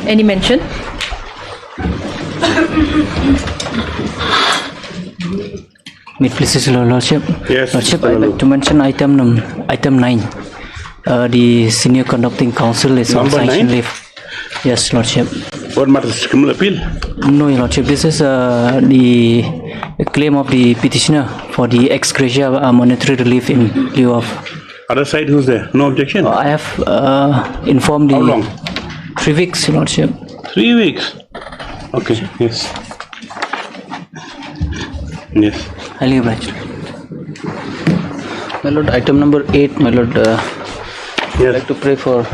Any mention? May it please your Lordship. Yes, Lordship, I'd like to mention item 9. The senior conducting counsel is on Number sanction 9? leave. Yes, Lordship. What matters? Criminal appeal? No, Your Lordship. This is the claim of the petitioner for the ex gratia monetary relief in lieu of. Other side, who's there? No objection? I have informed the. How long? 3 weeks, Your Lordship. 3 weeks. Okay, yes. Yes. Highly obliged. My Lord, item number 8, my Lord. I'd like to pray for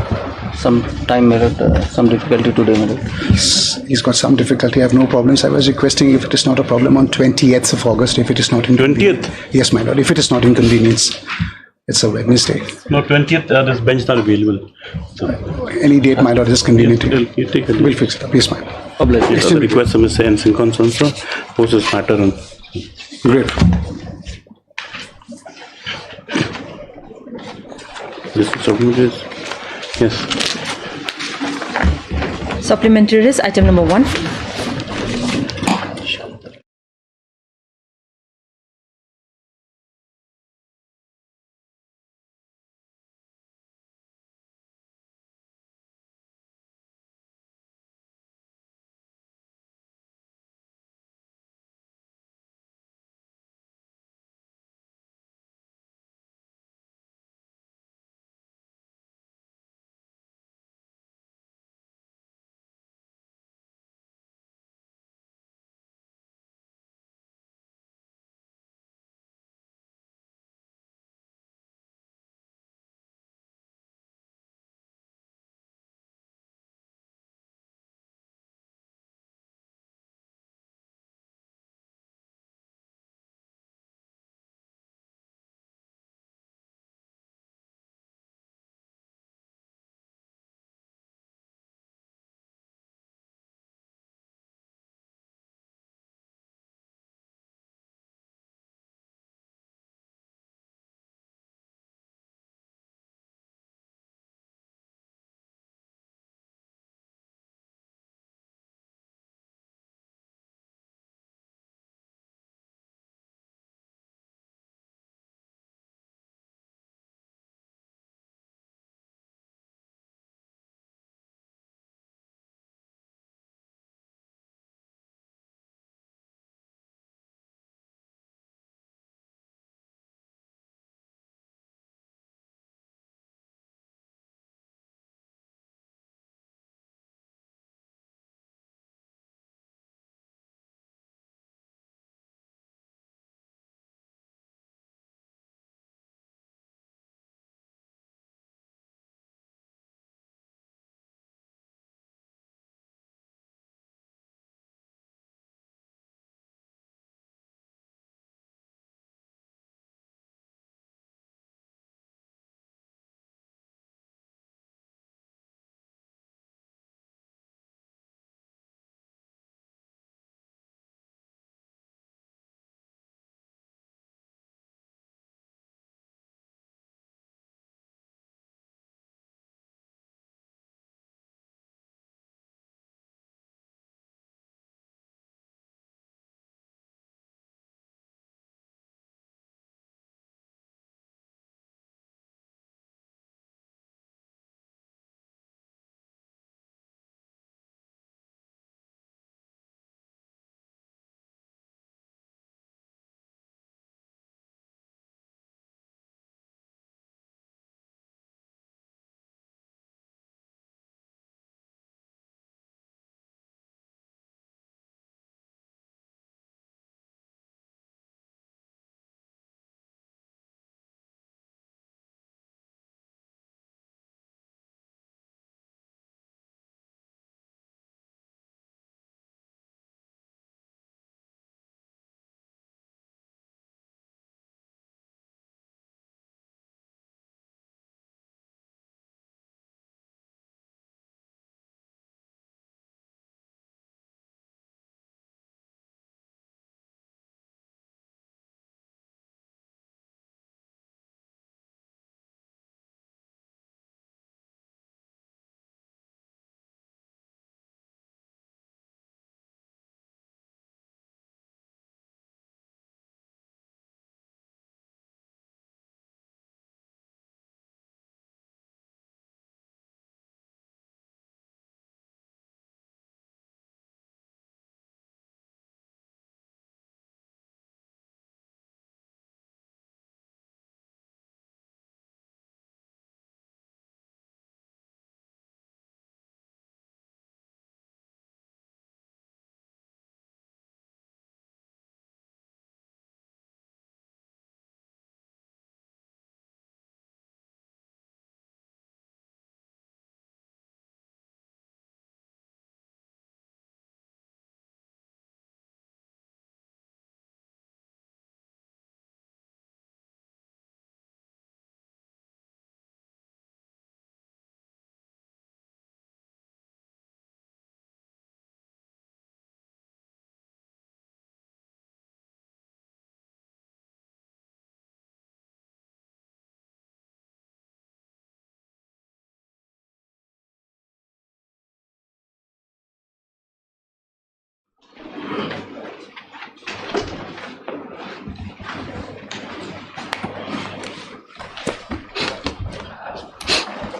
some time, my Lord. Some difficulty today, my Lord. He's got some difficulty. I have no problems. I was requesting, if it is not a problem, on 20th of August, if it is not inconvenient. 20th? Yes, my Lord. If it is not inconvenience. It's a Wednesday. No, 20th, this bench not available. So, Any date, my Lord, is convenient. you take a We'll fix it up. Yes, my Lord. Yes, the request of Mr. N. Sincon also poses this matter on. Great. This submitted. Yes. Supplementary is item number 1.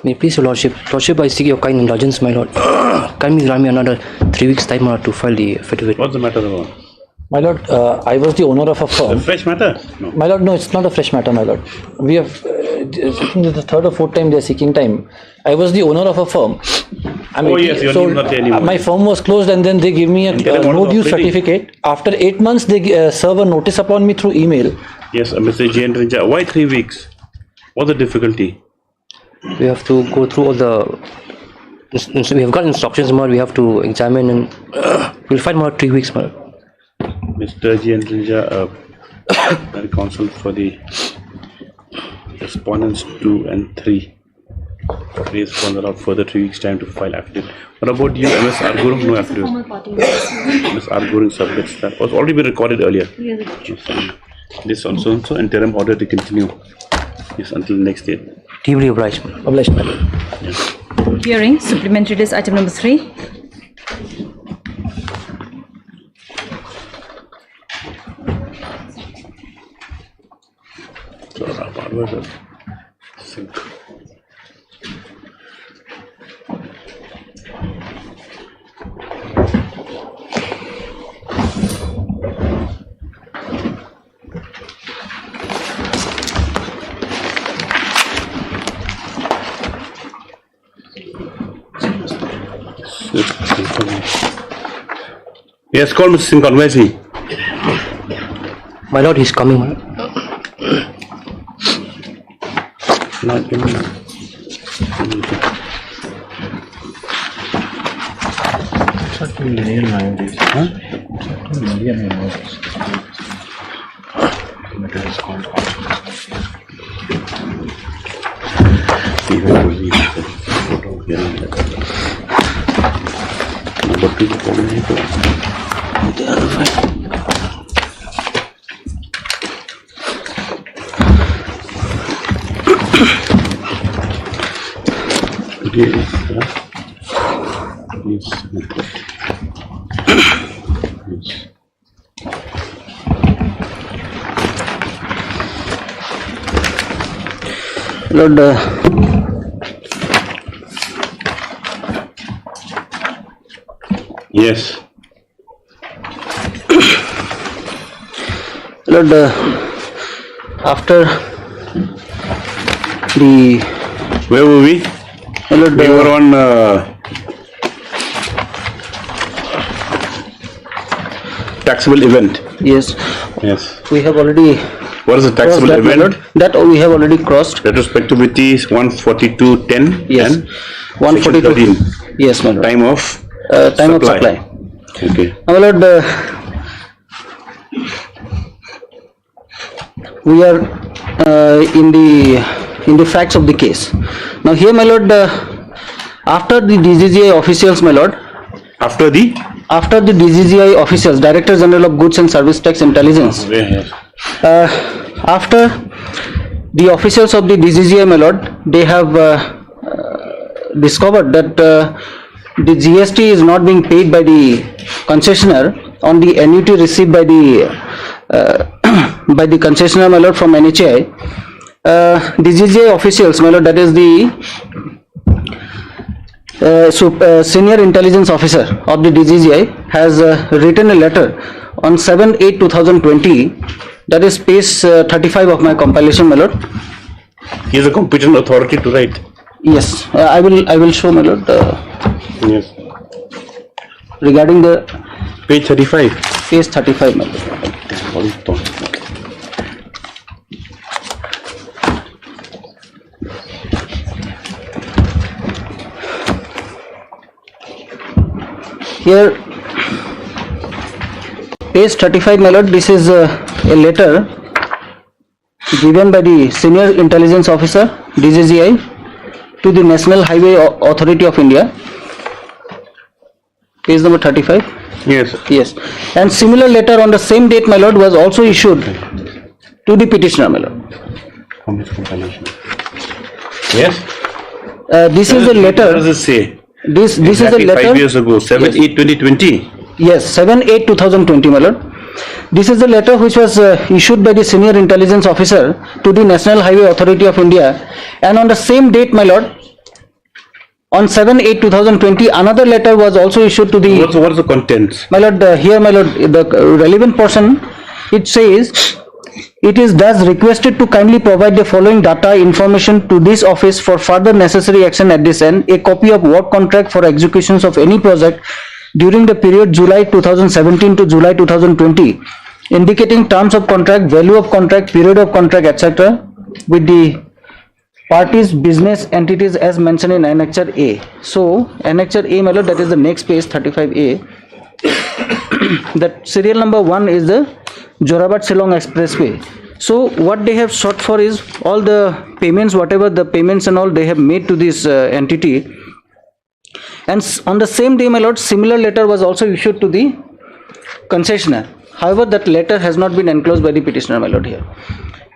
May please your lordship, I seek your kind indulgence, my lord. Kindly grant me another 3 weeks time, my lord, to file the affidavit. What's the matter about? My lord, I was the owner of a firm. A fresh matter? No. My lord, no, it's not a fresh matter, my lord. We have, I think it's the third or fourth time they are seeking time. I was the owner of a firm. Oh, yes, your name is not there anymore. My firm was closed and then they gave me a no due certificate. After 8 months, they serve a notice upon me through email. Yes, Mr. Jain Rinja. Why 3 weeks? What's the difficulty? We have to go through all the. We have got instructions, my lord. We have to examine and we'll find more 3 weeks, my lord. Mr. Jain Rinja, counsel for the respondents 2 and 3. Please further out further 3 weeks time to file affidavit. What about you, Ms. Argurum? No affidavit. Ms. Argurum submits that. Was already been recorded earlier. Yes. This also interim order to continue. Yes, until next day. Deeply obliged, my lord. Obliged, my lord. Yes. Hearing supplementary list item number 3. So, what was it? Sync. Yes, call Mr. Singh. Where is he? My lord, he's coming, my lord. Not in. Lord, Yes. Lord, after the Where were we? Lord, We were on taxable event. yes, Yes. we have already What is the crossed taxable that, my event? lord. That we have already crossed. Retrospectivity is 142.10 Yes, and 142. 13. Yes, my lord. Time of Time of supply. Okay. My lord, we are in the facts of the case. Now here, my lord, after the DGGI officials, my lord, After the after the DGGI officials, Director General of Goods and Service Tax Intelligence, yes. after the officials of the DGGI, my lord, they have discovered that the GST is not being paid by the concessionaire on the annuity received by the by the concessionaire, my lord, from NHAI. DGGI officials, my lord, that is the senior intelligence officer of the DGGI, has written a letter on 7/8/2020. That is page 35 of my compilation, my lord. He is a competent authority to write. Yes, I will show, my lord, Yes. regarding the Page 35. page 35, my lord. What is that? Here, page 35, my lord, this is a letter given by the senior intelligence officer, DGGI, to the National Highway Authority of India. Page number 35. Yes. Yes. And similar letter on the same date, my lord, was also issued to the petitioner, my lord. How much compilation? Yes. This is a What letter. does it say? This is a Exactly letter. 5 years ago, 7/8/2020. Yes, 7/8/2020, my lord. This is the letter which was issued by the senior intelligence officer to the National Highway Authority of India, and on the same date, my lord, On 7/8/2020, another letter was also issued to the. What's the contents? My lord, here, my lord, the relevant portion, it says, it is thus requested to kindly provide the following data information to this office for further necessary action at this end: a copy of work contract for executions of any project during the period July 2017 to July 2020, indicating terms of contract, value of contract, period of contract, etc., with the parties, business entities as mentioned in Annexure A. So, Annexure A, my lord, that is the next page, 35A. That serial number 1 is the Jorabat Shillong Expressway. So, what they have sought for is all the payments, whatever the payments and all they have made to this entity. And on the same day, my lord, similar letter was also issued to the concessionaire. However, that letter has not been enclosed by the petitioner, my lord, here.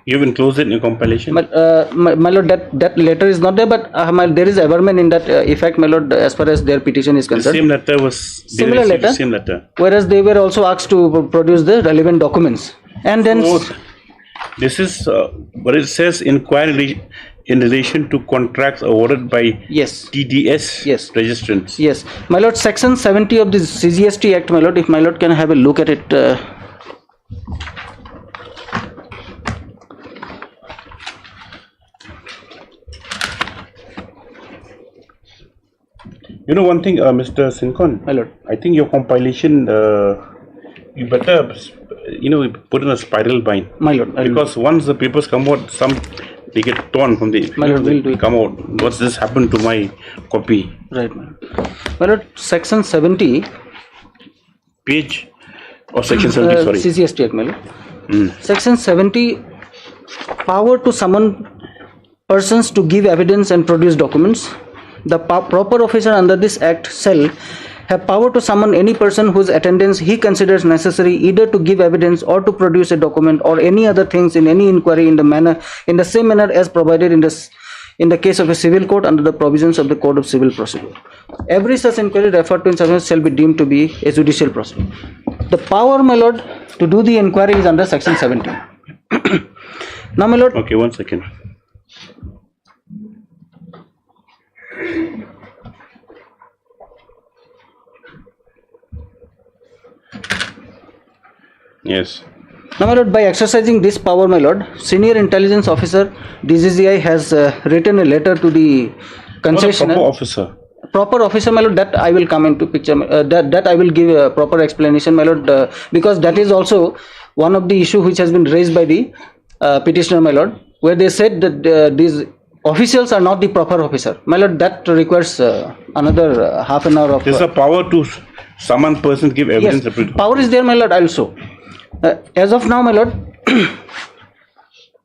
You have enclosed it in compilation? My lord, that letter is not there, but there is averment in that effect, my lord, as far as their petition is concerned. The same letter was similar letter, same letter. Whereas they were also asked to produce the relevant documents. And then this is what it says: inquiry in relation to contracts awarded by yes, TDS yes, registrants. Yes, my lord, section 70 of the CGST Act, my lord, if my lord can have a look at it. You know one thing, Mr. Sinkon, my lord, I think your compilation, you better, put in a spiral bind. My lord, because once the papers come out, they get torn from the. My lord, will do it. Come out. What's this happened to my copy? Right, my lord. My lord, section 70. Page or section 70, sorry. CGST Act, my lord. Section 70, power to summon persons to give evidence and produce documents. The proper officer under this act shall have power to summon any person whose attendance he considers necessary either to give evidence or to produce a document or any other things in any inquiry in the same manner as provided in the case of a civil court under the provisions of the Code of Civil Procedure. Every such inquiry referred to in section shall be deemed to be a judicial procedure. The power, my lord, to do the inquiry is under section 70. Now, my lord. Okay, 1 second. Yes. Now, my lord, by exercising this power, my lord, Senior Intelligence Officer DGCI has written a letter to the concessionaire. Proper officer. Proper officer, my lord, that I will come into picture. That I will give a proper explanation, my lord, because that is also one of the issue which has been raised by the petitioner, my lord, where they said that these officials are not the proper officer. My lord, that requires another half an hour of. There's a power to summon persons, give evidence. Yes, power is there, my lord, also. As of now, my lord,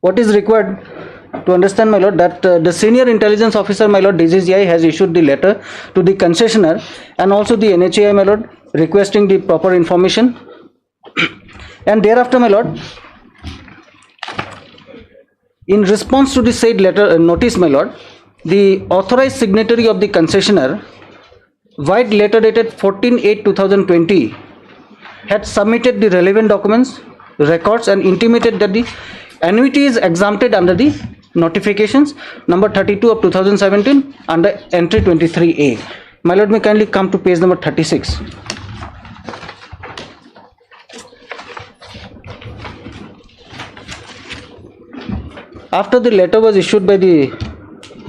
what is required to understand, my lord, that the Senior Intelligence Officer, my lord, DGCI has issued the letter to the concessionaire and also the NHAI, my lord, requesting the proper information. And thereafter, my lord, in response to the said letter notice, my lord, the authorized signatory of the concessionaire, white letter dated 14/8/2020, had submitted the relevant documents, records, and intimated that the annuity is exempted under the notifications number 32 of 2017 under entry 23A. My lord, may kindly come to page number 36. After the letter was issued by the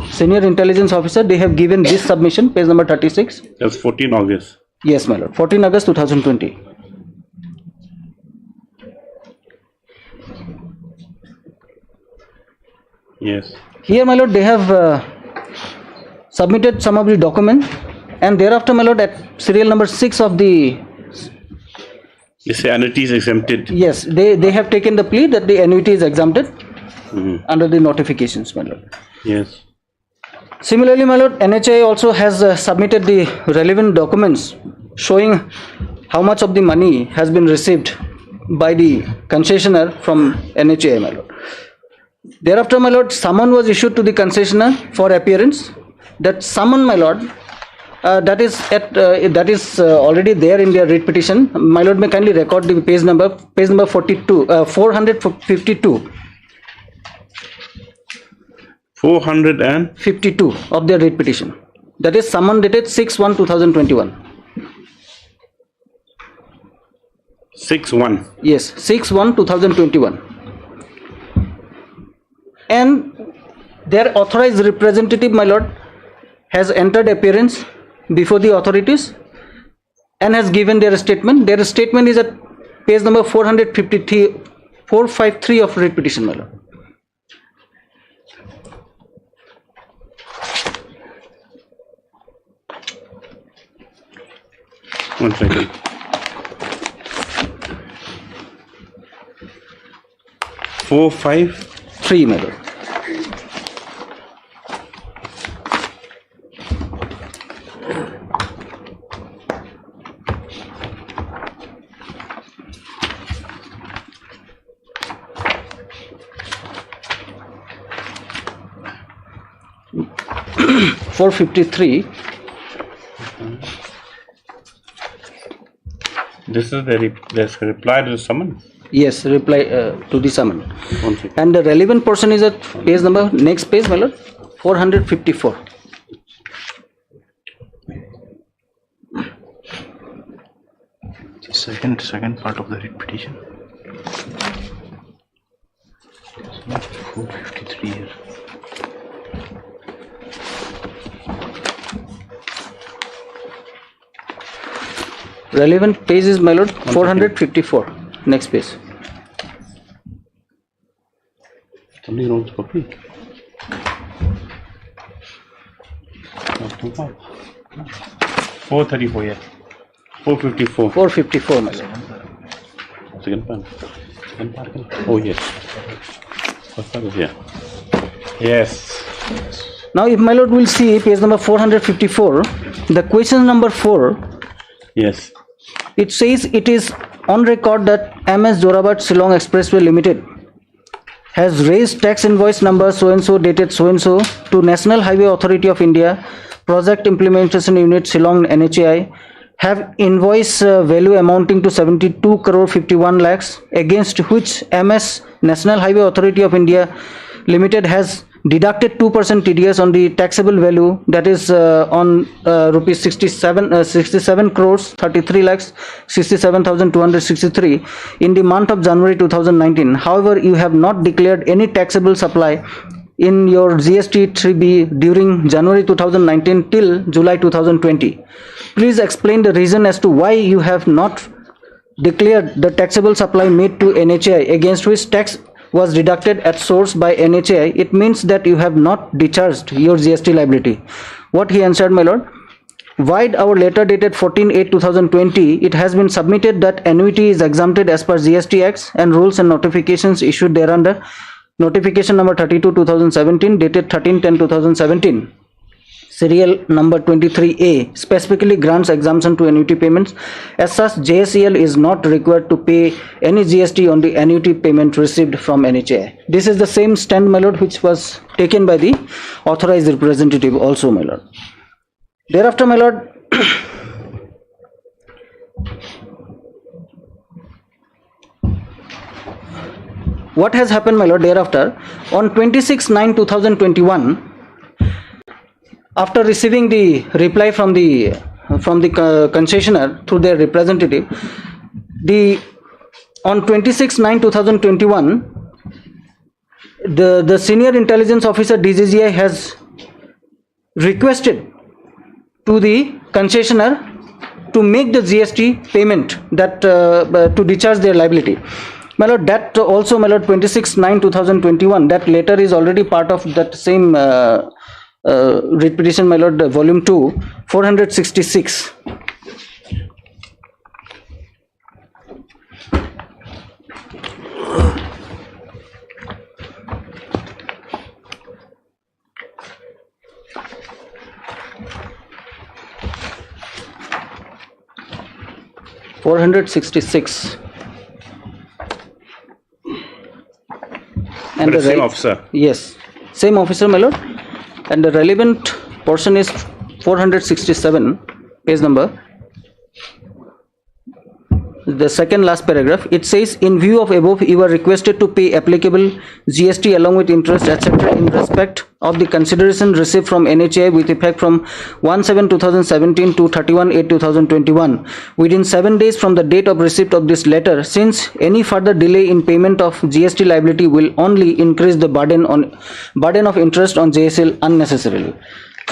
Senior Intelligence Officer, they have given this submission, page number 36. That's 14 August. Yes, my lord, 14 August 2020. Yes. Here, my lord, they have submitted some of the document, and thereafter, my lord, at serial number 6 of the. You say annuity is exempted. Yes, they have taken the plea that the annuity is exempted under the notifications, my lord. Yes. Similarly, my lord, NHA also has submitted the relevant documents showing how much of the money has been received by the concessionaire from NHA, my lord. Thereafter, my lord, summon was issued to the concessionaire for appearance. That summon, my lord, that is already there in their writ petition. My lord, may kindly record the page number 42, 452. 452 of their writ petition. That is summon dated 6/1/2021. 6/1. Yes, 6/1/2021. And their authorized representative, my lord, has entered appearance before the authorities and has given their statement. Their statement is at page number 453 of writ petition, my lord. One second. 453, my lord. This is the reply to the summon. Yes, reply to the summon. One second. And the relevant portion is at page number, next page, my lord, 454. The second part of the writ petition. 453 here. Relevant page is, my lord, 454. Next page. Something wrong with copy. 434, yeah. 454. 454, my lord. Second part. Oh, yes. First part is here. Yes. Now, if my lord will see page number 454, the question number 4. Yes. It says it is on record that MS Jorabat Shillong Expressway Limited has raised tax invoice number so and so dated so and so to National Highway Authority of India, Project Implementation Unit Shillong NHAI, have invoice value amounting to 72 crore 51 lakhs, against which MS National Highway Authority of India Limited has deducted 2% TDS on the taxable value, that is on rupees 67 crores 33 lakhs 67,263 in the month of January 2019. However, you have not declared any taxable supply in your GST 3B during January 2019 till July 2020. Please explain the reason as to why you have not declared the taxable supply made to NHAI, against which tax was deducted at source by NHAI. It means that you have not discharged your GST liability. What he answered, my lord, vide our letter dated 14/8/2020, it has been submitted that annuity is exempted as per GST Acts and rules and notifications issued thereunder. Notification number 32/2017 dated 13/10/2017. Serial number 23A specifically grants exemption to annuity payments. As such, JSEL is not required to pay any GST on the annuity payment received from NHAI. This is the same stand, my lord, which was taken by the authorized representative also, my lord. Thereafter, my lord, what has happened, my lord, thereafter, on 26/9/2021, after receiving the reply from the concessionaire through their representative, on 26/9/2021, the senior intelligence officer DGGI has requested to the concessionaire to make the GST payment, that to discharge their liability. My lord, that also, my lord, 26/9/2021, that letter is already part of that same writ petition, my lord, volume 2, 466. And the same officer. Yes, same officer, my lord. And the relevant portion is 467, page number. the second last paragraph, it says, in view of above, you are requested to pay applicable GST along with interest, etc. in respect of the consideration received from NHAI with effect from 1/7/2017 to 31/8/2021 within 7 days from the date of receipt of this letter, since any further delay in payment of GST liability will only increase the burden of interest on JSL unnecessarily.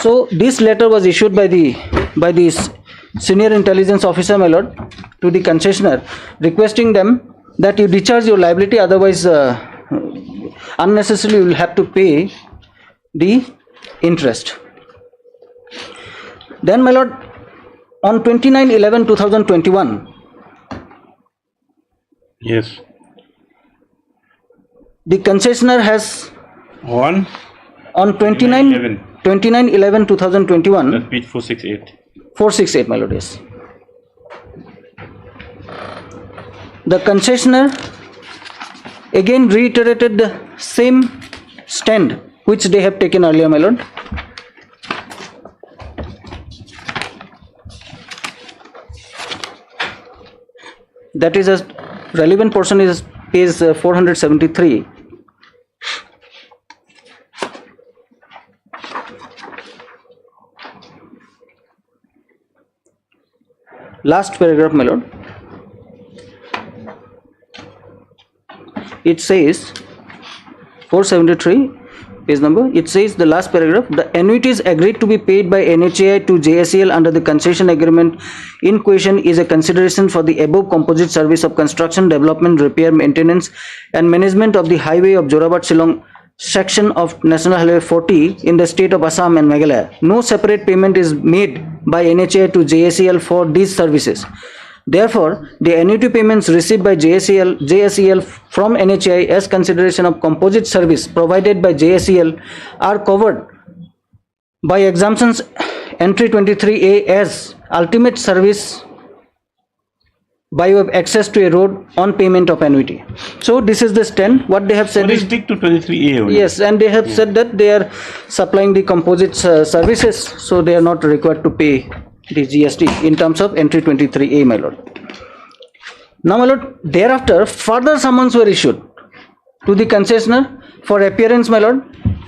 So this letter was issued by the senior intelligence officer, my lord, to the concessionaire, requesting them that you discharge your liability, otherwise unnecessarily you will have to pay the interest. Then, my lord, on 29/11/2021, Yes. the concessionaire has On 29/11/2021, that's page 468. 468, my lord, yes. The concessionaire again reiterated the same stand which they have taken earlier, my lord. That is, a relevant portion is page 473. Last paragraph, my lord. It says 473 page number. It says, the last paragraph, the annuities agreed to be paid by NHAI to JSEL under the concession agreement in question is a consideration for the above composite service of construction, development, repair, maintenance and management of the highway of Jorabat Shillong section of National Highway 40 in the state of Assam and Meghalaya. No separate payment is made by NHAI to JSEL for these services. Therefore, the annuity payments received by JSEL from NHAI as consideration of composite service provided by JSEL are covered by exemptions entry 23A as ultimate service by way of access to a road on payment of annuity. So this is the stand. What they have said What is, is stick to 23A only? yes, and they have said that they are supplying the composite services, so they are not required to pay the GST in terms of entry 23A, my lord. Now, my lord, thereafter further summons were issued to the concessionaire for appearance, my lord,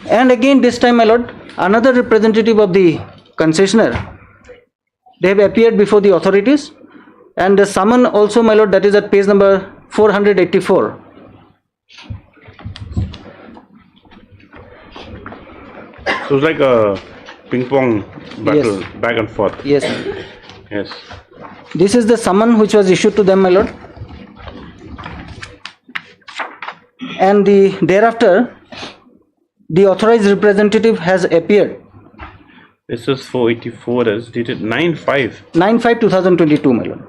and again this time, my lord, another representative of the concessionaire, they have appeared before the authorities, and the summon also, my lord, that is at page number 484. So it's like a ping pong battle, Yes. back and forth. Yes, Yes. this is the summon which was issued to them, my lord, and thereafter the authorized representative has appeared. This is 484 as dated 9/5. 9/5/2022, my lord.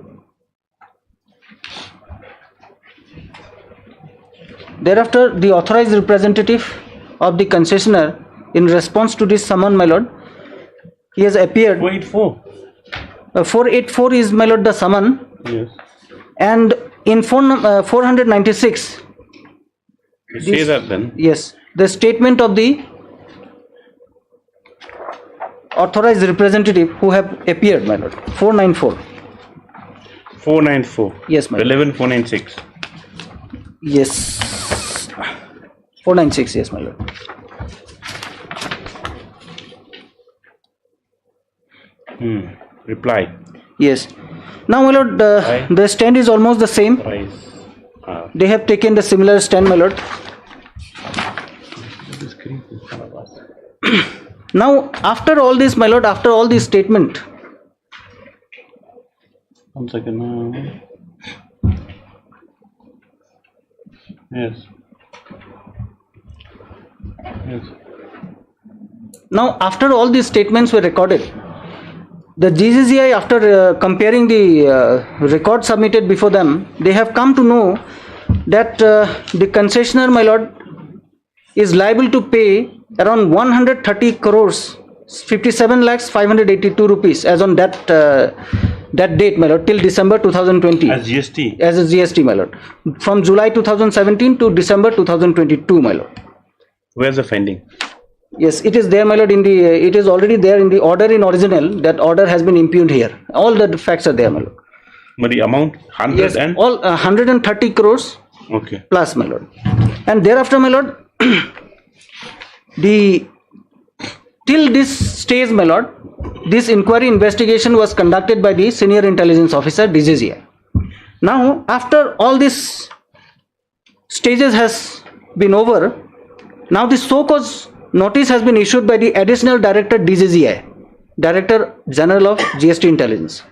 Thereafter, the authorized representative of the concessionaire, in response to this summon, my lord, he has appeared. 484. 484 is, my lord, the summon, Yes. and in 496, You say that then. yes, the statement of the authorized representative who have appeared, my lord. 494. 494. Yes, my lord. 11496. Yes. 496, yes, my lord. Reply. Yes. Now, my lord, the stand is almost the same. Price. They have taken the similar stand, my lord. Now, after all this, my lord, after all this statement, 1 second. Yes. Yes. now after all these statements were recorded, the GCCI, after comparing the record submitted before them, they have come to know that the concessionaire, my lord, is liable to pay around 130 crores 57 lakhs 582 rupees as on that date, my lord, till December 2020 As GST. as a GST, my lord, from July 2017 to December 2022, my lord. Where's the finding? Yes, it is there, my lord. In the it is already there in the order in original. That order has been impugned here. All the facts are there, my lord. But the amount 100 Yes, and all 130 crores okay. plus, my lord. And thereafter, my lord, the till this stage, my lord, this inquiry investigation was conducted by the senior intelligence officer, DGGI. Now, after all these stages has been over, now the so-called notice has been issued by the additional director, DGGI, Director General of GST Intelligence.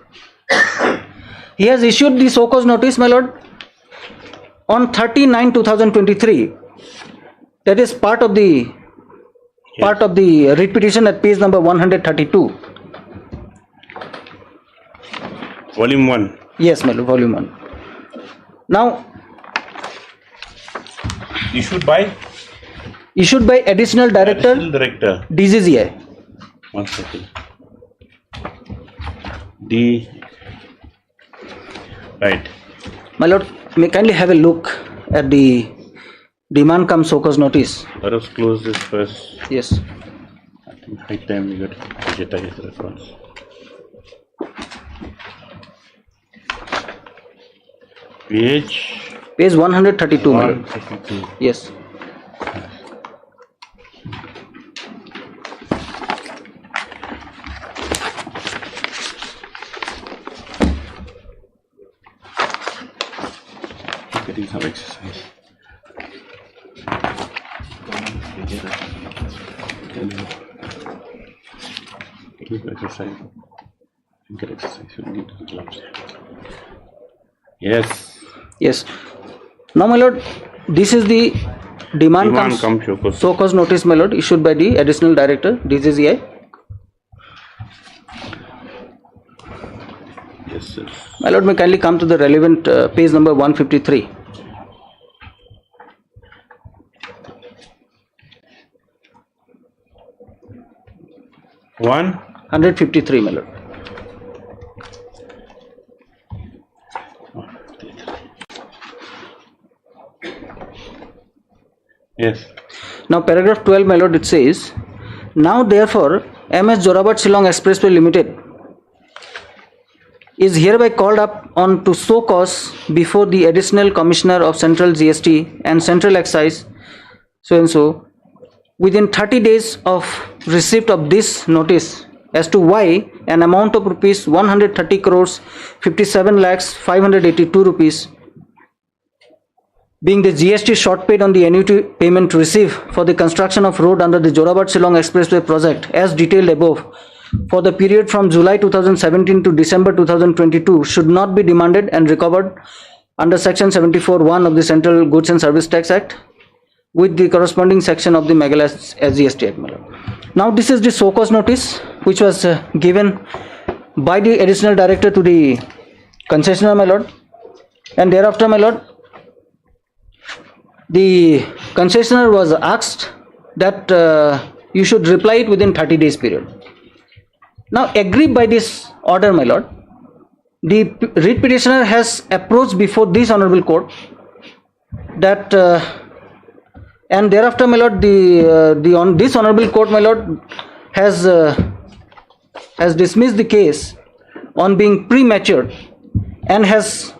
He has issued the so-called notice, my lord, on 30/9/2023. That is part of the writ petition at page number 132. Volume 1. Yes, my lord, volume 1. Now, Issued by additional director, Additional Director. DGGI. 1 second. D. Right. My lord, may kindly have a look at the demand cum so-called notice. Let us close this first. Yes. I think high time we got digitize the response. Page 132, my lord. 152. Yes. Getting some exercise. Keep exercise. Get exercise. You need gloves. Yes. Yes. Now, my lord, this is the demand cum so-called notice, my lord, issued by the additional director, DGGI. Yes, sir. My lord, may kindly come to the relevant page number 153. One. 153, my lord. Yes. Now, paragraph 12, my lord, it says, now therefore, MS Jorabat Shillong Expressway Limited is hereby called up on to show cause before the Additional Commissioner of Central GST and Central Excise, so and so, within 30 days of receipt of this notice as to why an amount of rupees 130 crores 57 lakhs 582 rupees being the GST short paid on the annuity payment received for the construction of road under the Jorabat Shillong Expressway project as detailed above for the period from July 2017 to December 2022 should not be demanded and recovered under section 74(1) of the Central Goods and Service Tax Act with the corresponding section of the Meghalaya SGST Act. Now, this is the so-cause notice which was given by the additional director to the concessionaire, my lord, and thereafter, my lord, the concessionaire was asked that you should reply it within 30 days period. Now, agreed by this order, my lord, the writ petitioner has approached before this honorable court that and thereafter, my lord, this honorable court, my lord, has dismissed the case on being premature and has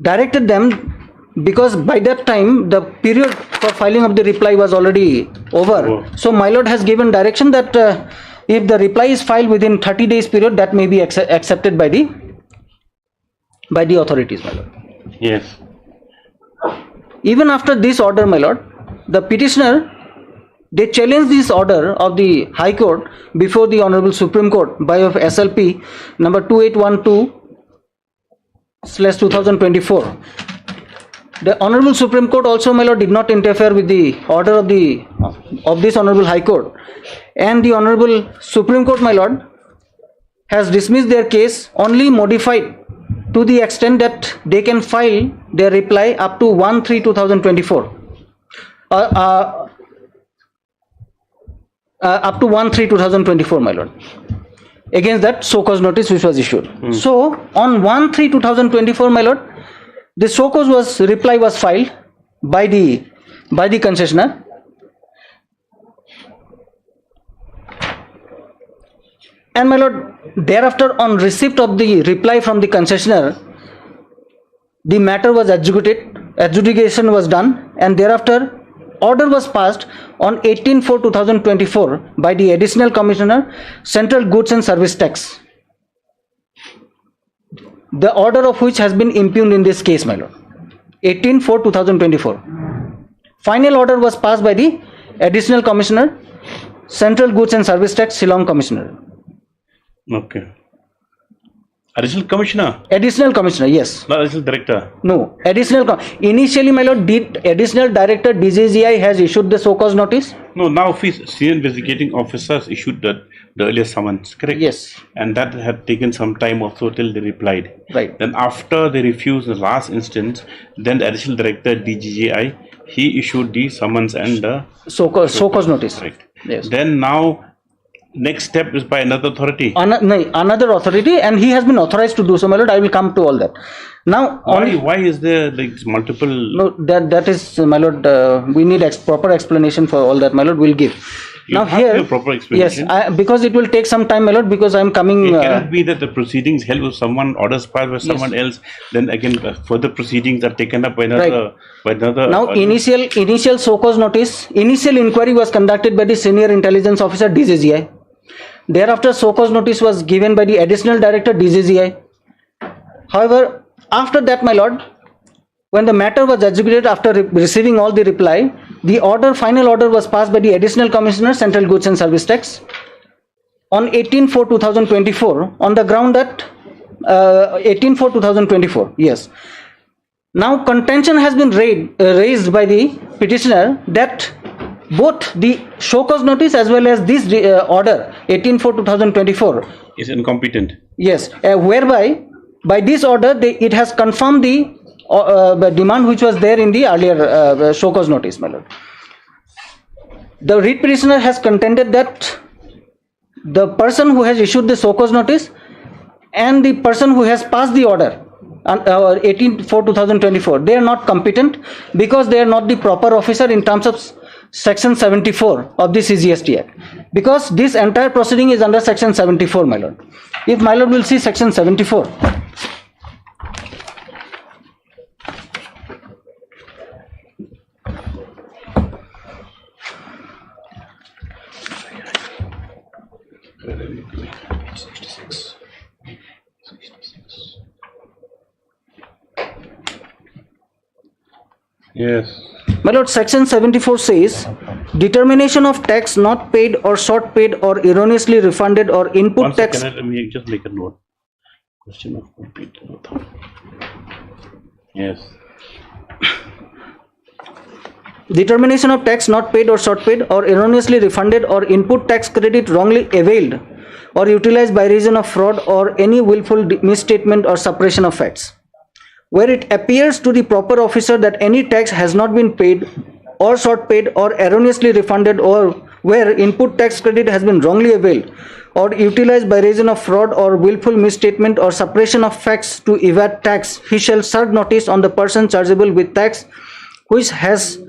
directed them, because by that time the period for filing of the reply was already over. So my lord has given direction that if the reply is filed within 30 days period, that may be accepted by the authorities, my lord. Yes. Even after this order, my lord, the petitioner, they challenged this order of the High Court before the Honorable Supreme Court by of SLP number 2812/2024. The Honorable Supreme Court also, my lord, did not interfere with the order of this Honorable High Court, and the Honorable Supreme Court, my lord, has dismissed their case, only modified to the extent that they can file their reply up to 1/3/2024. Up to 1/3/2024, my lord, against that so-cause notice which was issued. So on 1/3/2024, my lord, the so-cause reply was filed by the concessionaire, And my lord, thereafter on receipt of the reply from the concessionaire, the matter was adjudication was done, and thereafter order was passed on 18/4/2024 by the Additional Commissioner, Central Goods and Service Tax, the order of which has been impugned in this case, my lord. 18/4/2024. Final order was passed by the Additional Commissioner, Central Goods and Service Tax, Shillong Commissioner. Okay. Additional Commissioner? Additional Commissioner, yes. Not Additional Director? No, initially, my lord, Additional Director DJGI has issued the so-cause notice. No, now senior investigating officers issued the earlier summons, correct? Yes. And that had taken some time also till they replied. Right. Then after they refused the last instance, then the Additional Director DGGI, he issued the summons and the so-cause notice. Right. Yes. Then now, next step is by another authority. Another authority, and he has been authorized to do so, my lord. I will come to all that. Now, why is there like multiple? No, that is, my lord. We need proper explanation for all that, my lord. We'll give. Now here, a proper explanation. Yes, because it will take some time, my lord. Because I am coming. It cannot be that the proceedings held with someone, orders passed by someone else. Then again, further proceedings are taken up by another. By another. Now, initial so-cause notice. Initial inquiry was conducted by the Senior Intelligence Officer DJGI. Thereafter, so-cause notice was given by the Additional Director DJGI. However, after that, my lord, when the matter was adjudicated after receiving all the reply, the final order was passed by the Additional Commissioner, Central Goods and Service Tax on 18/4/2024 on the ground that 18/4/2024. Yes. Now, contention has been raised by the petitioner that both the show-cause notice as well as this order 18/4/2024 is incompetent. Yes, whereby by this order it has confirmed the demand which was there in the earlier show-cause notice, my lord. The writ petitioner has contended that the person who has issued the show-cause notice and the person who has passed the order 18/4/2024, they are not competent because they are not the proper officer in terms of Section 74 of the CGST Act, because this entire proceeding is under Section 74, my lord. If my lord will see Section 74. Yes. My lord, Section 74 says, determination of tax not paid or short paid or erroneously refunded or input tax. Let me just make a note. Question of complete. Yes. Determination of tax not paid or short paid or erroneously refunded or input tax credit wrongly availed or utilized by reason of fraud or any willful misstatement or suppression of facts, where it appears to the proper officer that any tax has not been paid or short paid or erroneously refunded, or where input tax credit has been wrongly availed or utilized by reason of fraud or willful misstatement or suppression of facts to evade tax, he shall serve notice on the person chargeable with tax which has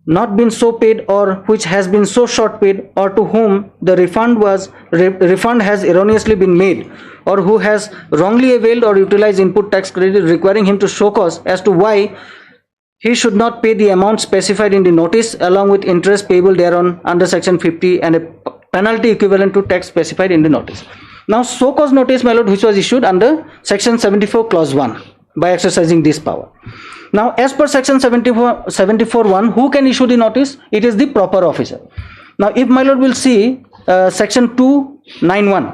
not been so paid or which has been so short paid, or to whom the refund has erroneously been made, or who has wrongly availed or utilized input tax credit, requiring him to show cause as to why he should not pay the amount specified in the notice along with interest payable thereon under Section 50 and a penalty equivalent to tax specified in the notice. Now, show cause notice, my lord, which was issued under Section 74 Clause 1 by exercising this power. Now, as per Section 74(1), who can issue the notice? It is the proper officer. Now, if my lord will see Section 291.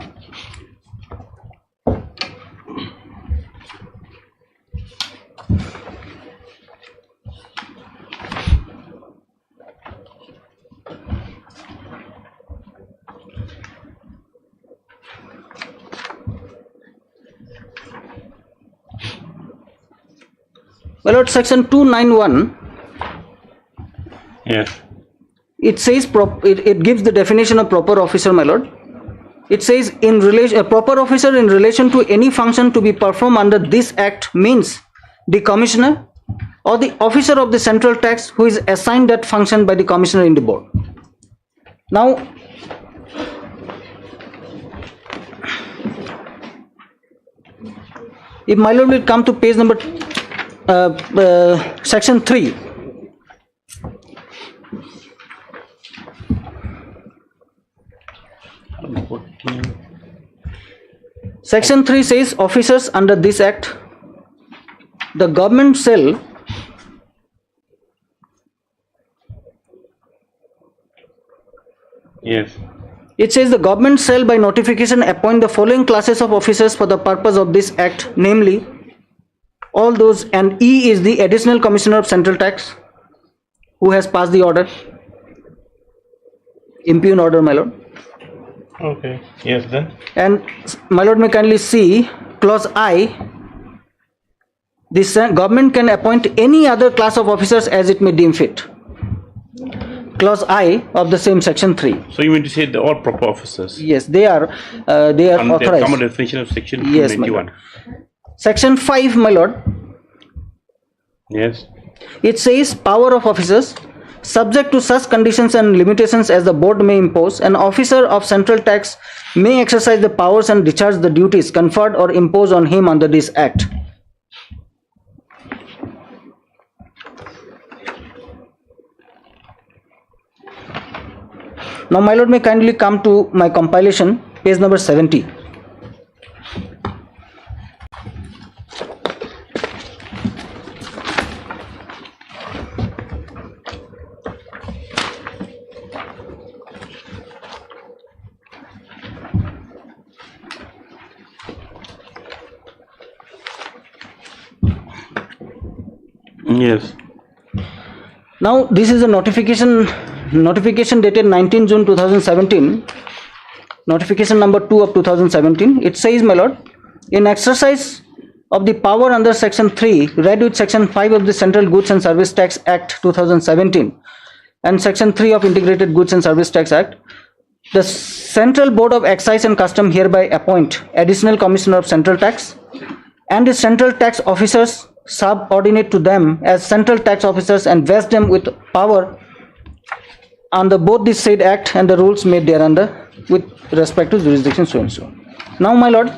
Well, at Section 291, yes, it says it gives the definition of proper officer, my lord. It says a proper officer in relation to any function to be performed under this act means the commissioner or the officer of the central tax who is assigned that function by the commissioner in the board. Now, If my lord will come to page number section 3. Section 3 says officers under this act, the government shall Yes. It says the government shall by notification appoint the following classes of officers for the purpose of this act, namely all those, and E is the additional commissioner of central tax who has passed the order, impugn order, my lord. Okay. Yes, then. And my lord may kindly see clause I. This government can appoint any other class of officers as it may deem fit. Clause I of the same section 3. So you mean to say they're all proper officers? Yes, they are And authorized. common definition of section Yes, my 291. lord. Section 5, my lord. Yes. It says power of officers. Subject to such conditions and limitations as the board may impose, an officer of central tax may exercise the powers and discharge the duties conferred or imposed on him under this act. Now my lord may kindly come to my compilation, page number 70. Yes. Now this is a notification dated 19 June 2017, notification number 2 of 2017. It says, my lord, in exercise of the power under section 3 read with section 5 of the Central Goods and Service Tax Act 2017 and section 3 of Integrated Goods and Service Tax Act, the Central Board of Excise and Custom hereby appoint additional commissioner of central tax and the central tax officers subordinate to them as central tax officers and vest them with power under both the said act and the rules made thereunder with respect to jurisdiction so and so. Now my lord,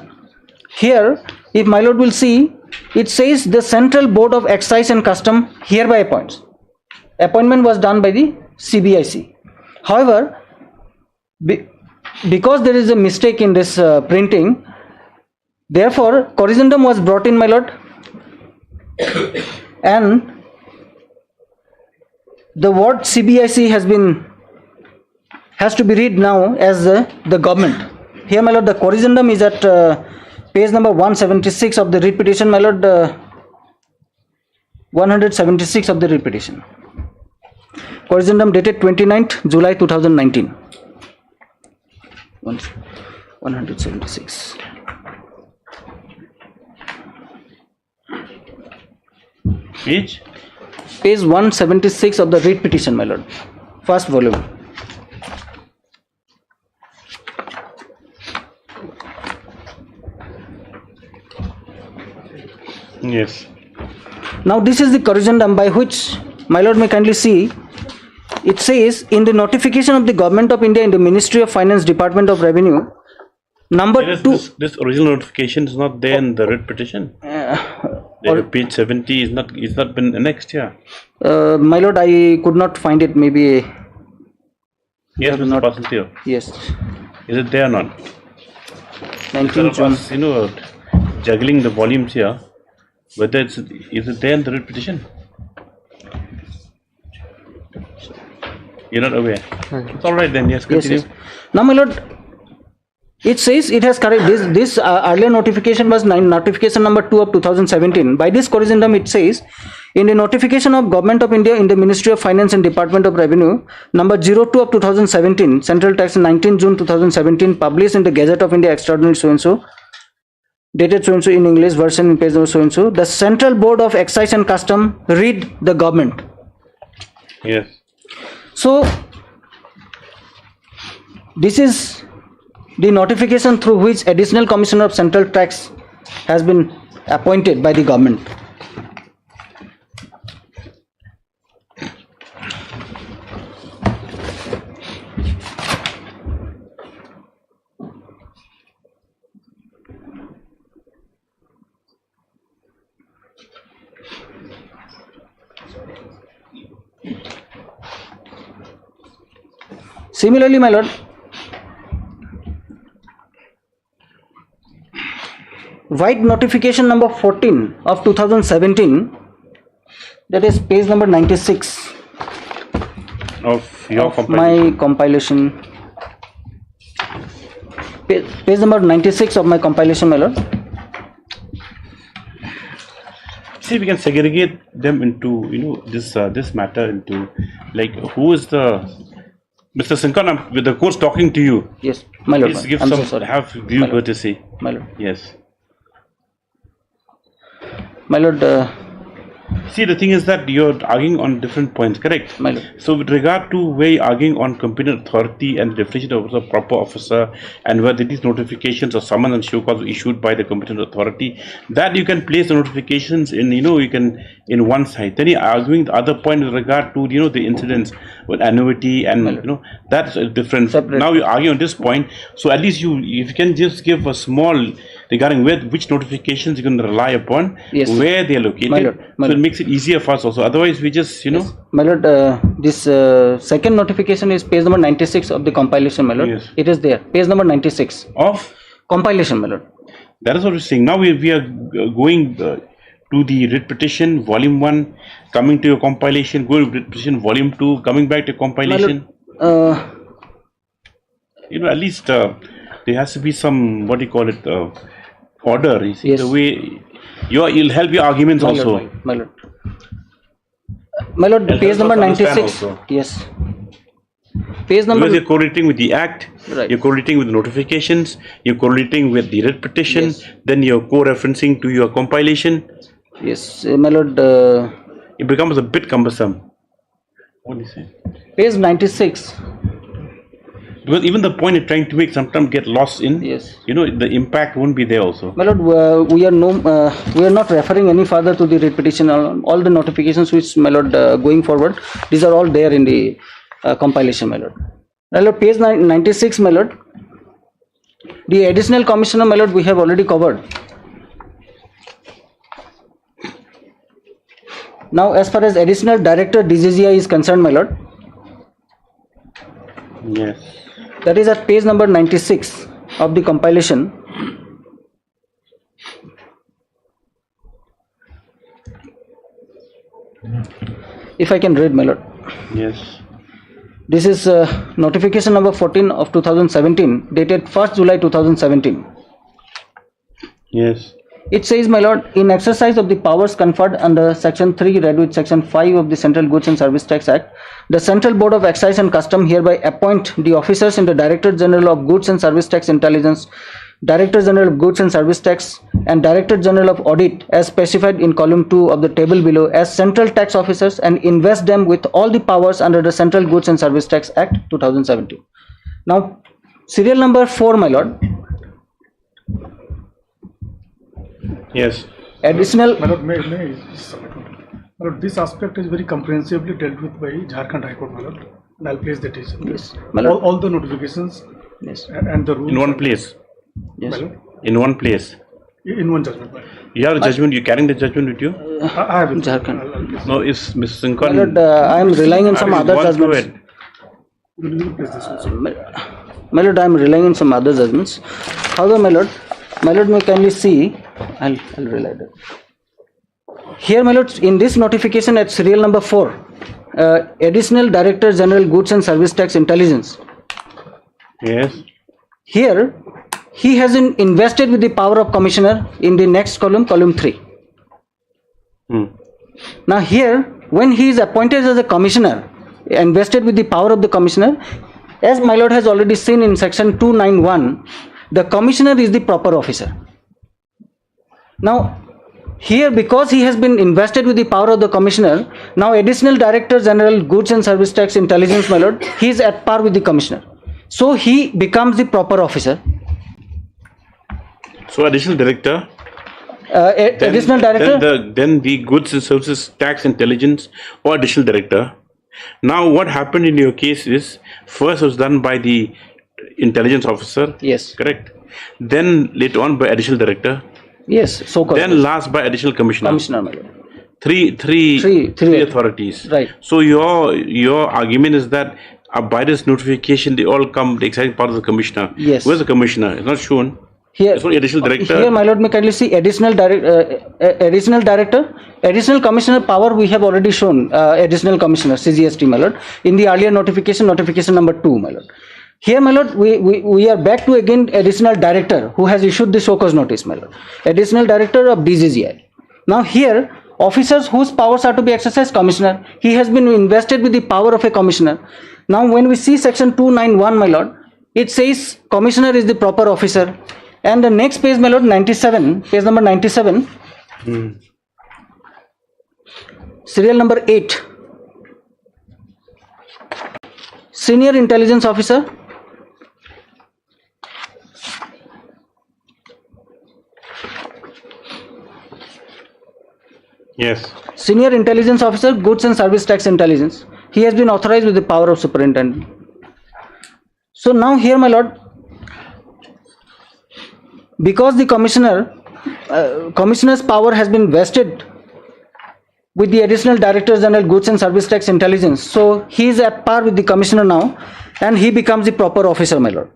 here if my lord will see, it says the Central Board of Excise and Custom hereby appoints. Appointment was done by the CBIC. However, because there is a mistake in this printing, therefore corrigendum was brought in, my lord, and the word CBIC has to be read now as the government. Here, my lord, the corrigendum is at page number 176 of the writ petition, my lord, 176 of the writ petition. Corrigendum dated 29th July 2019. 176. Each? Page 176 of the writ petition, my lord, first volume. Yes. Now this is the corrigendum by which my lord may kindly see. It says in the notification of the Government of India in the Ministry of Finance, Department of Revenue, number Yes, 2. this original notification is not there in the writ petition. Page 70 is not been annexed here. My lord, I could not find it. Maybe. Yes, Mr. Pasanthio. Yes. Is it there or not? 19 June. You know, juggling the volumes here. Whether is it there in the writ petition? You're not aware. It's all right then. Yes, continue. Yes. Now, my lord, it says it has correct. This earlier notification was notification number 2 of 2017. By this corrigendum, it says in the notification of Government of India in the Ministry of Finance and Department of Revenue, number 02 of 2017, Central Tax 19 June 2017, published in the Gazette of India Extraordinary so and so, dated so and so in English version in page number so and so. The Central Board of Excise and Custom read the government. Yes. So this is the notification through which additional commissioner of central tax has been appointed by the government. Similarly, my lord, White notification number 14 of 2017, that is page number 96 of your of my compilation. Page number 96 of my compilation, my lord. See, we can segregate them into, this matter into, like, who is the, Mr. Sinkan, with the court's talking to you. Yes, my lord. Please give I'm some, so sorry. have due courtesy. My lord. Yes. My lord, See, the thing is that you're arguing on different points, correct? my lord. So, with regard to where you're arguing on competent authority and definition of the proper officer, and whether these notifications or summons and show cause issued by the competent authority, that you can place the notifications in, you can in one side. Then you're arguing the other point with regard to, the incidents with annuity and, that's a different. Separate. Now you're arguing on this point. So, at least if you can just give a small regarding which notifications you can rely upon, Yes. where they are located. My lord, my So it lord. makes it easier for us also. Otherwise, we just, My lord, this second notification is page number 96 of the compilation, my lord. Yes. It is there, page number 96. Of Compilation, my lord. that is what we're saying. Now we are going to the writ petition, volume 1, coming to your compilation, going to writ petition, volume 2, coming back to compilation. Uh, At least there has to be some, what do you call it, order. You see, Yes. the way you'll help your arguments my also. lord, my lord. My lord, Help page us number understand 96. also. Yes. Page number. Because you're correlating with the act, Right. you're correlating with the notifications, you're correlating with the writ petition, Yes. then you're co-referencing to your compilation. Yes, my lord. It becomes a bit cumbersome. What do you say? Page 96. Because even the point you're trying to make sometimes get lost in. Yes. The impact won't be there also. My lord, we are not referring any further to the repetition. All the notifications which, my lord, going forward, these are all there in the compilation, my lord. My lord, page 96, my lord. The additional commissioner, my lord, we have already covered. Now, as far as additional director DGGI is concerned, my lord, Yes. that is at page number 96 of the compilation. If I can read, my lord. Yes. This is notification number 14 of 2017, dated 1st July 2017. Yes. It says, my lord, in exercise of the powers conferred under section 3 read with section 5 of the Central Goods and Service Tax Act, the Central Board of Excise and Custom hereby appoint the officers in the Director General of Goods and Service Tax Intelligence, Director General of Goods and Service Tax, and Director General of Audit as specified in column 2 of the table below as Central Tax Officers and invest them with all the powers under the Central Goods and Service Tax Act 2017. Now, serial number 4, my lord. Yes. Additional. My lord, may I submit one? My lord, this aspect is very comprehensively dealt with by Jharkhand High Court, my lord, and I'll place that is. Yes, my lord. All the notifications Yes. and the rules. In one place. Yes. My lord, In one place. in one judgment. My lord. You have a judgment, you're carrying the judgment with you? I have it. Jharkhand. I'll place No, is Mr. My Sinkan. lord, I am relying on some other judgments. it. We will place this also. My lord, I am relying on some other judgments. However, my lord, may kindly see. I'll relay that. Here, my lord, in this notification at serial number 4, Additional Director General Goods and Service Tax Intelligence. Yes. Here, he has invested with the power of commissioner in the next column, column 3. Now here, when he is appointed as a commissioner, invested with the power of the commissioner, as my lord has already seen in section 291, the commissioner is the proper officer. Now, here, because he has been invested with the power of the commissioner, now Additional Director General Goods and Service Tax Intelligence, my lord, he is at par with the commissioner. So he becomes the proper officer. So additional director. Additional director. Then the goods and services tax intelligence or additional director. Now what happened in your case is first was done by the intelligence officer. Yes. Correct. Then later on by additional director. Yes. So called. Then last by additional commissioner. Commissioner, my lord. Three authorities. Right. So your argument is that by this notification, they all come, the exciting part of the commissioner. Yes. Where's the commissioner? It's not shown. Here, It's only additional director. Here, my lord, may kindly see additional director, additional commissioner power. We have already shown additional commissioner CGST, my lord, in the earlier notification number 2, my lord. Here, my lord, we are back to again additional director who has issued the show cause notice, my lord. Additional director of DGGI. Now here, officers whose powers are to be exercised, commissioner. He has been invested with the power of a commissioner. Now when we see section 291, my lord, it says commissioner is the proper officer. And the next page, my lord, 97, page number 97, serial number 8, senior intelligence officer, Yes. senior intelligence officer, goods and service tax intelligence. He has been authorized with the power of superintendent. So now here, my lord, because the commissioner's power has been vested with the additional director general goods and service tax intelligence, so he is at par with the commissioner now, and he becomes the proper officer, my lord.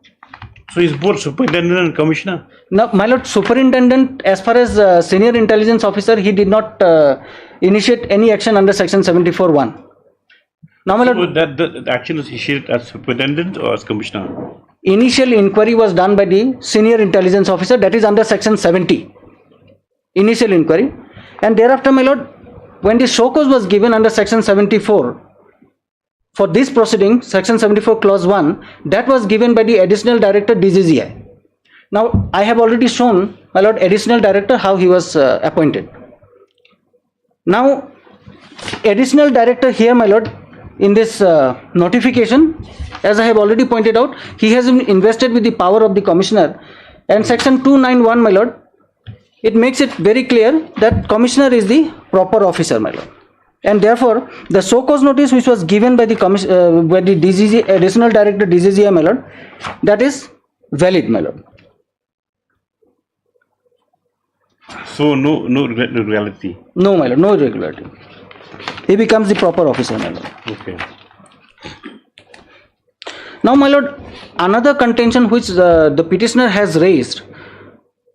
So he's both superintendent and commissioner? Now, my lord, superintendent, as far as senior intelligence officer, he did not initiate any action under section 74(1). Now, my lord, So that action is initiated as superintendent or as commissioner? initial inquiry was done by the senior intelligence officer, that is under section 70. Initial inquiry. And thereafter, my lord, when the show cause was given under section 74, for this proceeding, section 74 clause 1, that was given by the additional director DGGI. Now, I have already shown, my lord, additional director how he was appointed. Now, additional director here, my lord, in this notification, as I have already pointed out, he has been invested with the power of the commissioner. And section 291, my lord, it makes it very clear that commissioner is the proper officer, my lord. And therefore, the show cause notice which was given by the DGG, additional director DGGI, my lord, that is valid, my lord. So no irregularity? No, my lord, no irregularity. He becomes the proper officer, my lord. Okay. Now, my lord, another contention which the petitioner has raised,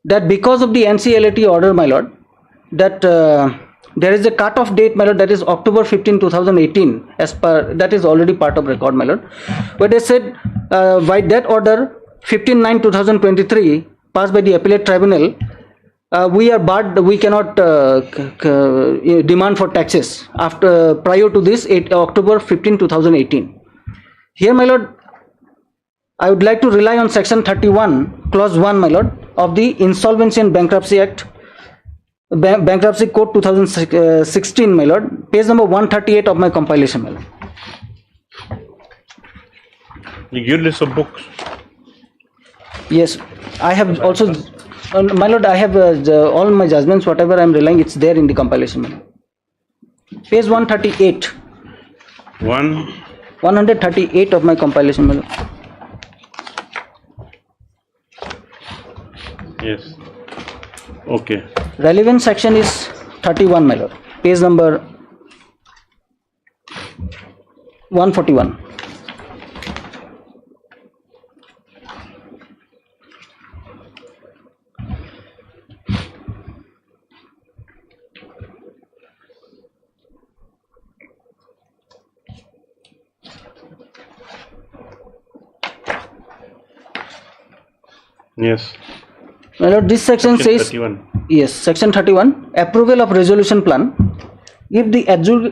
that because of the NCLAT order, my lord, that there is a cut-off date, my lord, that is October 15, 2018, as per, that is already part of record, my lord, where they said by that order 15/9/2023 passed by the appellate tribunal, we are barred, we cannot demand for taxes after prior to this October 15, 2018. Here, my lord, I would like to rely on section 31 clause 1, my lord, of the Insolvency and Bankruptcy Act, Bankruptcy Code 2016, my lord, page number 138 of my compilation, my lord. You give list of books? Yes, I have also, my lord, I have all my judgments, whatever I am relying, it's there in the compilation, my lord. Page 138. 138 of my compilation, my lord. Yes. Okay. Relevant section is 31, my lord. Page number 141. Yes. My lord, this section says, 31. yes, section 31, approval of resolution plan. If the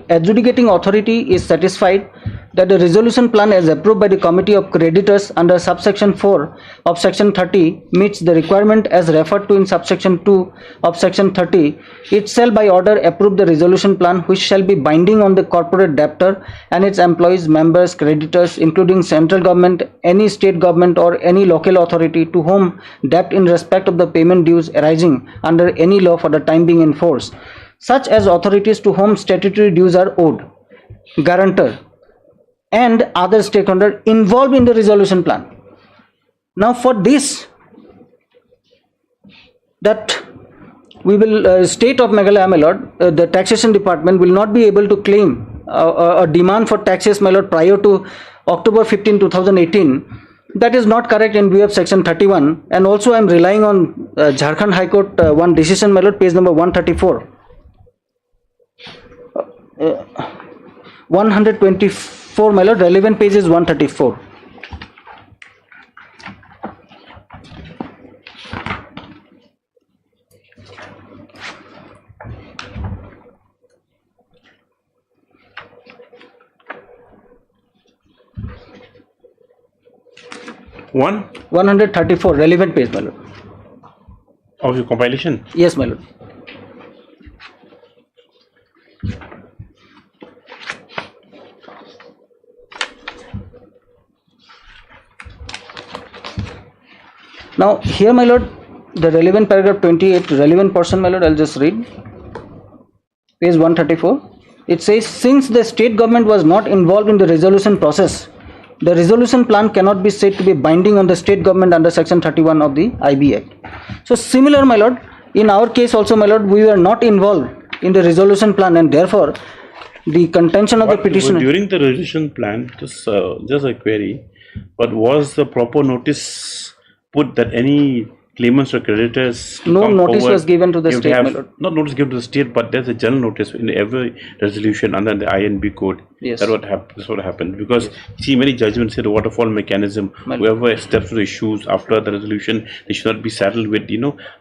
adjudicating authority is satisfied that the resolution plan as approved by the committee of creditors under subsection 4 of section 30 meets the requirement as referred to in subsection 2 of section 30, it shall by order approve the resolution plan, which shall be binding on the corporate debtor and its employees, members, creditors, including central government, any state government or any local authority to whom debt in respect of the payment dues arising under any law for the time being in force, such as authorities to whom statutory dues are owed, guarantor, and other stakeholder involved in the resolution plan. Now for this, that we will, state of Meghalaya, my lord, the taxation department will not be able to claim a demand for taxes, my lord, prior to October 15, 2018. That is not correct in view of section 31, and also I am relying on Jharkhand High Court one decision, my lord, page number 134. 124, my lord, relevant page is 134. One 134, relevant page, my lord. of your compilation. Yes, my lord. Now here, my lord, the relevant paragraph 28, relevant person, my lord, I'll just read. Page 134. It says, since the state government was not involved in the resolution process, the resolution plan cannot be said to be binding on the state government under section 31 of the IB Act. So similar, my lord, in our case also, my lord, we were not involved in the resolution plan, and therefore the contention of the petitioner. During the resolution plan, just a query, but was the proper notice put that any claimants or creditors No notice was given to the you state, have, my lord. not notice given to the state, but there's a general notice in every resolution under the INB code. Yes. That's what happened, because see, many judgments say the waterfall mechanism, whoever steps to the shoes after the resolution, they should not be saddled with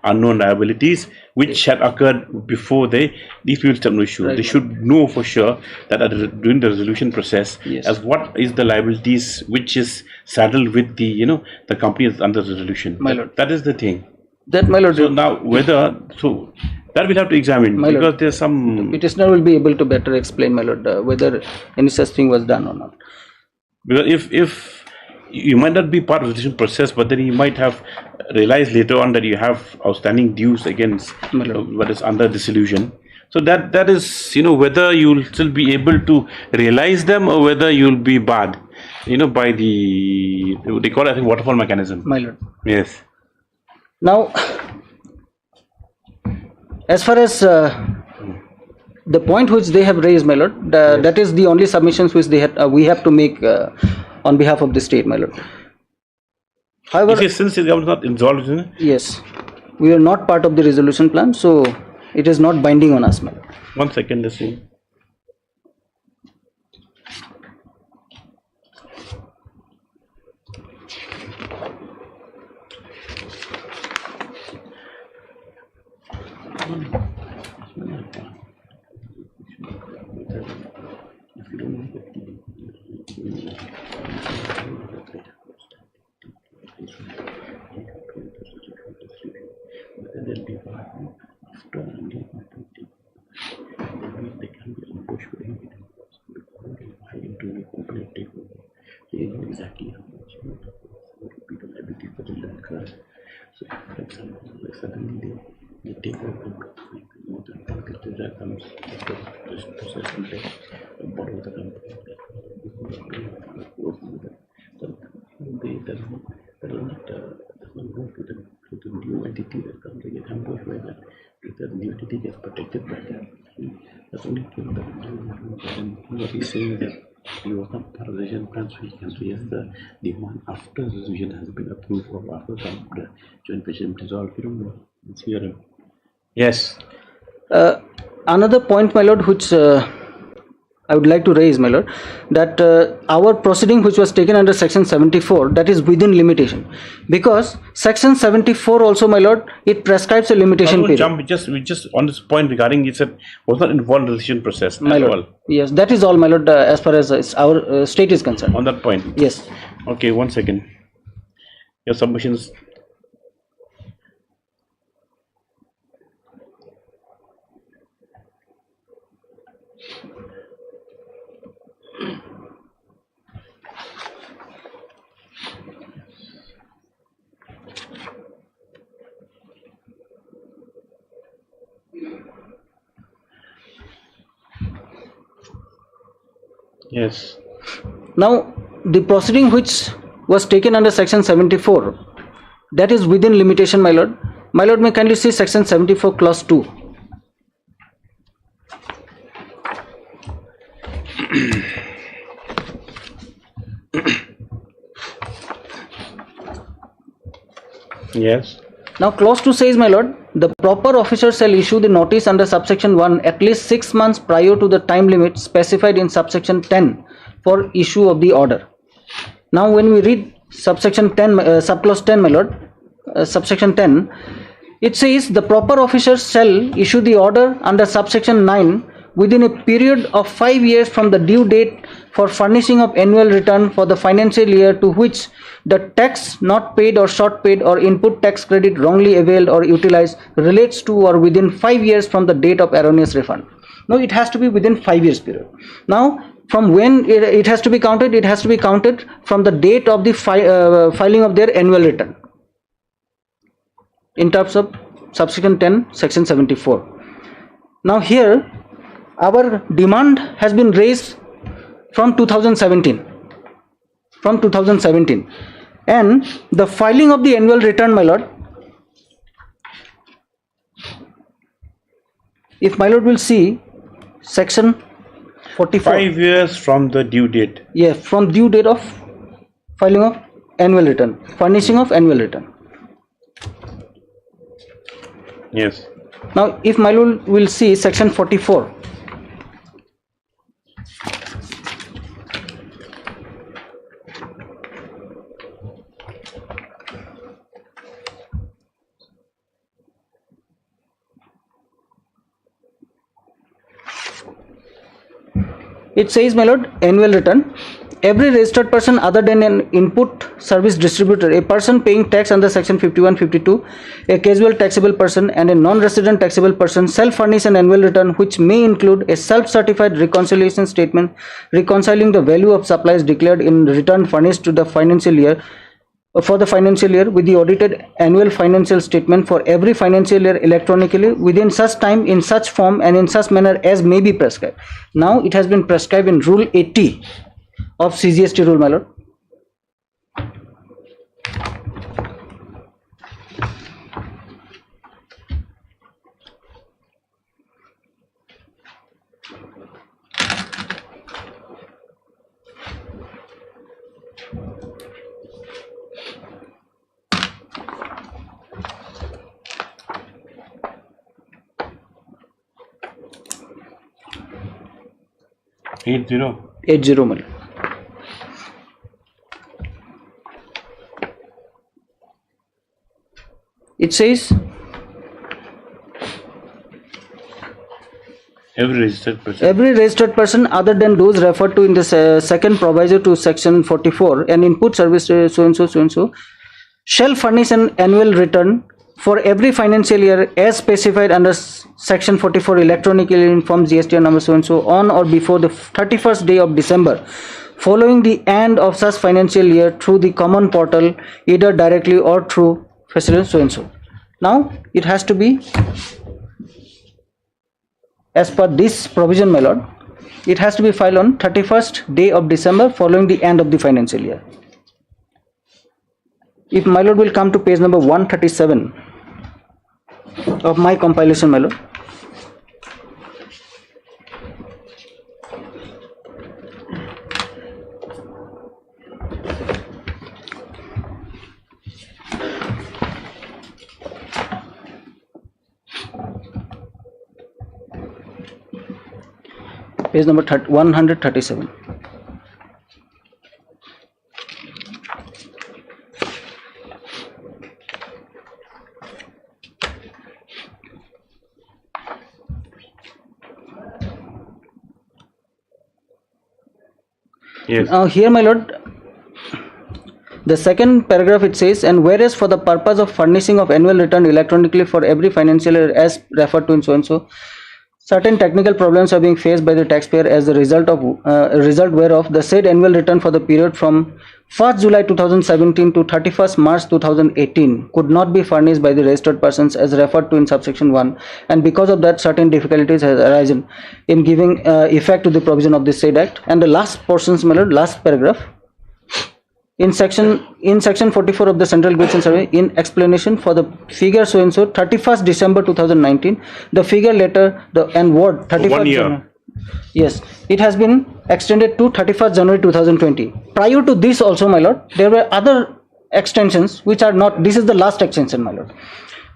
unknown liabilities which had occurred before these people step to the shoes. They should know for sure that during the resolution process, as what is the liabilities which is saddled with the the company is under the resolution. My lord. That is the thing. That, my lord. So now that we'll have to examine, My because lord, there's some. petitioner will be able to better explain, my lord, whether any such thing was done or not. Because if you might not be part of the decision process, but then you might have realized later on that you have outstanding dues against what is under dissolution. So that is whether you'll still be able to realize them or whether you'll be barred by the, they call it, I think, waterfall mechanism. My lord. Yes. Now, as far as the point which they have raised, my lord, that is the only submissions which they had, we have to make on behalf of the state, my lord. However, since the government is not involved, isn't it? yes, we are not part of the resolution plan, so it is not binding on us, my lord. 1 second, let's see. Exactly how much people liabilities that will occur. So, for example, suddenly they take over more than that comes after this process and they borrow the company. That does not go to the new entity that comes. They get ambushed by that. If the new entity gets protected by that, that's only true. And what he's saying is that you was not part of the resolution plan, so you can raise the demand after the resolution has been approved or after the joint petition resolved. You don't know. It's here. Yes. Another point, my lord, which I would like to raise, my lord, that our proceeding which was taken under section 74, that is within limitation, because section 74 also, my lord, it prescribes a limitation period. Jump, we just on this point regarding it said was not involved in the decision process. My lord, yes, that is all, my lord, as far as our state is concerned. On that point. Yes. Okay, 1 second. Your submissions. Yes. Now, the proceeding which was taken under section 74, that is within limitation, my lord. My lord, may kindly see section 74 clause 2. Yes. Now clause 2 says, my lord, the proper officer shall issue the notice under subsection 1 at least 6 months prior to the time limit specified in subsection 10 for issue of the order. Now when we read subsection 10, subclause 10, my lord, subsection 10, it says the proper officer shall issue the order under subsection 9 within a period of 5 years from the due date for furnishing of annual return for the financial year to which the tax not paid or short paid or input tax credit wrongly availed or utilized relates to or within 5 years from the date of erroneous refund. Now it has to be within 5 years period. Now from when it has to be counted, it has to be counted from the date of the filing of their annual return in terms of subsection 10 section 74. Now here our demand has been raised from 2017, and the filing of the annual return, my lord, if my lord will see section 44. 5 years from the due date. Yes, from due date of filing of annual return, furnishing of annual return. Yes. Now if my lord will see section 44. It says, my lord, annual return. Every registered person other than an input service distributor, a person paying tax under section 51-52, a casual taxable person and a non-resident taxable person shall furnish an annual return which may include a self-certified reconciliation statement reconciling the value of supplies declared in return furnished to the financial year for the financial year with the audited annual financial statement for every financial year electronically within such time, in such form and in such manner as may be prescribed. Now it has been prescribed in Rule 80 of CGST rule, my lord. Eight zero. 80, my lord. It says Every registered person other than those referred to in the second proviso to section 44 an input service so and so shall furnish an annual return for every financial year as specified under section 44 electronically in form GST number so and so on or before the 31st day of December following the end of such financial year through the common portal either directly or through facility so and so. Now it has to be as per this provision, my lord, it has to be filed on 31st day of December following the end of the financial year. If my lord will come to page number 137 of my compilation, my lord. Page number 137. Yes. Now here, my lord, the second paragraph it says, and whereas for the purpose of furnishing of annual return electronically for every financial year as referred to in so and so, certain technical problems are being faced by the taxpayer as a result whereof the said annual return for the period from 1st July 2017 to 31st March 2018 could not be furnished by the registered persons as referred to in subsection 1, and because of that certain difficulties has arisen in giving effect to the provision of this said act. And the last portions, my lord, last paragraph, in section 44 of the Central Goods and Service, in explanation for the figure so and so 31st December 2019, the figure letter and word 31st 1 year. January, yes, it has been extended to 31st January 2020. Prior to this also, my lord, there were other extensions which are not, this is the last extension, my lord.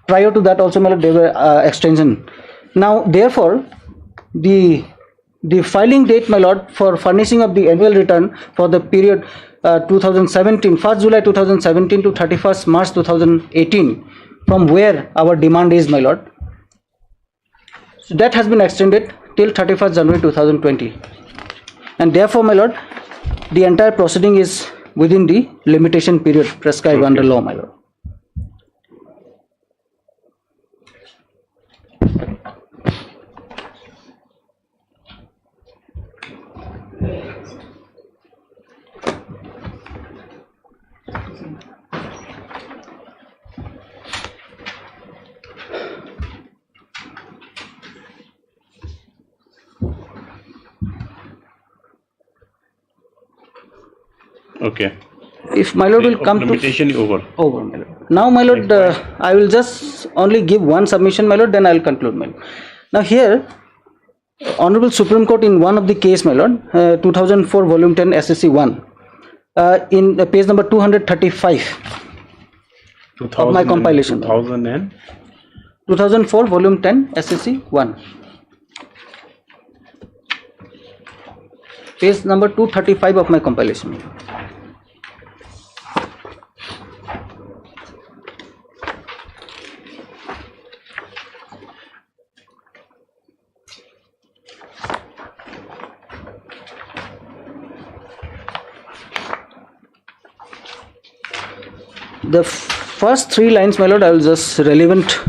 Prior to that also, my lord, there were extension. Now, therefore, the filing date, my lord, for furnishing of the annual return for the period 2017, 1st July 2017 to 31st March 2018, from where our demand is, my lord. So that has been extended till 31st January 2020. And therefore, my lord, the entire proceeding is within the limitation period prescribed under law, my lord. Okay. If my lord will come to limitation over. Over, my lord. Now, my lord, I will just only give one submission, my lord, then I will conclude, my lord. Now here, Honorable Supreme Court in one of the case, my lord, 2004 volume 10 SSC 1, in page number 235 of my compilation. 2004 volume 10 SSC 1. Page number 235 of my compilation. The first 3 lines, my lord, I will just relevant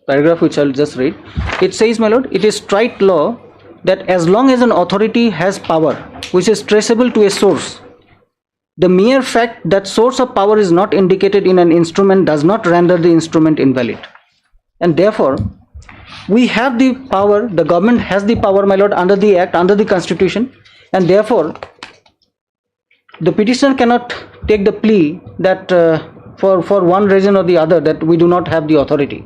paragraph which I will just read. It says, my lord, it is straight law that as long as an authority has power which is traceable to a source, the mere fact that source of power is not indicated in an instrument does not render the instrument invalid. And therefore, we have the power, the government has the power, my lord, under the Act, under the Constitution, and therefore, the petitioner cannot take the plea that for one reason or the other that we do not have the authority,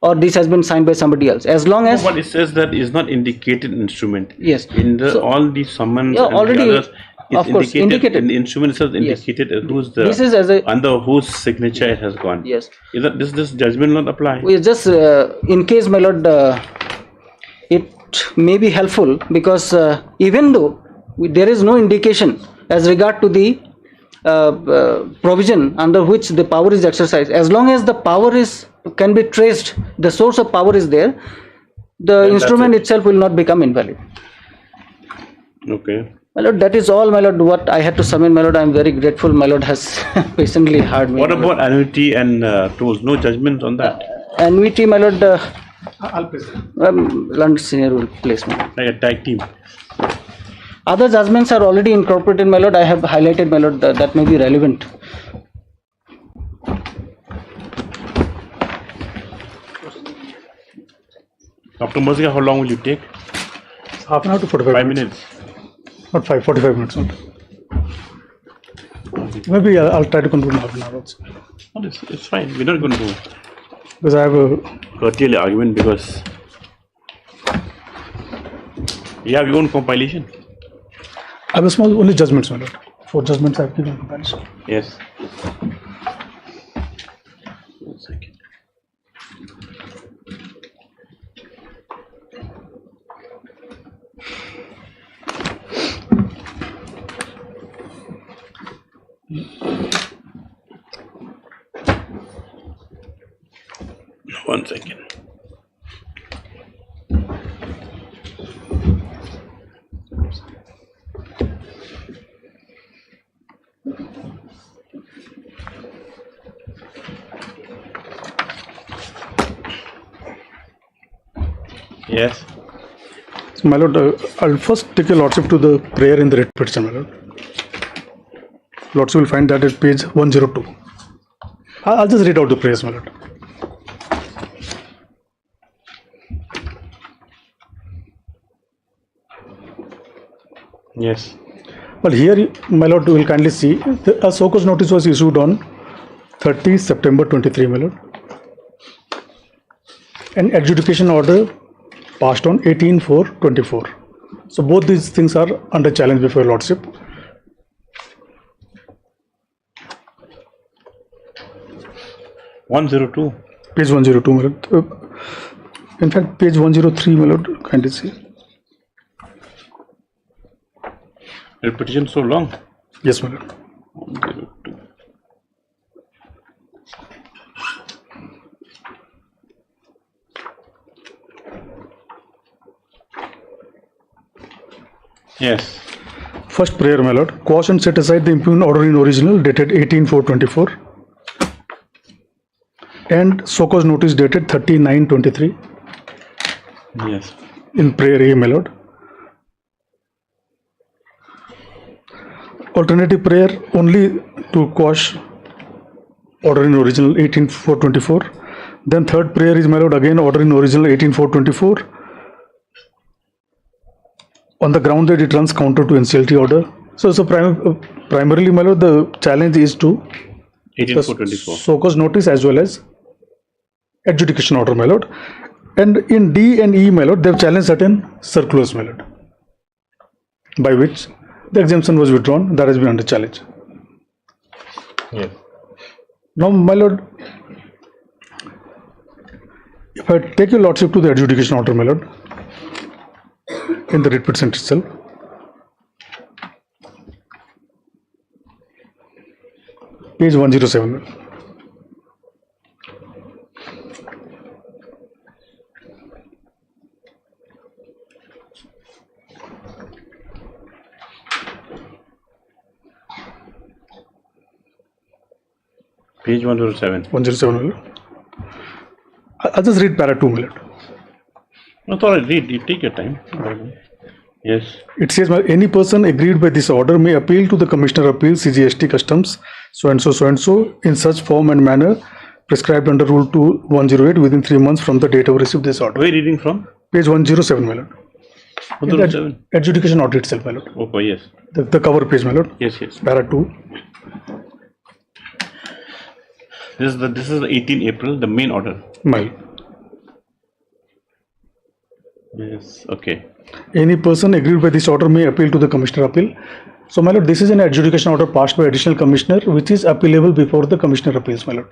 or this has been signed by somebody else. As long as what it says that is not indicated instrument. Yes. In the all the summons and already, the others, it's of course, indicated. In the instrument itself indicated who's the this is as a, under whose signature it has gone. Yes. Is that this judgment not apply? We just in case, my lord, it may be helpful because even though there is no indication as regard to the provision under which the power is exercised, as long as the power can be traced, the source of power is there, the instrument itself will not become invalid. Okay. My lord, that is all, my lord, what I had to submit, my lord. I am very grateful, my lord has patiently heard me. What about annuity and tolls? No judgment on that? Annuity, my lord, I'll place it. London Senior will place, my lord. Like a tag team. Other judgments are already incorporated, my lord. I have highlighted, my lord, that may be relevant. Dr. Mozga, how long will you take? Half an hour to 45 5 minutes. minutes. Not 45 minutes. Not. Maybe I'll try to conclude in half an hour also. No, it's fine. We're not going to Because I have a curtail argument because you have your own compilation. I have a small only judgments, my lord. 4 judgments I have given comparison. Yes. 1 second. One second. Yes. So, my lord, I'll first take your lordship to the prayer in the writ petition, my lord. Lordship will find that at page 102. I'll just read out the prayers, my lord. Yes. Well, here, my lord, will kindly see a so-cause notice was issued on 30 September 23, my lord. An adjudication order passed on 18/4/24. So both these things are under challenge before your lordship. 102. Page 102, my lord. In fact, page 103, my lord, kindly see. The petition so long. Yes, my lord. 102. Yes. First prayer, my lord. Quash and set aside the impugned order in original dated 18/4/24 and so cause notice dated 30/9/23 Yes. in prayer A, my lord. Alternative prayer only to quash order in original 18/4/24. Then third prayer is, my lord, again order in original 18/4/24 on the ground that it runs counter to NCLT order. So primarily, my lord, the challenge is to 18/4/24. so cause notice as well as adjudication order, my lord. And in D and E, my lord, they have challenged certain circulars, my lord, by which the exemption was withdrawn. That has been under challenge. Yes. Now, my lord, if I take your lordship to the adjudication order, my lord, in the writ petition itself, page 107. Page 107. 107, my lord. I'll just read para 2, my lord. No, sorry, read. You take your time. Yes. It says, any person aggrieved by this order may appeal to the Commissioner of Appeals, CGST Customs, so and so, in such form and manner prescribed under Rule 2108 within 3 months from the date of receipt of this order. Where are you reading from? Page 107, my lord. 107. Adjudication order itself, my lord. Oh, yes. The cover page, my lord. Yes, yes. Para 2. This is the 18 April, the main order. My lord. Yes. Okay. Any person aggrieved by this order may appeal to the Commissioner of Appeal. So, my lord, this is an adjudication order passed by Additional Commissioner, which is appealable before the Commissioner of Appeals, my lord.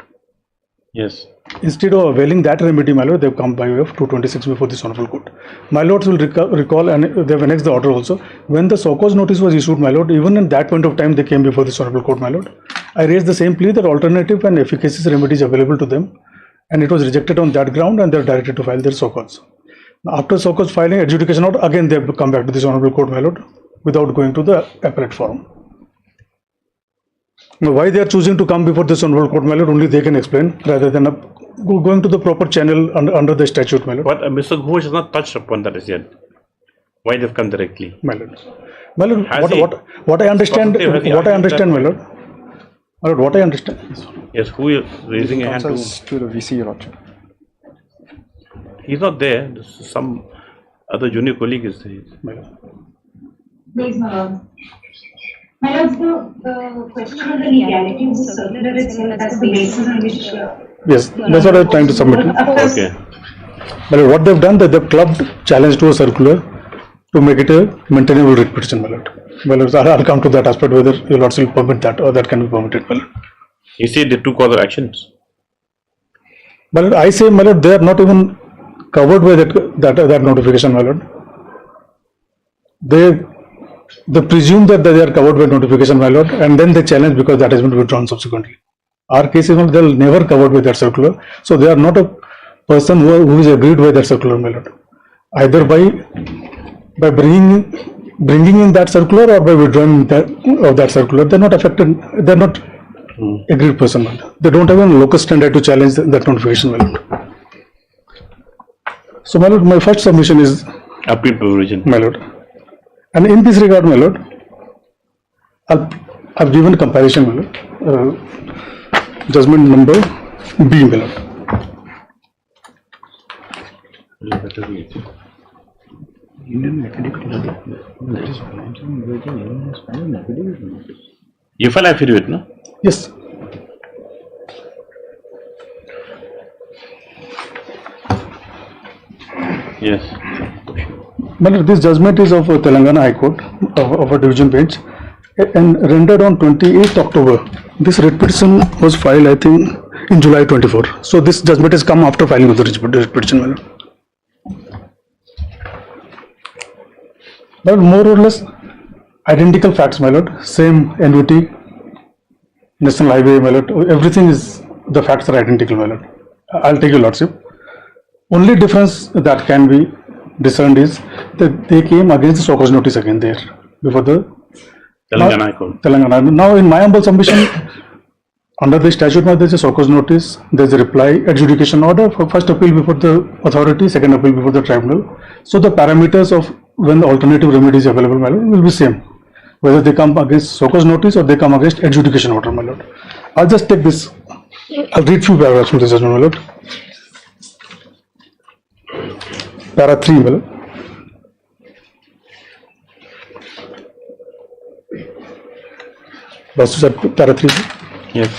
Yes. Instead of availing that remedy, my lord, they have come by way of 226 before this honorable court. My lords will recall, and they have annexed the order also. When the so cause notice was issued, my lord, even in that point of time, they came before this honorable court, my lord. I raised the same plea that alternative and efficacious remedies available to them, and it was rejected on that ground, and they are directed to file their so cause. After so cause filing adjudication order, again they have come back to this honorable court, my lord, without going to the appellate forum. Now, why they are choosing to come before this honorable court, my lord, only they can explain, rather than going to the proper channel under the statute, my lord. But Mr. Ghosh has not touched upon that as yet. Why they've come directly? My lord, what I understand, my lord. My lord, what I understand. Yes, who is raising a hand To the VC, your lordship. He's not there. This is some other junior colleague is there. My lord. Please, my lord. My lord, the question of the legality of the circular itself, that's the basis on which... Yes, that's what I'm trying to submit. Okay. But what they've done, that they've clubbed challenge to a circular to make it a maintainable writ petition, my lord. My lord, I'll come to that aspect, whether your lords will permit that or that can be permitted, my lord. You see the two cause of actions. My lord, I say, my lord, they are not even covered by that notification, my lord. They presume that they are covered by notification, my lord, and then they challenge because that has been withdrawn subsequently. Our case is not, they are never covered by that circular, so they are not a person who is aggrieved by that circular, my lord. Either by bringing in that circular or by withdrawing that circular, they are not affected. They are not aggrieved person, my lord. They don't have a locus standi to challenge that notification, my lord. So, my lord, my first submission is Appeal to origin. my lord. And in this regard, my lord, I've given comparison, my lord. Judgment number B, my lord. You file affidavit, no? Yes. Yes. But this judgment is of Telangana High Court of a division bench and rendered on 28th October. This writ petition was filed, I think, in July 24. So this judgment has come after filing of the writ petition, my lord. But more or less identical facts, my lord. Same annuity, national highway, my lord. Everything is, the facts are identical, my lord. I'll take your lordship. Only difference that can be discerned is that they came against the show cause notice again there before the Telangana High Court. Telangana. Now, in my humble submission, under the statute, there is a show cause notice, there is a reply, adjudication order, for first appeal before the authority, second appeal before the tribunal. So the parameters of when the alternative remedy is available, my lord, will be same, whether they come against show cause notice or they come against adjudication order, my lord. I'll just take this. I'll read few paragraphs from this judgment, my lord. Para 3, my lord. Para 3. Yes.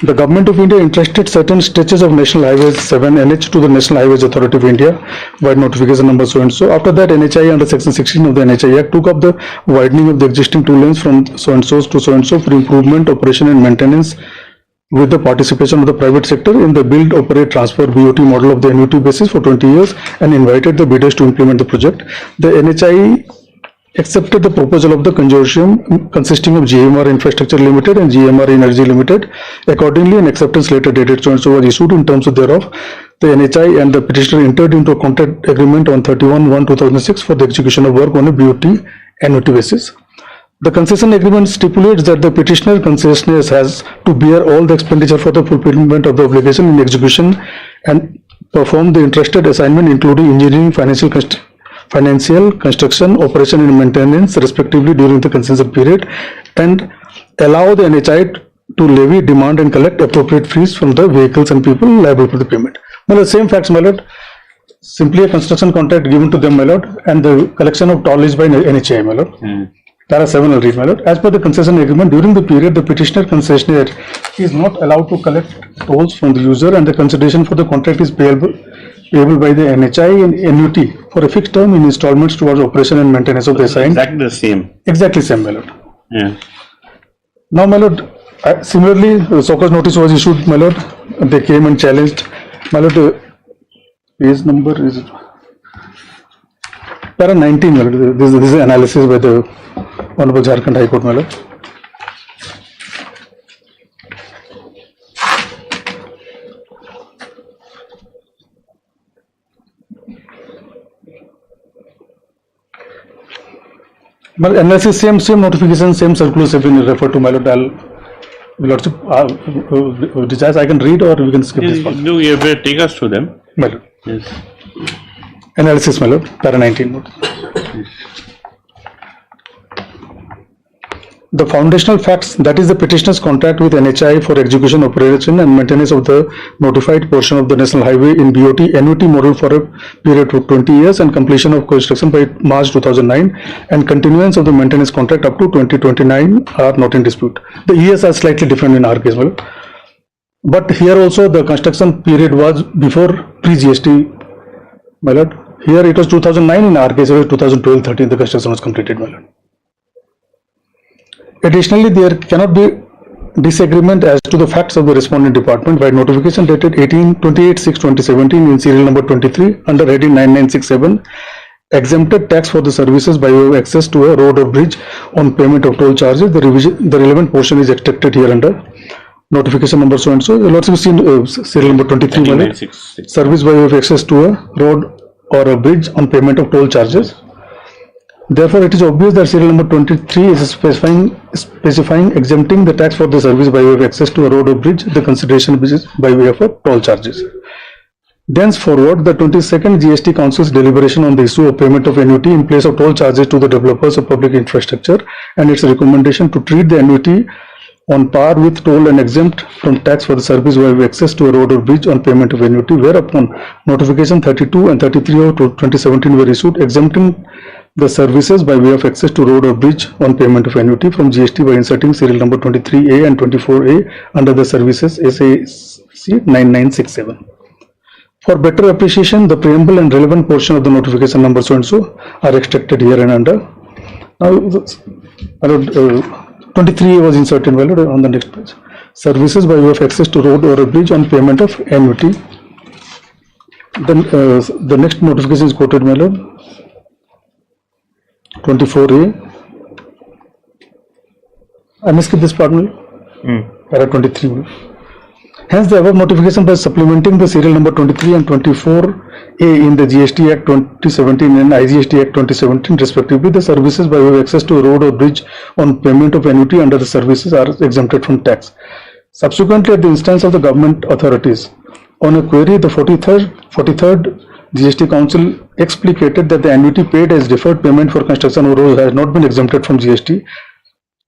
The Government of India entrusted certain stretches of National Highways 7 NH to the National Highways Authority of India by notification number so and so. After that, NHI under section 16 of the NHI Act took up the widening of the existing 2 lanes from so and so to so and so for improvement, operation and maintenance with the participation of the private sector in the build, operate, transfer BOT model of the annuity basis for 20 years and invited the bidders to implement the project. The NHI accepted the proposal of the consortium consisting of GMR Infrastructure Limited and GMR Energy Limited. Accordingly, an acceptance letter dated so and so was issued in terms of thereof. The NHI and the petitioner entered into a contract agreement on 31/1/2006 for the execution of work on a BOT annuity basis. The concession agreement stipulates that the petitioner concessionaire has to bear all the expenditure for the fulfillment of the obligation in execution and perform the interested assignment, including engineering, financial, construction, operation and maintenance respectively during the concession period, and allow the NHI to levy, demand and collect appropriate fees from the vehicles and people liable for the payment. Well, the same facts, my lord. Simply a construction contract given to them, my lord, and the collection of toll is by NHI, my lord. Para 7 will read, my lord. As per the concession agreement, during the period, the petitioner concessionaire is not allowed to collect tolls from the user, and the consideration for the contract is payable by the NHI in annuity for a fixed term in installments towards operation and maintenance of the assigned. Exactly the same. Exactly same, my lord. Yeah. Now, my lord, similarly, the show cause notice was issued, my lord. They came and challenged, my lord. Page number is para 19, my lord. This is analysis by the Honorable Jharkhand High Court, my lord. Well, analysis, same notification, same circulars have been referred to, my lord. Lordship, I can read or we can skip this one. No, you better take us to them. My lord. Yes. Analysis, my lord. Para 19, my lord. The foundational facts, that is the petitioner's contract with NHI for execution, operation and maintenance of the notified portion of the national highway in BOT annuity model for a period of 20 years and completion of construction by March 2009 and continuance of the maintenance contract up to 2029 are not in dispute. The years are slightly different in our case, well. But here also the construction period was before pre-GST, my lord. Here it was 2009, in our case it was 2012-13 the construction was completed, my lord. Additionally, there cannot be disagreement as to the facts of the respondent department by notification dated 28/6/2017 in serial number 23 under heading 9967 exempted tax for the services by way of access to a road or bridge on payment of toll charges. The relevant portion is extracted here under notification number so and so. Lots of serial number 23 service by way of access to a road or a bridge on payment of toll charges. Therefore, it is obvious that serial number 23 is specifying exempting the tax for the service by way of access to a road or bridge, the consideration which is by way of a toll charges. Thenceforward, the 22nd GST Council's deliberation on the issue of payment of annuity in place of toll charges to the developers of public infrastructure and its recommendation to treat the annuity on par with toll and exempt from tax for the service by way of access to a road or bridge on payment of annuity, whereupon notification 32 and 33 of 2017 were issued exempting the services by way of access to road or bridge on payment of annuity from GST by inserting serial number 23A and 24A under the services SAC 9967. For better appreciation, the preamble and relevant portion of the notification number so and so are extracted here and under. Now, 23A was inserted, my lord, on the next page. Services by way of access to road or a bridge on payment of annuity. Then the next notification is quoted, my lord. 24A. I must skip this part, my lord. Para 23. Hence, the above notification by supplementing the serial number 23 and 24A in the GST Act 2017 and IGST Act 2017 respectively, the services by way of access to a road or bridge on payment of annuity under the services are exempted from tax. Subsequently, at the instance of the government authorities, on a query, the 43rd GST Council explicated that the annuity paid as deferred payment for construction of roads has not been exempted from GST.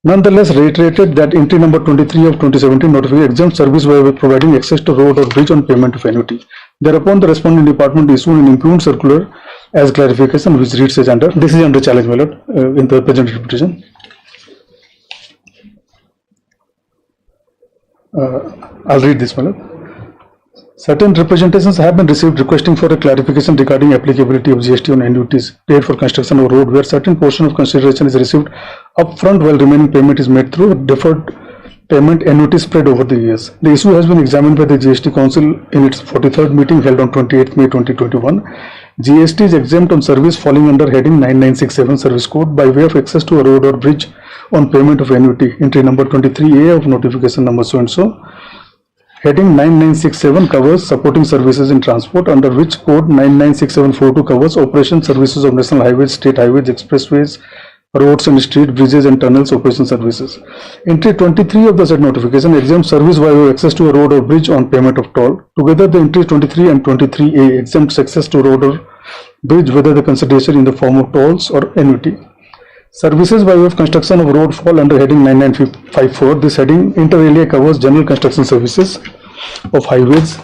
Nonetheless, reiterated that entry number 23 of 2017 notification exempt service by providing access to road or bridge on payment of annuity. Thereupon, the responding department issued an improved circular as clarification, which reads as under. This is under challenge, my lord, in the present petition. I'll read this, my lord. Certain representations have been received requesting for a clarification regarding applicability of GST on annuities paid for construction of road, where certain portion of consideration is received upfront while remaining payment is made through deferred payment annuity spread over the years. The issue has been examined by the GST Council in its 43rd meeting held on 28 May 2021. GST is exempt on service falling under heading 9967 service code by way of access to a road or bridge on payment of annuity. Entry number 23A of notification number so and so. Heading 9967 covers supporting services in transport, under which code 996742 covers operation services of national highways, state highways, expressways, roads and street, bridges and tunnels operation services. Entry 23 of the said notification exempts service by way of access to a road or bridge on payment of toll. Together, the entries 23 and 23A exempts access to road or bridge whether the consideration in the form of tolls or annuity. Services by way of construction of road fall under heading 9954. This heading inter alia covers general construction services of highways,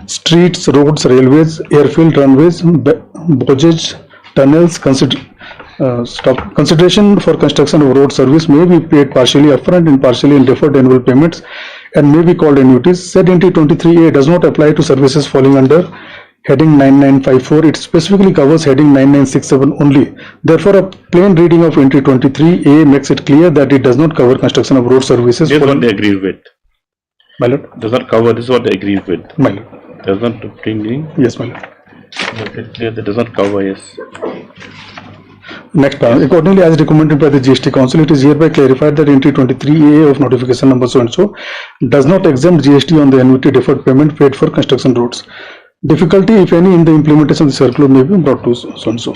streets, roads, railways, airfield, runways, bridges, tunnels. Consideration for construction of road service may be paid partially upfront and partially in deferred annual payments and may be called annuities. Said entry 23A does not apply to services falling under heading 9954. It specifically covers heading 9967 only. Therefore, a plain reading of entry 23A makes it clear that it does not cover construction of road services. This is what they agree with. My lord. Does not cover. This is what they agree with. My lord. Does not plain reading. Yes, my lord. Make it clear that does not cover. Yes. Next paragraph. Accordingly, as recommended by the GST Council, it is hereby clarified that entry 23A of notification number so and so does not exempt GST on the annuity deferred payment paid for construction roads. Difficulty, if any, in the implementation of the circular may be brought to so and so.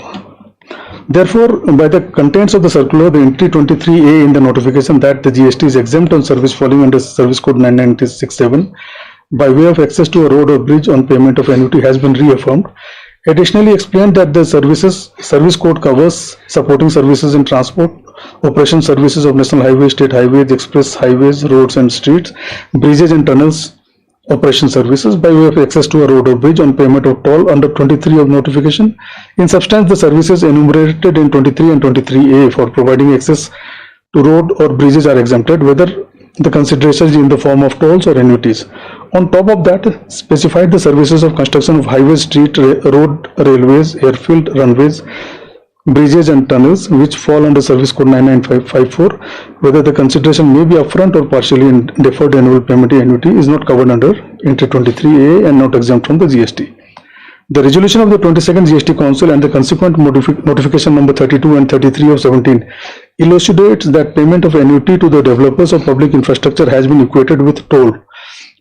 Therefore, by the contents of the circular, the entry 23A in the notification that the GST is exempt on service falling under service code 9967 by way of access to a road or bridge on payment of annuity has been reaffirmed. Additionally, explained that the service code covers supporting services in transport, operation services of national highways, state highways, express highways, roads and streets, bridges and tunnels, operation services by way of access to a road or bridge on payment of toll under 23 of notification. In substance, the services enumerated in 23 and 23A for providing access to road or bridges are exempted, whether the considerations in the form of tolls or annuities. On top of that, specified the services of construction of highways, street, road, railways, airfield, runways, bridges and tunnels which fall under service code 9954, whether the consideration may be upfront or partially in deferred annual payment annuity is not covered under entry 23A and not exempt from the GST. The resolution of the 22nd GST Council and the consequent notification number 32 and 33 of 17 elucidates that payment of annuity to the developers of public infrastructure has been equated with toll,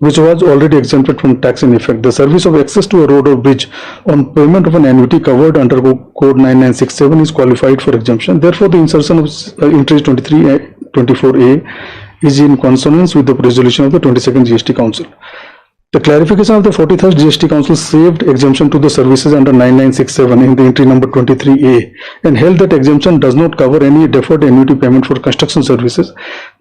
which was already exempted from tax in effect. The service of access to a road or bridge on payment of an annuity covered under code 9967 is qualified for exemption. Therefore, the insertion of entries 23 and 24A is in consonance with the resolution of the 22nd GST Council. The clarification of the 43rd GST Council saved exemption to the services under 9967 in the entry number 23A and held that exemption does not cover any deferred annuity payment for construction services.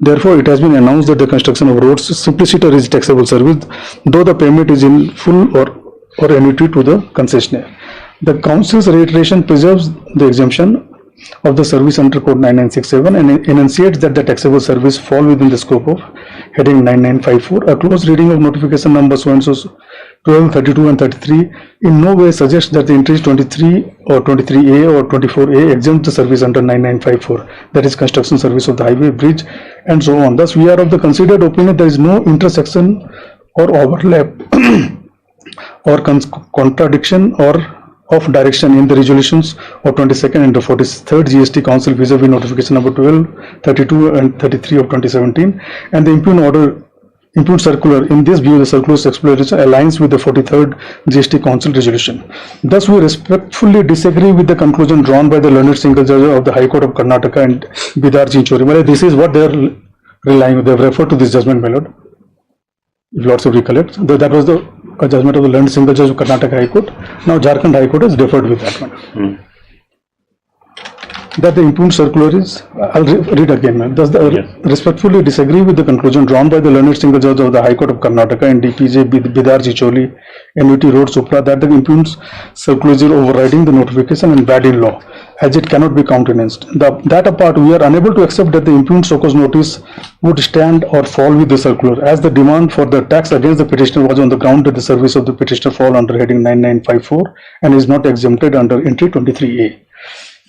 Therefore, it has been announced that the construction of roads simpliciter is taxable service, though the payment is in full or annuity to the concessionaire. The Council's reiteration preserves the exemption of the service under code 9967 and enunciates that the taxable service fall within the scope of heading 9954. A close reading of notification number so and so 12, 32 and 33 in no way suggest that the entries 23 or 23A or 24A exempt the service under 9954, that is construction service of the highway, bridge and so on. Thus, we are of the considered opinion there is no intersection or overlap or contradiction or of direction in the resolutions of 22nd and the 43rd GST Council vis-a-vis notification number 12, 32 and 33 of 2017 and the impugned circular. In this view, the circular's explanation aligns with the 43rd GST Council resolution. Thus, we respectfully disagree with the conclusion drawn by the learned single judge of the High Court of Karnataka and Bidar Chinchori. This is what they are relying on. They have referred to this judgment, my lord. If lots of recollect, that was the judgment of the learned single judge of Karnataka High Court. Now, Jharkhand High Court has deferred with that one. That the impugned circular is, I'll read again, ma'am. Does respectfully disagree with the conclusion drawn by the learned single judge of the High Court of Karnataka and DPJ Bidar Chicholi, NUT Road Supra, that the impugned circular is overriding the notification and bad in law, as it cannot be countenanced. That apart, we are unable to accept that the impugned SOCO's notice would stand or fall with the circular, as the demand for the tax against the petitioner was on the ground that the service of the petitioner fall under heading 9954 and is not exempted under entry 23A.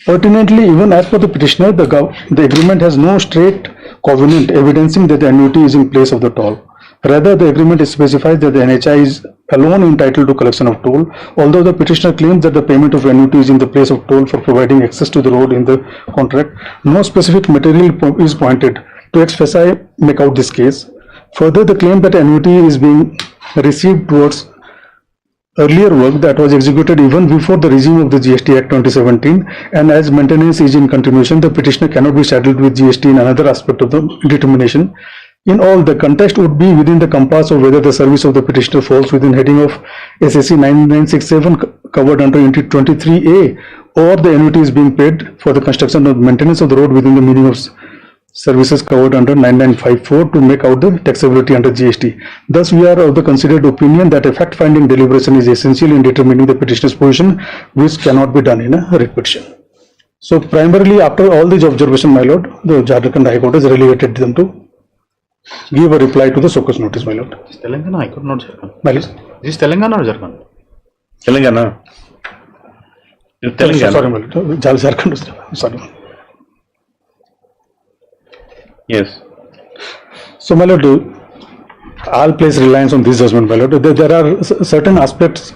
Pertinently, even as per the petitioner, the agreement has no straight covenant evidencing that the annuity is in place of the toll. Rather, the agreement specifies that the NHI is alone entitled to collection of toll, although the petitioner claims that the payment of annuity is in the place of toll for providing access to the road in the contract. No specific material is pointed to expressly make out this case. Further, the claim that annuity is being received towards earlier work that was executed even before the regime of the GST Act 2017, and as maintenance is in continuation, the petitioner cannot be saddled with GST in another aspect of the determination. In all, the context would be within the compass of whether the service of the petitioner falls within heading of SSC 9967 covered under entry 23A, or the annuity is being paid for the construction or maintenance of the road within the meaning of services covered under 9954 to make out the taxability under GST. Thus, we are of the considered opinion that a fact-finding deliberation is essential in determining the petitioner's position, which cannot be done in a writ petition. So, primarily, after all these observations, my lord, the Jharkhand High Court has relegated them to give a reply to the SOCO's notice, my lord. Is Telangana High Court, not Jharkhand? My lord. Is this Telangana or Jharkhand? Telangana. Telangana. Sorry, my lord. Jharkhand. Sorry. Yes. So, my lord, I'll place reliance on this judgment, my lord. There are certain aspects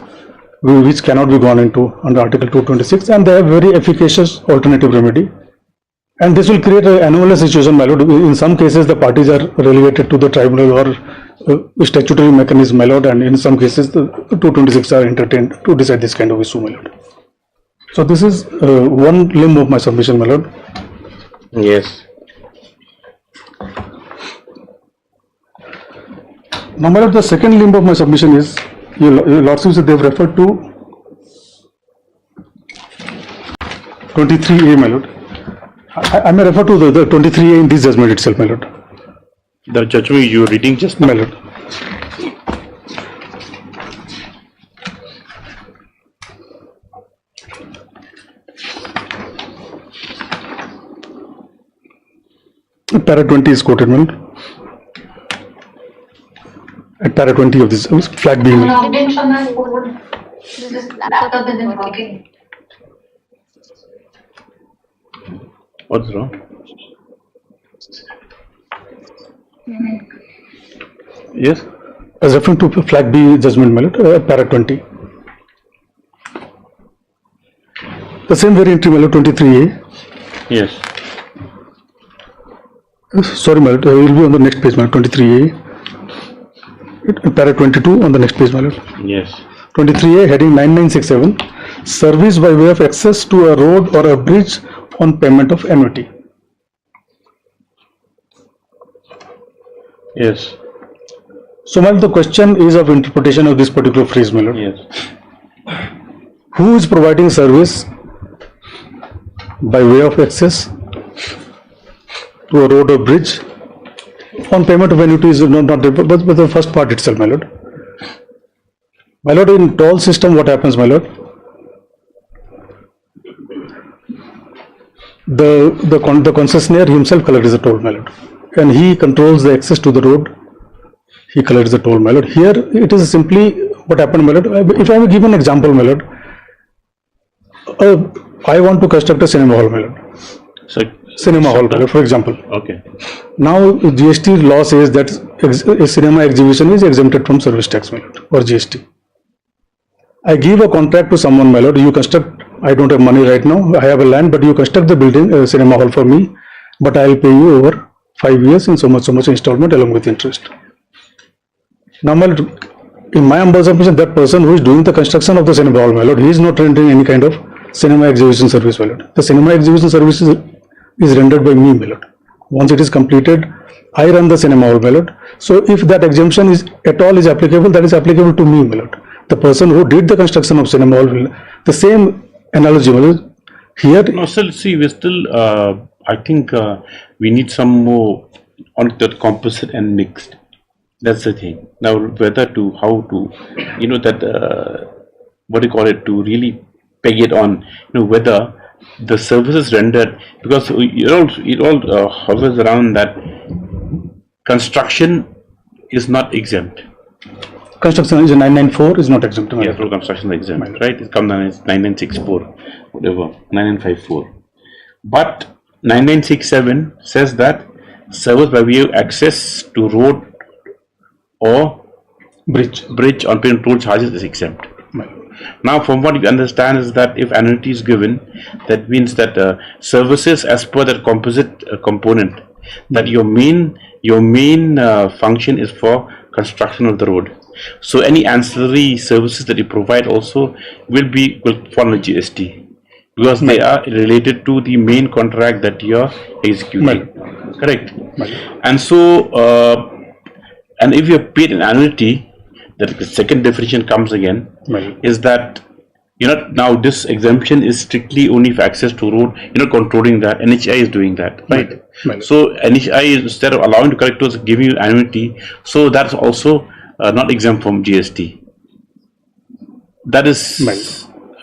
which cannot be gone into under Article 226, and they have very efficacious alternative remedy. And this will create an anomalous situation, my lord. In some cases, the parties are relegated to the tribunal or statutory mechanism, my lord, and in some cases, the 226 are entertained to decide this kind of issue, my lord. So, this is one limb of my submission, my lord. Yes. Now, my lord, the second limb of my submission is, your lordship, they have referred to 23A, my lord. I may refer to the 23A in this judgment itself, my lord. The judgment you are reading just now? My lord. Para 20 is quoted, my lord. At para 20 of this flag being. What's wrong? Yes? As referring to flag B judgment, my lord, para 20. The same very entry, my lord, 23A. Yes. Sorry, my lord, it will be on the next page, my lord, 23A. Para 22 on the next page, my lord. Yes. 23A, heading 9967, service by way of access to a road or a bridge on payment of annuity. Yes. So, my lord, the question is of interpretation of this particular phrase, my lord. Yes. Who is providing service by way of access to a road or bridge on payment of annuity is not but the first part itself, my lord. My lord, in toll system, what happens, my lord? The concessionaire himself collects the toll, my lord, and he controls the access to the road. He collects the toll, my lord. Here, it is simply what happened, my lord, if I may give an example, my lord, I want to construct a cinema hall, my lord. So, Cinema hall, my lord, for example. okay. Now, GST law says that a cinema exhibition is exempted from service tax, my lord, or GST. I give a contract to someone, my lord, you construct, I don't have money right now, I have a land, but you construct the building, cinema hall for me, but I will pay you over 5 years in so much installment along with interest. Now, my lord, in my humble submission, that person who is doing the construction of the cinema hall, my lord, he is not rendering any kind of cinema exhibition service, my lord. The cinema exhibition service is rendered by me, my lord. Once it is completed, I run the cinema hall, my lord. So if that exemption is at all is applicable, that is applicable to me, my lord. The person who did the construction of cinema hall will, the same analogy, my lord. Here, No, still, see, we're still, I think we need some more on that composite and mixed. That's the thing. Now, whether to, how to, you know, that, what do you call it, to really peg it on, you know, whether the services rendered, because it all hovers around that construction is not exempt. construction is a 994 is not exempt. Yeah, for construction is exempt, right? It comes down as 9964, whatever, 9954. But 9967 says that service by way of access to road or bridge on payment toll charges is exempt. Now, from what you understand is that if annuity is given, that means that services as per that composite component, that your main function is for construction of the road. So any ancillary services that you provide also will fall under GST because they are related to the main contract that you are executing. Correct. And so, and if you are paid an annuity, that the second definition comes again, is that now this exemption is strictly only for access to road. You're not controlling that. NHI is doing that, right? So NHI, instead of allowing the collectors, giving you annuity, so that's also not exempt from GST. That is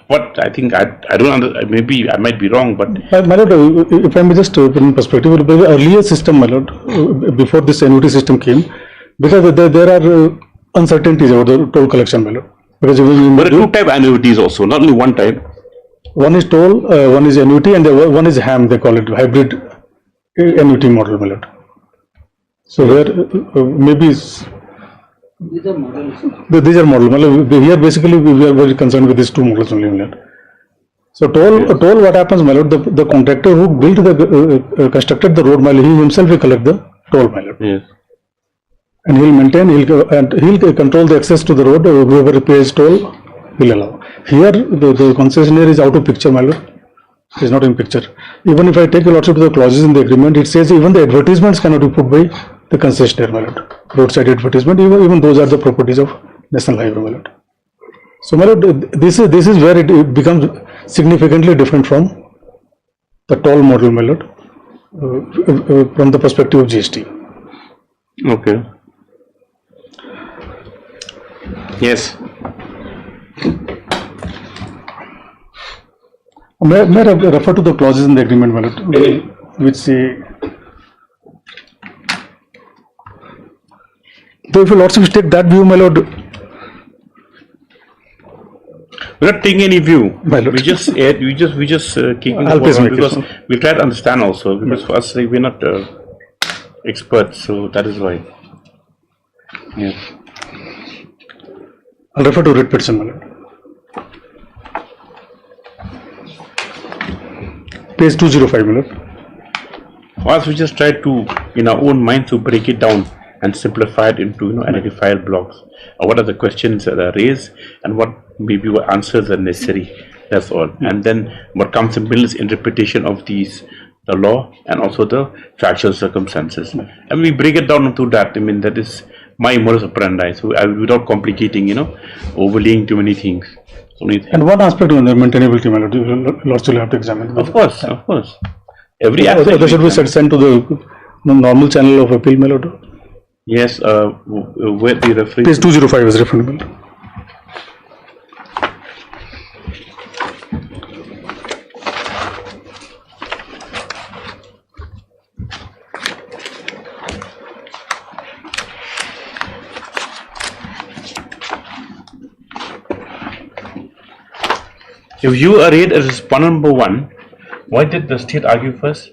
what I think. I don't maybe I might be wrong, but my lord, if I may just put in perspective, the earlier system, my lord, before this annuity system came, because there are uncertainties about the toll collection, my lord. Because there are two type annuities also, not only one type. One is toll, one is annuity, and one is HAM. They call it hybrid annuity model, my lord. So where maybe these are models. Here basically we are very concerned with these two models only, my lord. So toll, what happens, my lord? The contractor who built constructed the road, my lord, he himself will collect the toll, my lord. Yes. And he'll maintain, he'll control the access to the road. Whoever pays toll, he'll allow. Here, the concessionaire is out of picture, my lord. Is not in picture. Even if I take a lot of the clauses in the agreement, it says even the advertisements cannot be put by the concessionaire, my lord. Roadside advertisement, even those are the properties of National Highway, my lord. So, my lord, this is where it becomes significantly different from the toll model, my lord, from the perspective of GST. Okay. Yes. May I refer to the clauses in the agreement, my lord, which say, though if your lordship take that view, my lord, we're not taking any view. My lord. We just keeping the ball on because we try to understand also, because for us we're not experts, so that is why. Yeah. I'll refer to writ petition, my lord. Page 205, my lord. For us, we just try to, in our own mind, to break it down and simplify it into identified blocks. Or what are the questions that are raised, and what answers are necessary. That's all. And then what comes in middle is interpretation of the law and also the factual circumstances. And we break it down into that. I mean, that is my modus operandi. So without complicating, overlaying too many things. And one aspect of the maintainability, my lord, lords will have to examine. Of course. Every aspect. That should be sent to the normal channel of appeal, my lord. Yes, where the referee. Page 205 is referable. If you are read as respondent number 1, why did the state argue first?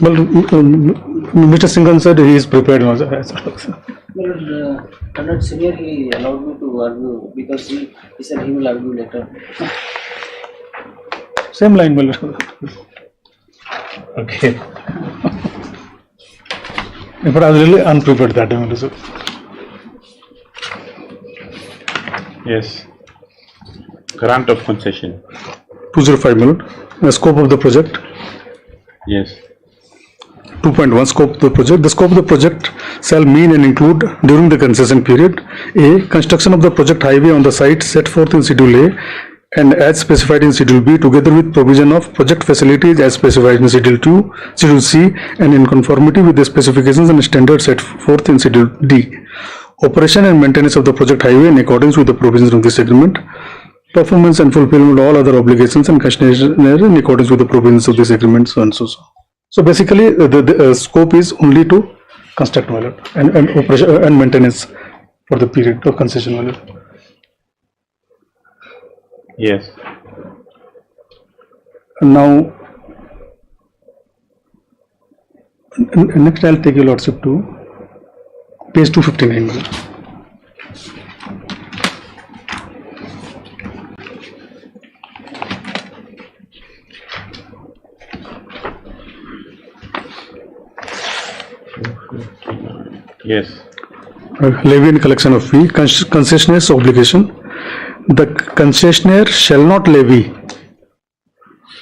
Well, Mr. Singhan said he is prepared. Well, Conrad Senior, he allowed me to argue because he said he will argue later. Same line, well. Okay. But I was really unprepared that time. Also. Yes. Grant of concession. 205 minute. The scope of the project. Yes. 2.1 scope of the project. The scope of the project shall mean and include during the concession period A. Construction of the project highway on the site set forth in Schedule A and as specified in Schedule B together with provision of project facilities as specified in Schedule 2, Schedule C and in conformity with the specifications and standards set forth in Schedule D. Operation and maintenance of the project highway in accordance with the provisions of this agreement. Performance and fulfillment of all other obligations and questionnaire in accordance with the provisions of this agreement, so and so. So basically, the scope is only to construct value and operation and maintenance for the period of concession value. Yes. And now, next I'll take your lordship to page 259. Yes. Levy and collection of fee. Concessionaire's obligation. The concessionaire shall not levy,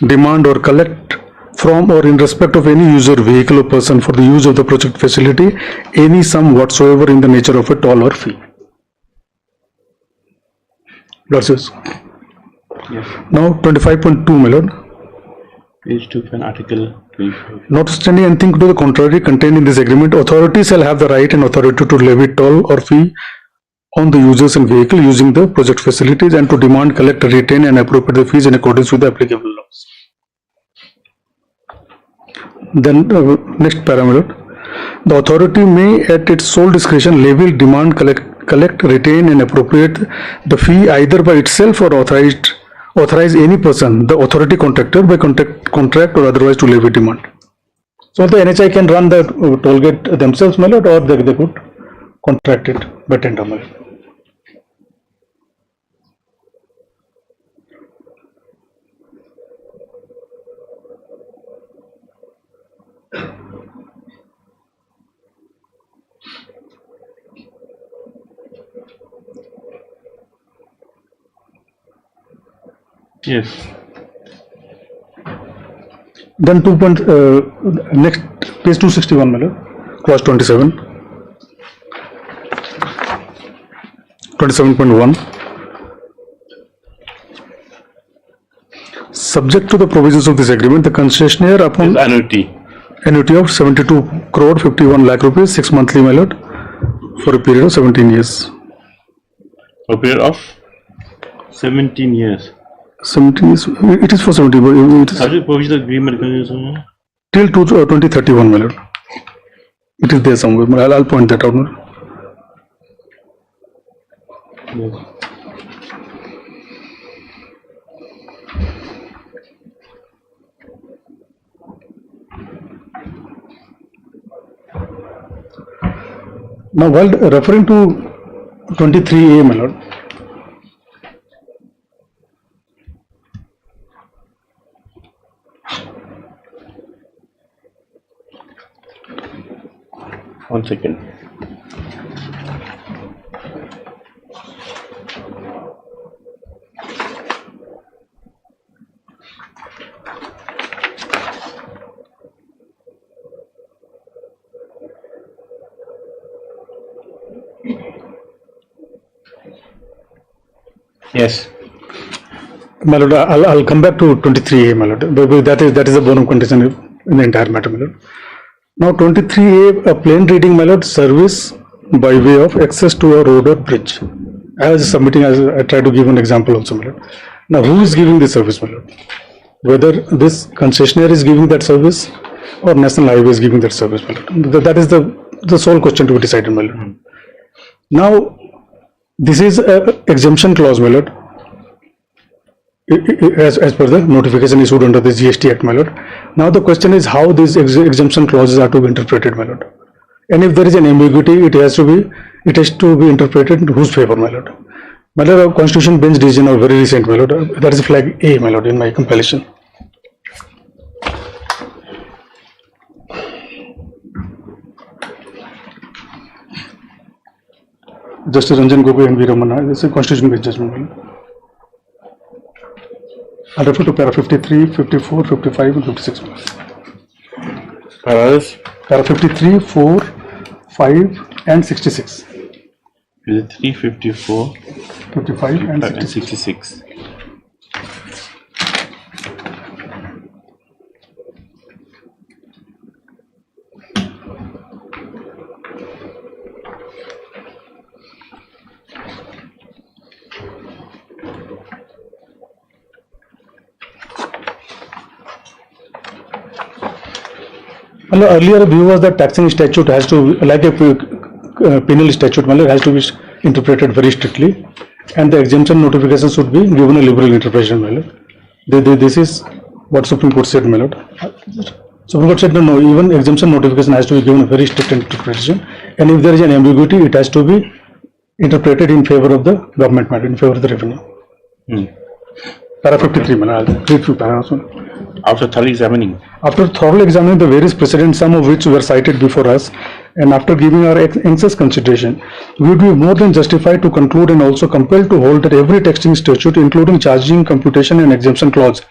demand or collect from or in respect of any user, vehicle or person for the use of the project facility any sum whatsoever in the nature of a toll or fee. That's it. Yes. Now 25.2, my lord. Page 2 and article 25. Notwithstanding anything to the contrary contained in this agreement, authority shall have the right and authority to levy toll or fee on the users and vehicle using the project facilities and to demand, collect, retain and appropriate the fees in accordance with the applicable laws. Then next parameter, the authority may at its sole discretion levy, demand, collect, retain and appropriate the fee either by itself or authorize any person, the authority contractor by contract or otherwise to levy demand. So the NHI can run the toll gate themselves, my lord, or they could contract it by tender, my lord. Yes. Then next page 261, my lord, clause 27. 27.1. Subject to the provisions of this agreement, the concessionaire upon annuity of 72 crore 51 lakh rupees, 6 monthly, my lord, for a period of 17 years. A period of 17 years. 17 is, it is for 70, but it is Subject provision agreement till 2031, my lord. It is there somewhere. I'll point that out, my lord. Yes. Now, while referring to 23A, my lord, one second. Yes. my lord, I'll come back to 23A, my lord, but that is a bonum condition in the entire matter, my lord. Now 23A, a plain reading, my lord, service by way of access to a road or bridge. I was submitting, I try to give an example also, my lord. Now who is giving this service, my lord? Whether this concessionaire is giving that service or National Highway is giving that service, my lord. That is the sole question to be decided, my lord. Now this is a exemption clause, my lord. as per the notification issued under the GST Act, my lord. Now the question is how these exemption clauses are to be interpreted, my lord. And if there is an ambiguity, it has to be interpreted in whose favor, my lord. My lord, our Constitution bench decision are very recent, my lord. That is flag A, my lord, in my compilation. Justice Ranjan Gogoi and V. Ramana, this is a Constitution bench judgment, my lord. I'll refer to para 53, 54, 55 and 56. Para 53, 4, 5 and 66. 53, 54, 55 and 66. 66. Earlier view was that taxing statute has to, like a penal statute, has to be interpreted very strictly, and the exemption notification should be given a liberal interpretation. This is what Supreme Court said, my lord. Supreme Court said no, even exemption notification has to be given a very strict interpretation, and if there is an ambiguity, it has to be interpreted in favor of the government matter, in favor of the revenue. Para 53, my lord. I'll read few paragraphs. After thoroughly examining the various precedents, some of which were cited before us, and after giving our anxious consideration, we would be more than justified to conclude and also compelled to hold that every taxing statute, including charging, computation and exemption clause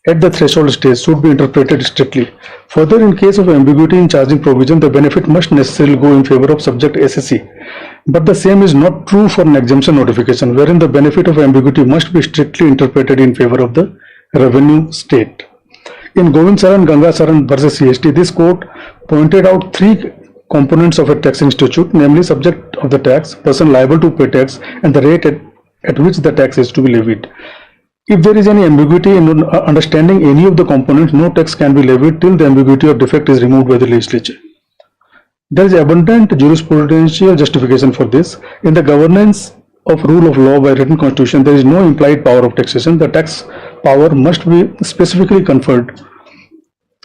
at the threshold stage, should be interpreted strictly. Further, in case of ambiguity in charging provision, the benefit must necessarily go in favor of subject SSC. But the same is not true for an exemption notification, wherein the benefit of ambiguity must be strictly interpreted in favor of the revenue state. In Govind Saran Ganga Saran versus CST, this court pointed out three components of a taxing statute, namely subject of the tax, person liable to pay tax, and the rate at which the tax is to be levied. If there is any ambiguity in understanding any of the components, no tax can be levied till the ambiguity or defect is removed by the legislature. There is abundant jurisprudential justification for this. In the governance of rule of law by written constitution, there is no implied power of taxation. The tax power must be specifically conferred,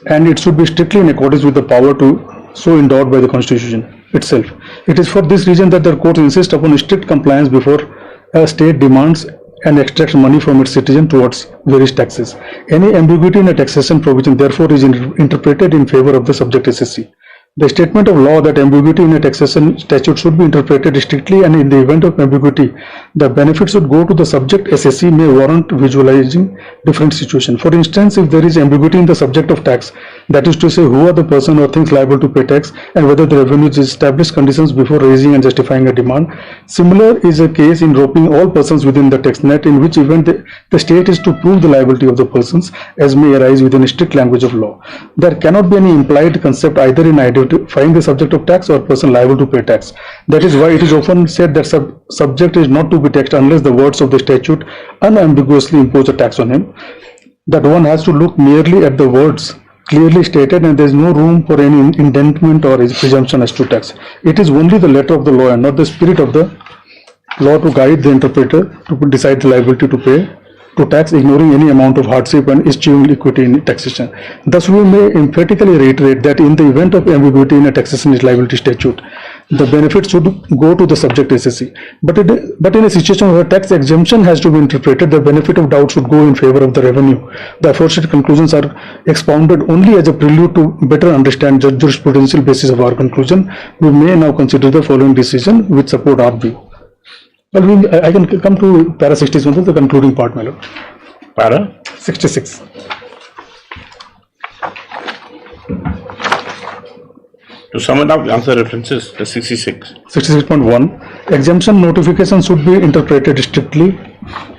and it should be strictly in accordance with the power to so endowed by the constitution itself. It is for this reason that the court insists upon strict compliance before a state demands and extracts money from its citizen towards various taxes. Any ambiguity in a taxation provision therefore is interpreted in favor of the subject SSC. The statement of law that ambiguity in a taxation statute should be interpreted strictly, and in the event of ambiguity, the benefit should go to the subject SSC may warrant visualizing different situations. For instance, if there is ambiguity in the subject of tax, that is to say, who are the person or things liable to pay tax, and whether the revenue is established conditions before raising and justifying a demand. Similar is a case in roping all persons within the tax net, in which event the state is to prove the liability of the persons as may arise within a strict language of law. There cannot be any implied concept either in identifying the subject of tax or person liable to pay tax. That is why it is often said that subject is not to be taxed unless the words of the statute unambiguously impose a tax on him. That one has to look merely at the words clearly stated, and there is no room for any indentment or presumption as to tax. It is only the letter of the law and not the spirit of the law to guide the interpreter to decide the liability to pay to tax, ignoring any amount of hardship and eschewing equity in taxation. Thus, we may emphatically reiterate that in the event of ambiguity in a taxation liability statute, the benefit should go to the subject SSC. But in a situation where tax exemption has to be interpreted, the benefit of doubt should go in favor of the revenue. The aforesaid conclusions are expounded only as a prelude to better understand the jurisprudential basis of our conclusion. We may now consider the following decision which support our view. Well, I can come to para 66, the concluding part, my lord. para 66. To sum it up, answer references the 66. 66.1. Exemption notification should be interpreted strictly.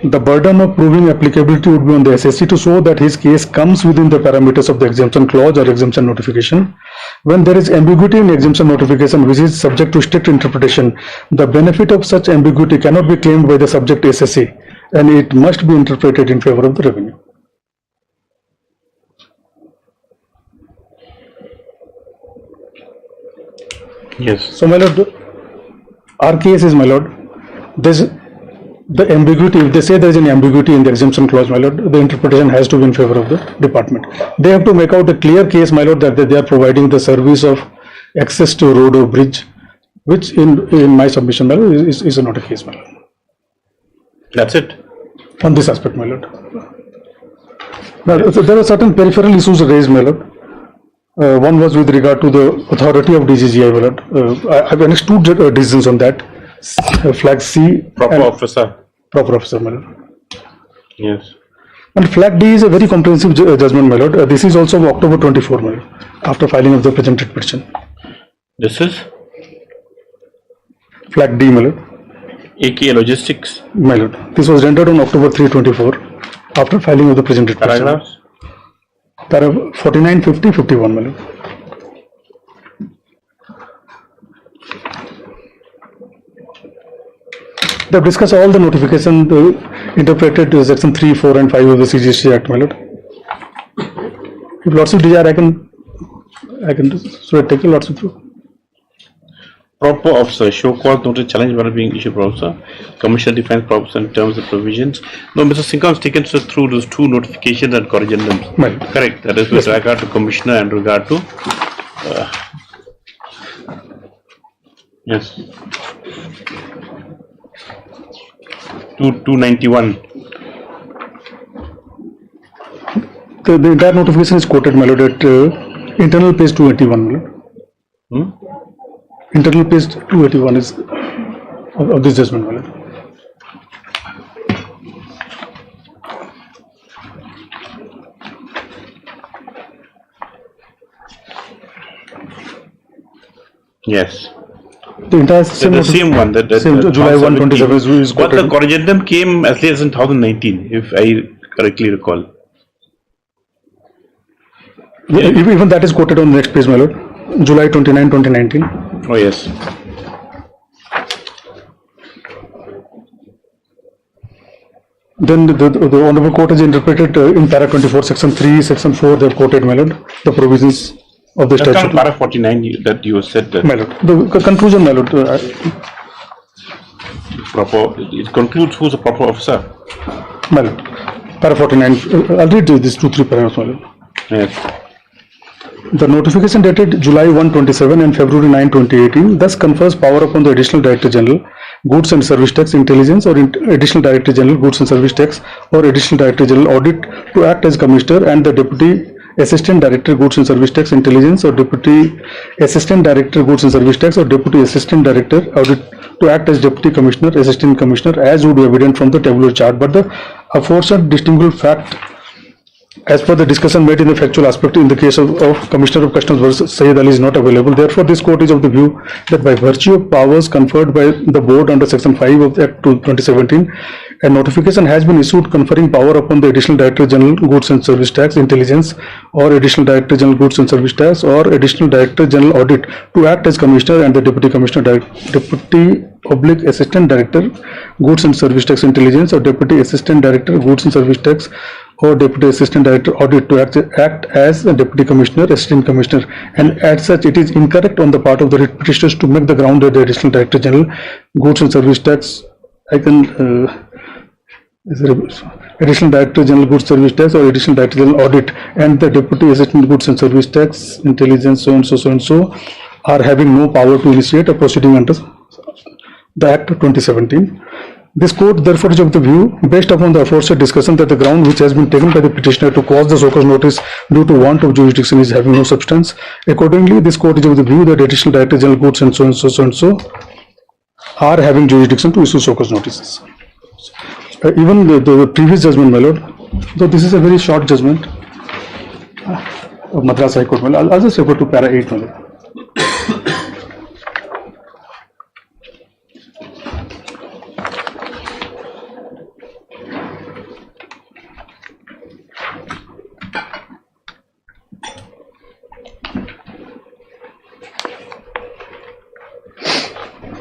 The burden of proving applicability would be on the SSC to show that his case comes within the parameters of the exemption clause or exemption notification. When there is ambiguity in exemption notification which is subject to strict interpretation, the benefit of such ambiguity cannot be claimed by the subject SSC, and it must be interpreted in favor of the revenue. Yes. So, my lord, our case is, my lord, this the ambiguity, if they say there is an ambiguity in the exemption clause, my lord, the interpretation has to be in favor of the department. They have to make out a clear case, my lord, that they are providing the service of access to road or bridge, which in my submission, my lord, is not a case, my lord. That's it. On this aspect, my lord. Now, so there are certain peripheral issues raised, my lord. One was with regard to the authority of DGGI, my lord. I have annexed two decisions on that. Flag C. Proper officer. Proper officer, my lord. Yes. And flag D is a very comprehensive judgment, my lord. This is also of October 24, my lord, after filing of the presented petition. This is Flag D, my lord. AK Logistics. My lord. This was rendered on October 3, 24, after filing of the presented petition. Paragraphs? Paragraph 49, 50, 51, my lord. They have discussed all the notification interpreted to section 3, 4 and 5 of the CGST Act, my lord. If lordship desire, I can so I take a lordship through. Proper officer. Show cause notice challenge matter being issued per officer. Commissioner defines proper officer in terms of provisions. No, Mr. Singham has taken us through those two notifications and corrigendums. Right. Correct. That is with regard to commissioner and regard to yes. 291. The entire notification is quoted, my lord, at internal page 281, my lord. Internal page 281 is of this judgment, my lord. Yes. The entire The same one. That same July 127 is but quoted. the corrigendum came as late as in 2019, if I correctly recall. Even that is quoted on the next page, my lord. July 29, 2019. Oh yes. Then the Honorable Court has interpreted in para 24, section 3, section 4, they have quoted, my lord, the provisions of the That's statute. not para 49 that you said that. My lord, the conclusion, my lord, Proper. It concludes who's a proper officer. my lord, para 49, I'll read these 2-3 paragraphs, my lord. Yes. The notification dated July 1, 27 and February 9, 2018 thus confers power upon the Additional Director General, Goods and Service Tax Intelligence or Additional Director General, Goods and Service Tax or Additional Director General Audit to act as Commissioner and the Deputy Assistant Director, Goods and Service Tax Intelligence or Deputy Assistant Director, Goods and Service Tax or Deputy Assistant Director Audit to act as Deputy Commissioner, Assistant Commissioner as would be evident from the tabular chart, but the aforesaid distinguishable fact as per the discussion made in the factual aspect in the case of Commissioner of Customs versus Syed Ali is not available. Therefore, this court is of the view that by virtue of powers conferred by the board under section 5 of the Act 2017, a notification has been issued conferring power upon the Additional Director General Goods and Service Tax Intelligence or Additional Director General Goods and Service Tax or Additional Director General Audit to act as Commissioner and the Deputy Commissioner, Deputy Public Assistant Director Goods and Service Tax Intelligence or Deputy Assistant Director Goods and Service Tax or Deputy Assistant Director Audit to act as the Deputy Commissioner, Assistant Commissioner, and as such it is incorrect on the part of the writ petitioners to make the ground that the Additional Director General Goods and Service Tax, Additional Director General Goods Service Tax or Additional Director General Audit and the Deputy Assistant Goods and Service Tax Intelligence so and so are having no power to initiate a proceeding under the Act 2017. This court therefore is of the view, based upon the aforesaid discussion, that the ground which has been taken by the petitioner to cause the show cause notice due to want of jurisdiction is having no substance. Accordingly, this court is of the view that Additional Director General Goods and so are having jurisdiction to issue show cause notices. Even the previous judgment, my lord, though this is a very short judgment of Madras High Court, my lord, I'll just refer to para 8, my lord.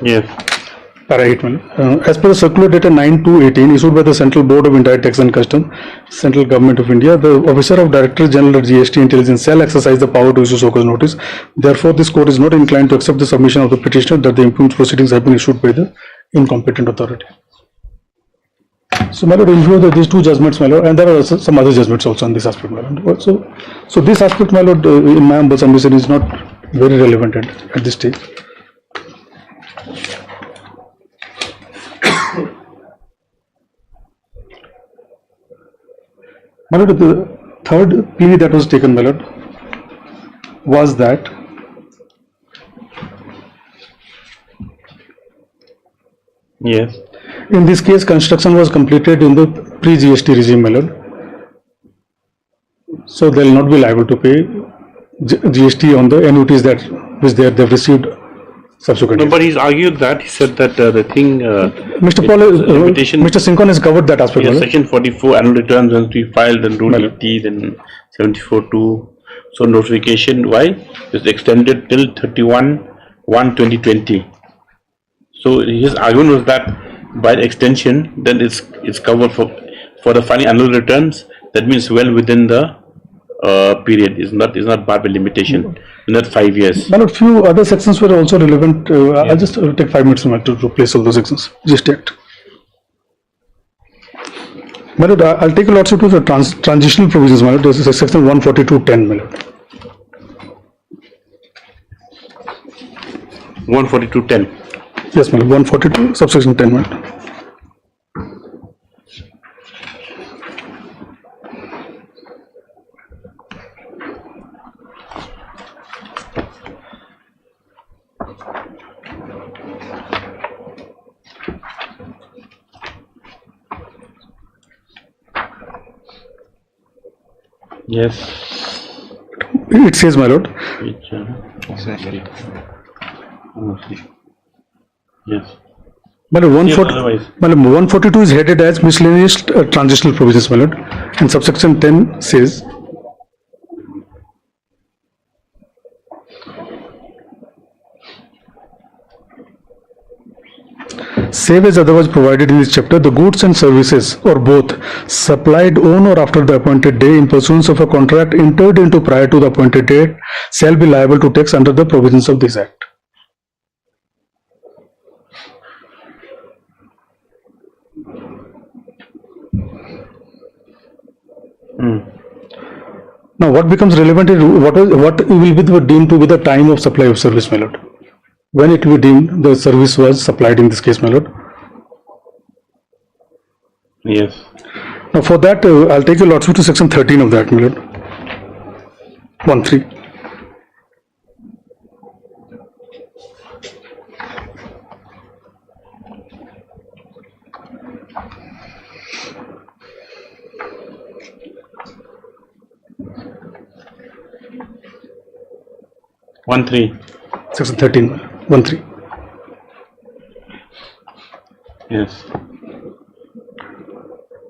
Yes. Para 8, as per the circular dated 9/2/18 issued by the Central Board of Indirect Tax and Custom, Central Government of India, the Officer of Director General at GST Intelligence shall exercise the power to issue show cause notice. Therefore, this court is not inclined to accept the submission of the petitioner that the impugned proceedings have been issued by the incompetent authority. So, my lord, in view of these two judgments, my lord, and there are also some other judgments also on this aspect, my lord. So this aspect, my lord, in my humble submission, is not very relevant at this stage. My lord, the third plea that was taken, my lord, was that Yes. in this case, construction was completed in the pre-GST regime, my lord. So they will not be liable to pay GST on the annuities which they've received subsequently. No, but he's argued that he said that the thing. Mr. Paul, limitation. Mr. Sincon has covered that aspect. Yes, section 44 annual returns must be filed and rule 80, then 74(2). So notification why is extended till 31/1/2020. So his argument was that by the extension, then it's covered for the filing annual returns. That means well within the period. Is not barred by limitation. Not 5 years. But a few other sections were also relevant. I'll just take 5 minutes to place all those sections. Just act. But I'll take a lot to the transitional provisions. This is section 142(10). 142(10). Yes, madam. 142 subsection 10. Madam. Yes. It says, my lord. Exactly. Yes. Madam, 142 is headed as miscellaneous transitional provisions, my lord, and subsection 10 says, save as otherwise provided in this chapter, the goods and services, or both, supplied on or after the appointed day in pursuance of a contract entered into prior to the appointed date, shall be liable to tax under the provisions of this Act. Now, what becomes relevant is what will be deemed to be the time of supply of service, my lord. When it will be deemed the service was supplied in this case, my lord. Yes. Now, for that, I'll take your lordship to section 13 of that, my lord. 1(3). Section 13, 1(3). Yes.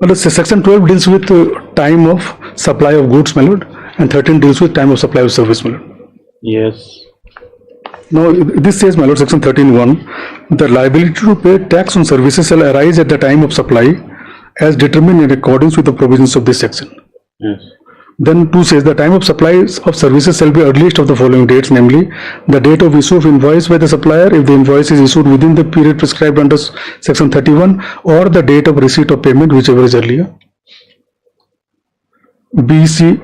Well, section 12 deals with time of supply of goods, my lord, and 13 deals with time of supply of service, my lord. Yes. Now, this says, my lord, section 13(1), the liability to pay tax on services shall arise at the time of supply as determined in accordance with the provisions of this section. Yes. Then 2 says the time of supply of services shall be earliest of the following dates, namely the date of issue of invoice by the supplier if the invoice is issued within the period prescribed under section 31, or the date of receipt of payment, whichever is earlier. B says,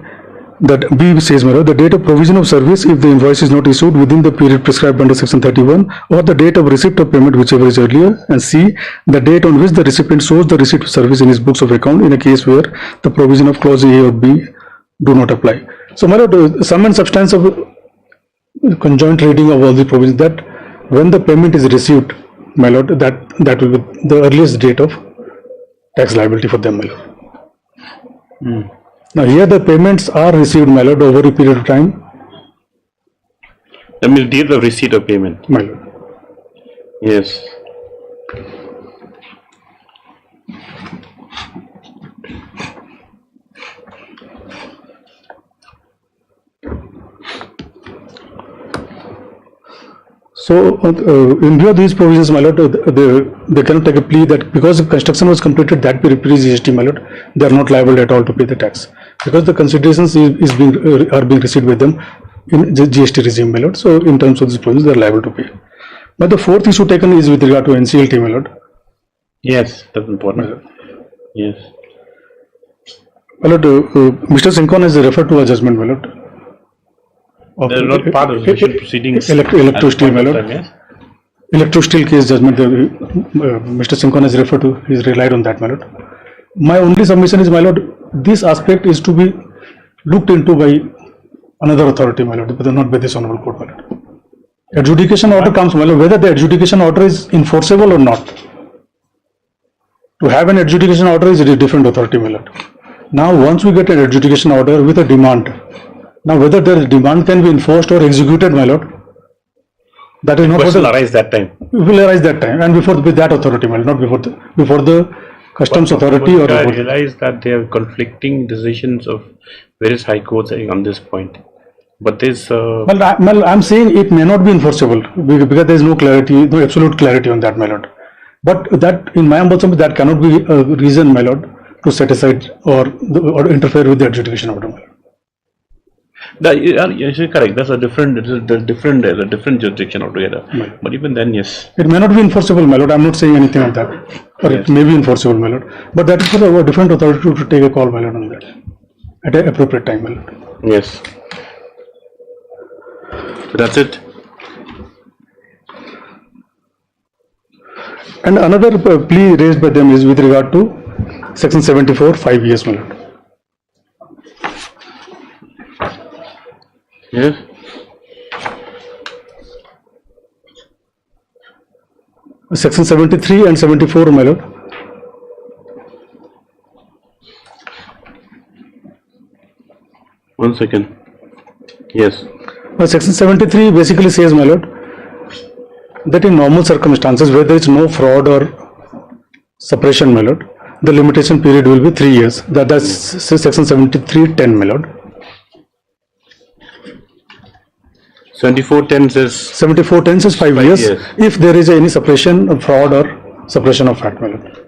the date of provision of service if the invoice is not issued within the period prescribed under section 31, or the date of receipt of payment, whichever is earlier. And C, the date on which the recipient shows the receipt of service in his books of account in a case where the provision of clause A or B do not apply. So, my lord, sum and substance of conjoint reading of all the provisions, that when the payment is received, my lord, that will be the earliest date of tax liability for them, my lord. Now, here the payments are received, my lord, over a period of time. That means date of receipt of payment. My lord. Yes. So, in view of these provisions, my lord, they cannot take a plea that because the construction was completed that period pre-GST, my lord, they are not liable at all to pay the tax because the considerations are being received with them in the GST regime, my lord. So, in terms of these provisions, they are liable to pay. But the fourth issue taken is with regard to NCLT, my lord. Yes, that's important. Yes. My lord, Mr. Sincon has referred to a judgment, my lord. They are not part of the judicial proceedings. Electro-steel, my lord. Yes. Electro-steel case judgment, Mr. Sincon has referred to, he's relied on that, my lord. My only submission is, my lord, this aspect is to be looked into by another authority, my lord, but not by this honorable court, my lord. Adjudication order comes, my lord, whether the adjudication order is enforceable or not. To have an adjudication order is a different authority, my lord. Now, once we get an adjudication order with a demand, now whether the demand can be enforced or executed, my lord, that is not what will arise that time. Will arise that time, and before with that authority, well, not before the customs authority or. I realize that there are conflicting decisions of various high courts on this point, but there's. Well, I'm saying it may not be enforceable because there is no clarity, no absolute clarity on that, my lord. But that, in my humble opinion, that cannot be a reason, my lord, to set aside or interfere with the adjudication order, my lord. Yes, you're correct. That's a different jurisdiction altogether. Right. But even then, yes. It may not be enforceable, my lord. I'm not saying anything of that. Or yes. It may be enforceable, my lord. But that is for a different authority to take a call, my lord, on that at an appropriate time, my lord. Yes. So that's it. And another plea raised by them is with regard to Section 74, 5 years, my lord. Yes. Section 73 and 74, my lord. One second. Yes. Section 73 basically says, my lord, that in normal circumstances where there is no fraud or suppression, my lord, the limitation period will be 3 years. That's Section 73(10), my lord. 74(10) says. 74(10) says 5 years. If there is any suppression of fraud or suppression of fact, my lord.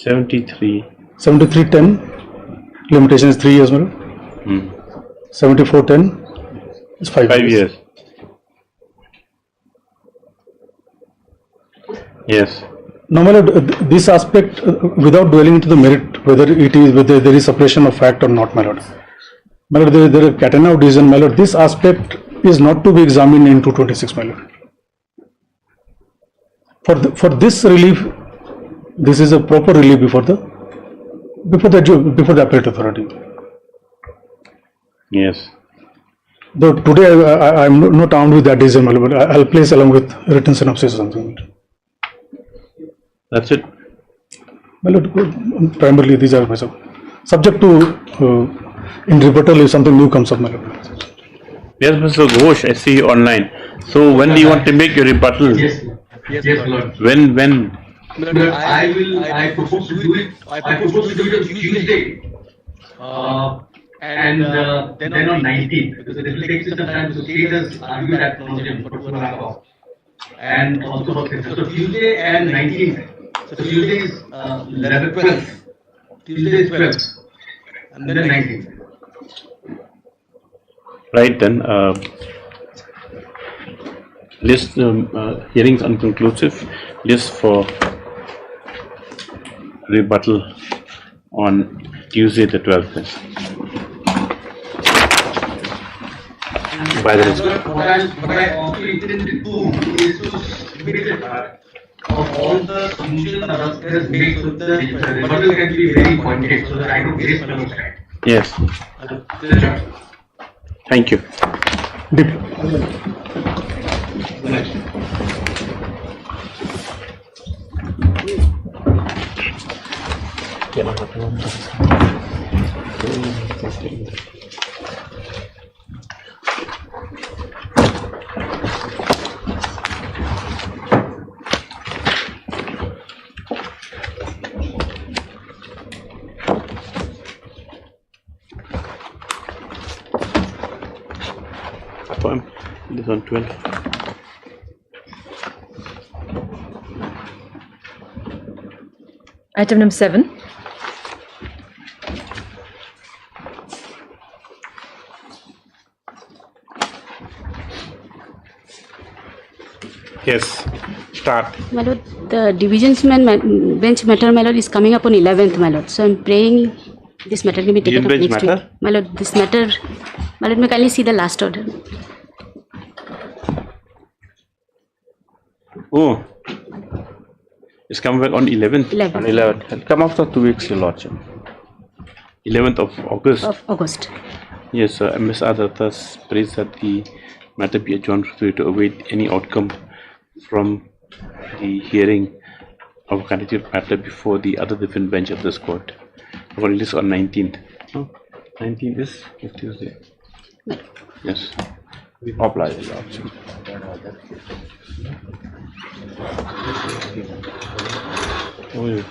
73(10) limitation is 3 years, my lord. 74(10) is 5 years. Yes. Now, my lord, this aspect, without dwelling into the merit, whether there is suppression of fact or not, my lord. My lord, there is a cat and mouse decision, my lord. This aspect is not to be examined in 226, my lord. For this relief, this is a proper relief before the appellate authority. Yes. Though today I am not armed with that decision, my lord, but I'll place along with written synopsis or something. That's it. My lord, primarily these are myself. Subject to in rebuttal if something new comes up, my lord. Yes, Mr. Ghosh, I see you online. So when do you want to make your rebuttal? Yes, Lord. When? I propose to do it on Tuesday. And then on 19th, because it will take some time to state us argue that motion for 2.5 hours. And also for so Tuesday and 19th. So Tuesday is 12th. Tuesday is 12th. And then 19th. Right then. List hearings unconclusive. List for rebuttal on Tuesday the 12th. By the what I also intend to do is to submit it of all the submissions that are made so the rebuttal can be very pointed so that I don't waste my time. Yes. Thank you. This on 12. Item number 7. Yes. Start. My lord, The bench matter, my lord, is coming up on 11th, my lord. So I'm praying this matter can be taken up Bench next matter? week. My lord, this matter, my lord, may kindly see the last order. Oh, it's coming back on 11th. 11th. 11th. It'll come after 2 weeks, Your Lordship. 11th of August. Of August. Yes, Ms. Adatas prays that the matter be adjourned to await any outcome from the hearing of a candidate matter before the other different bench of this court. According to this on 19th. No, 19th is Tuesday. Yes. Apply, Your Lordship. Oh, yeah.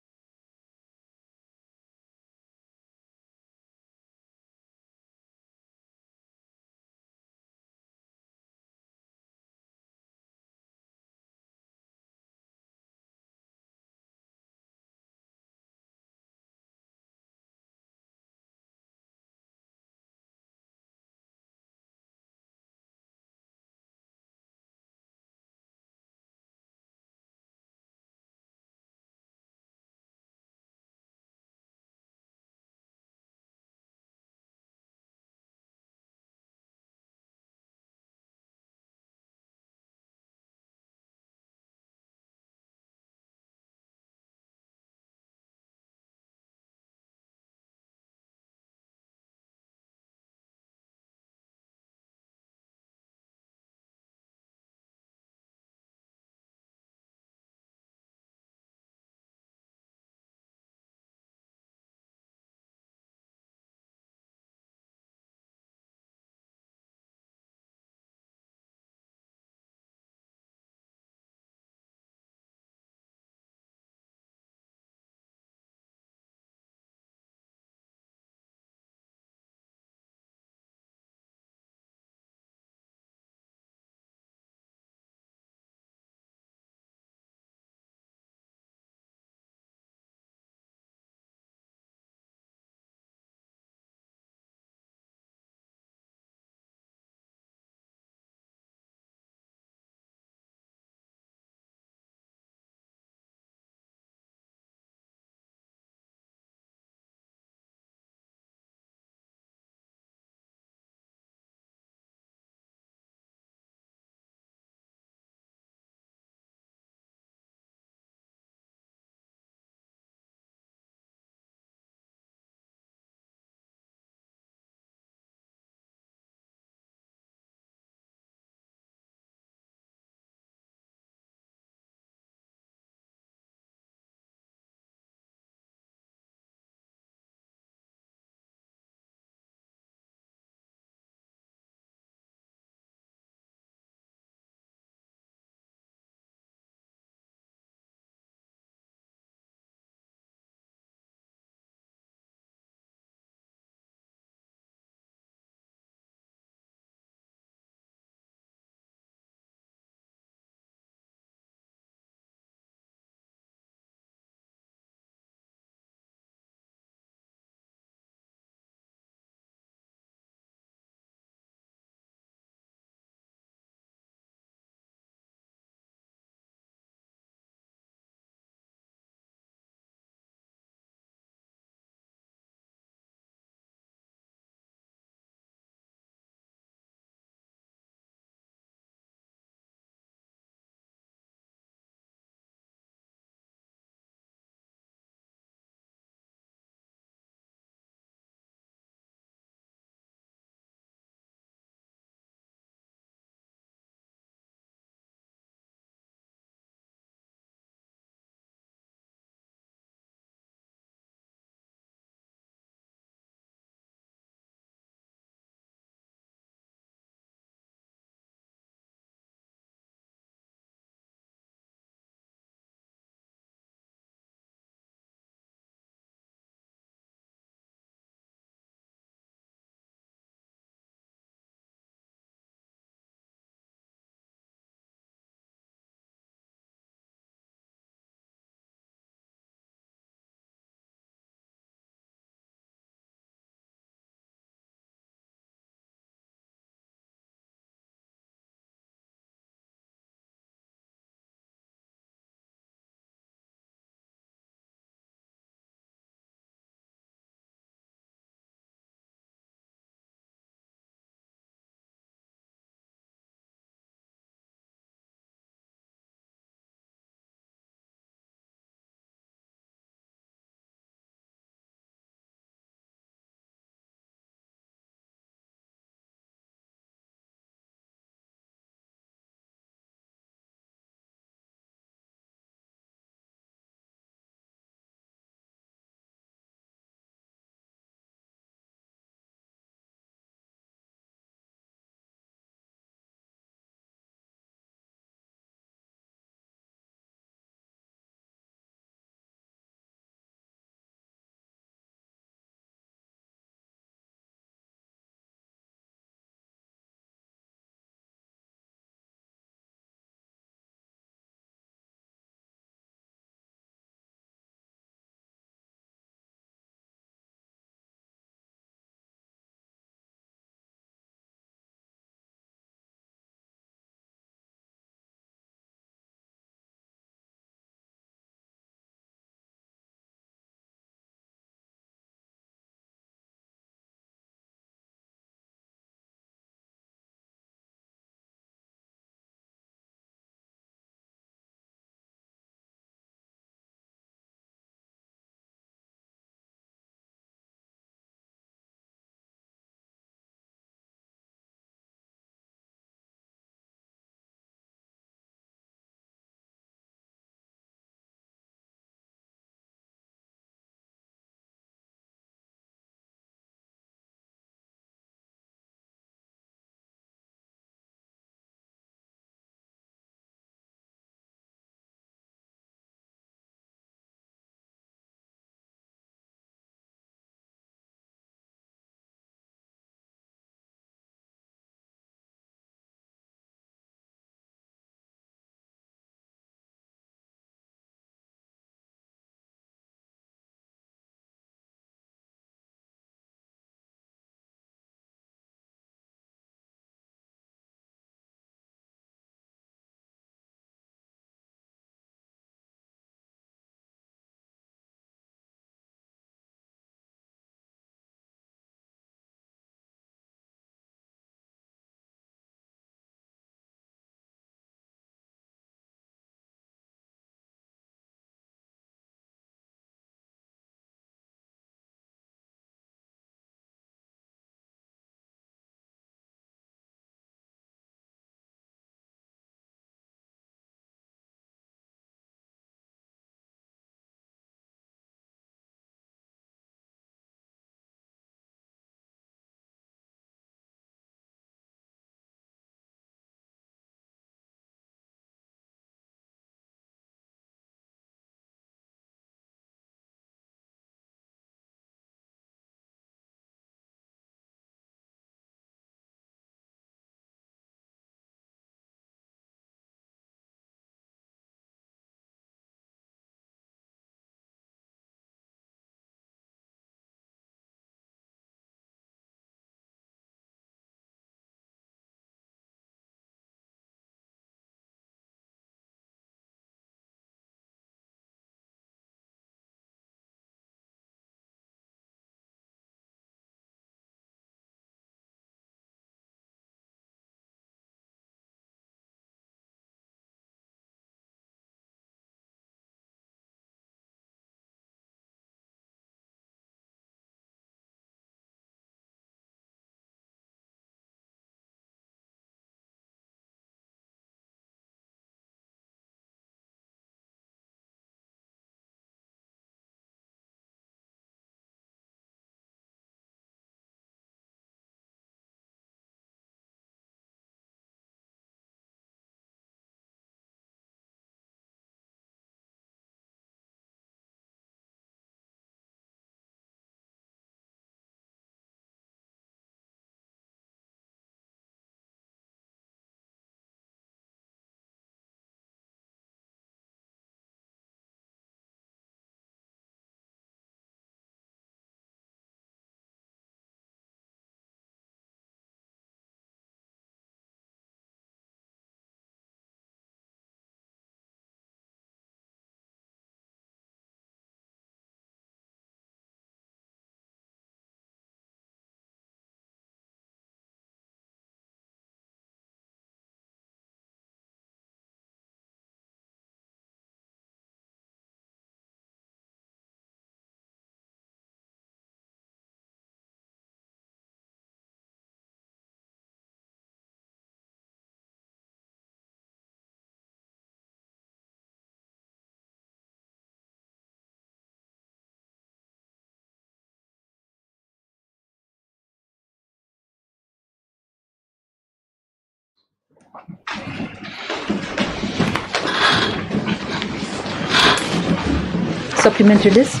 Supplementary list.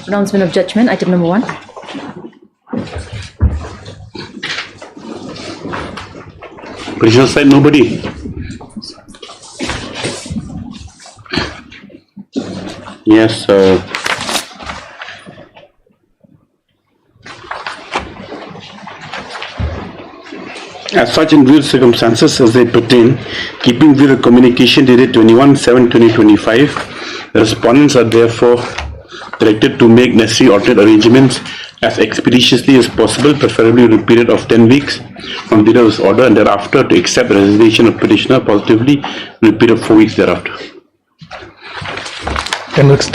Pronouncement of judgment, item number 1. Petitioner side, nobody. Yes, as such, in view of circumstances as they pertain, keeping with the communication dated 21/7/2025, the respondents are therefore directed to make necessary alternate arrangements as expeditiously as possible, preferably in a period of 10 weeks from the date of this order, and thereafter to accept the resignation of petitioner positively in a period of 4 weeks thereafter. 10 weeks.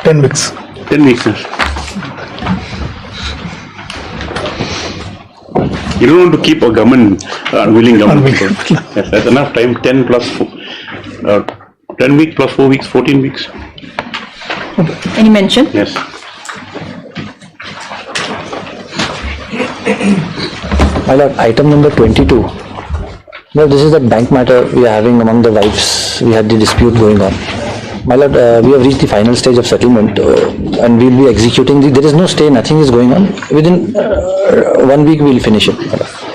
10 weeks. 10 weeks, sir. You don't want to keep a government, unwilling government. Yes, that's enough time. 10 plus 4, 10 weeks plus 4 weeks, 14 weeks. Any mention? Yes. My lord, item number 22. No, this is the bank matter we are having among the wives. We had the dispute going on. My lord, we have reached the final stage of settlement and we will be executing there is no stay, nothing is going on. Within 1 week we will finish it.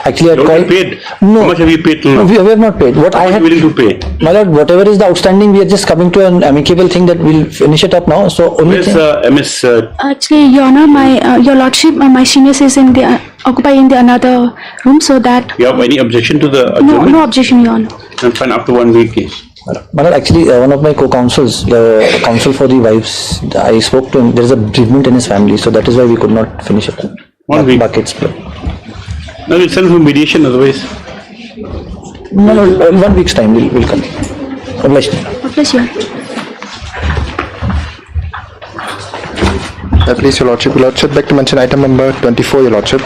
Actually, I called. Paid? No. How much have you paid till now? We have not paid. What I had willing to pay? My lord, whatever is the outstanding, we are just coming to an amicable thing that we'll finish it up now. So only Where's MS? Actually, Your Honor, your Lordship, my seniors is in the occupying in the another room, so that. You have any objection to the adjournment? No objection, Your Honor. And fine, after 1 week case. My lord, actually, one of my co-counsels, the counsel for the wives, I spoke to him. There is a bereavement in his family, so that is why we could not finish it. 1 week. Buckets. No, we'll send for mediation otherwise. No, 1 week's time we'll come. God bless you. God bless you. Please, Your Lordship. Your Lordship, beg to mention item number 24, Your Lordship.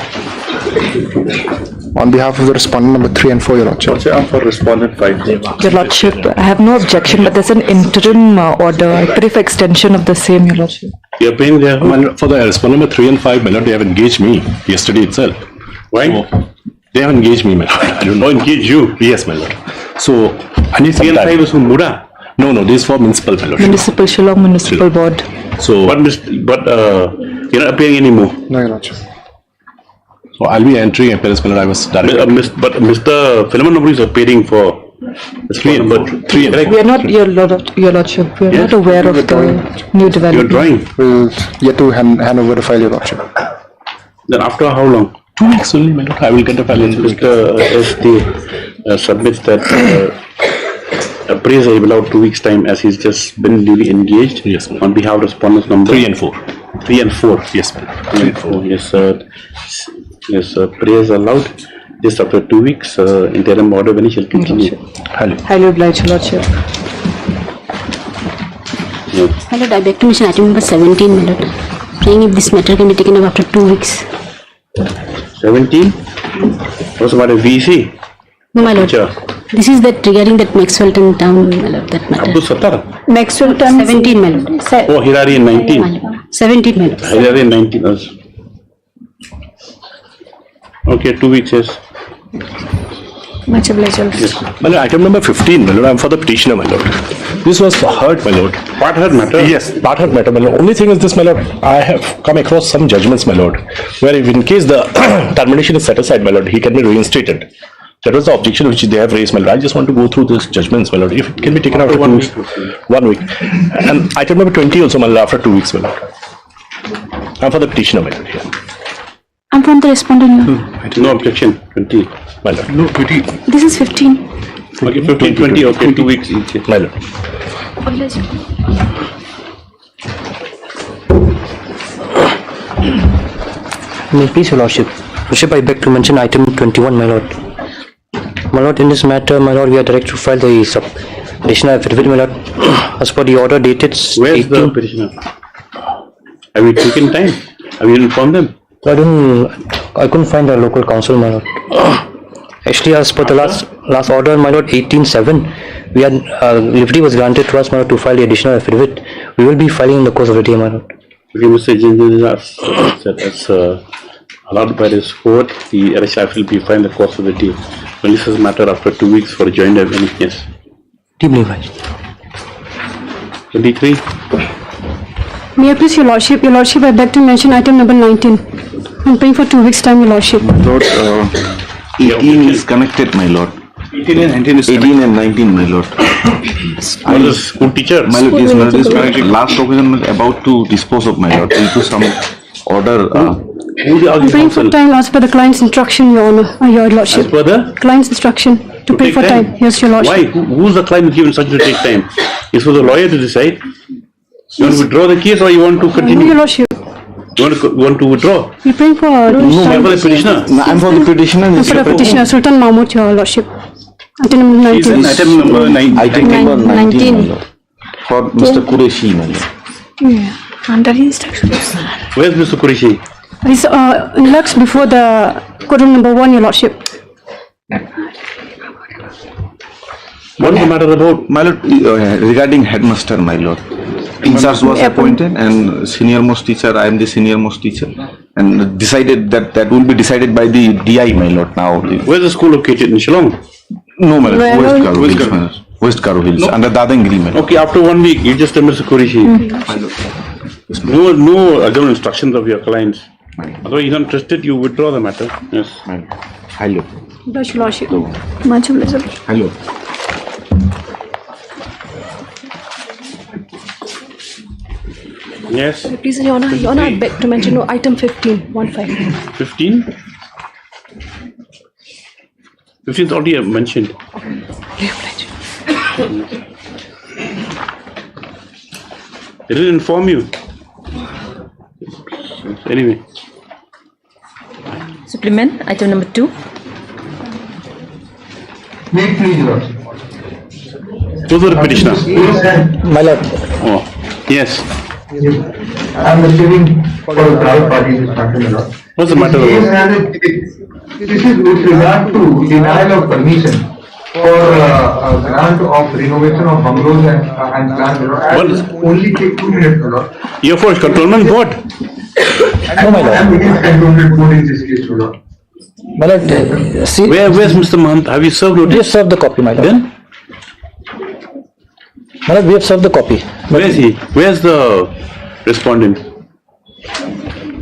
On behalf of the respondent number 3 and 4, Your Lordship. I'm for respondent 5. Your Lordship, I have no objection, but there's an interim order. I pray for extension of the same, Your Lordship. You're paying there? For the respondent number 3 and 5, my lord, they have engaged me yesterday itself. Why? So, they have engaged me, my lord. I don't know. Engage you? Yes, my lord. So, I need some 3 and 5 is from Muda? No, this is for municipal, my lord. Municipal, Shillong Municipal Board. So, but you're not appearing anymore? No, Your Lordship. So, I'll be entering appearance, my lord. I was directed. But Mr. Philemon Nobody is appearing for 3 and 4. We are not, Your Lordship, we are not aware of the new development. You're drawing? We'll yet to hand over the file, Your Lordship. Then after how long? 2 weeks only, my lord. I will get the file in 2 weeks. SD submits that appraiser will have 2 weeks time as he's just been newly engaged. Yes, on behalf of respondents number 3 and 4. 3 and 4. Yes, ma'am. 3 and 4. Yes, sir. Yes, praise allowed. Just after 2 weeks, interim order when he shall continue. Highly obliged, Your Lordship. My lord, I beg to mention item number 17, my lord. Praying if this matter can be taken up after 2 weeks. 17? What's about a VC? No, my lord. This is that regarding that Maxwellton town, my lord, that matter. Abdul Sattar? Maxwellton 17, my lord. Oh, Hirari in 19. 17, my lord. Hirari in 19. Okay, 2 weeks, yes. Much obliged. Yes. My lord, item number 15, my lord. I'm for the petitioner, my lord. This was heard, my lord. Part heard matter? Yes, part heard matter, my lord. Only thing is this, my lord. I have come across some judgments, my lord, where if in case the termination is set aside, my lord, he can be reinstated. That was the objection which they have raised, my lord. I just want to go through these judgments, my lord. If it can be taken out after 1 week. 1 week. And item number 20 also, my lord, after 2 weeks, my lord. I'm for the petitioner, my lord. Here. I'm from the respondent. No objection. 20. My lord. No, 20. This is 15. Okay, 15, 20. Okay, 2 weeks each. My lord. May it please, Your Lordship. Lordship, I beg to mention item 21, my lord. My lord, in this matter, my lord, we are directed to file the additional affidavit, my lord. As per the order dated. Where's the petitioner? Have you taken time? Have you informed them? I couldn't find a local counsel, my lord. Actually, as per the last order, my lord, 18/7, we had liberty was granted to us, my lord, to file the additional affidavit. We will be filing in the course of the day, my lord. Okay, Mr. Jinjin said as allowed by this court, the arrest will be fined the cost of the day. Releases matter after 2 weeks for joint evidence. Yes. Deeply advised. 23. May I please, Your Lordship? Your Lordship, I beg to mention item number 19. I'm paying for 2 weeks' time, Your Lordship. My Lord, 18 is connected, my Lord. 18 and 19 is 18 and 19, my Lord. I was school teacher. My Lord, is connected. Last occasion about to dispose of, my Lord, due to some order. I'm paying for time as per the client's instruction, Your Honor, Your Lordship. As per the Client's instruction to pay take for time. Yes, Your Lordship. Why? Who's the client given such to take time? It's for the lawyer to decide. You want to withdraw the case or you want to No, continue? Your Lordship. You want to withdraw? You're paying for No, I'm for the petitioner. No, I'm for the petitioner. I'm for the petitioner, Sultan Mahmud, Your Lordship. Item number 19. Item number 9. Item number 19, my 19. Lord. For Mr. Qureshi, my Lord. Yeah. Under instructions. Where's Mr. Qureshi? It's lux before the quorum number 1, Your Lordship. What is the matter about? My Lord, regarding headmaster, my Lord. In charge was appointed and senior most teacher, I am the senior most teacher. And decided that will be decided by the DI, my Lord, now. Where's the school located? In Shillong? No, my Lord, Where? West Garo West Hills, Garo. my Lord. West Garo Hills, under Dadangiri, my Lord. Okay, after 1 week, you just tell Mr. Qureshi. No additional instructions of your clients. Although he's not interested, you withdraw the matter. Yes. Hello. Yes, Your Lordship. Much obliged. Hello. Yes. Please, Your Honor, I beg to mention item 15, 15. 15? 15 is already mentioned. They didn't inform you. Anyway. Supplement, item number 2. May it please, Lord. Those are the petitioner. My lord. Oh, yes. I'm receiving for the private parties instruction, my Lord. What's the matter? This is with regard to denial of permission for grant of renovation of bungalows and plants, my Lord. I will only take 2 minutes, my Lord. You're for Cantonment Board? No, my lord. I'm against Cantonment Board in this case, my Lord. My lord, see. Where's Mr. Mahant? Have you served notice? We have served the copy, my lord. Then? My lord, we have served the copy. Where is he? Where's the respondent?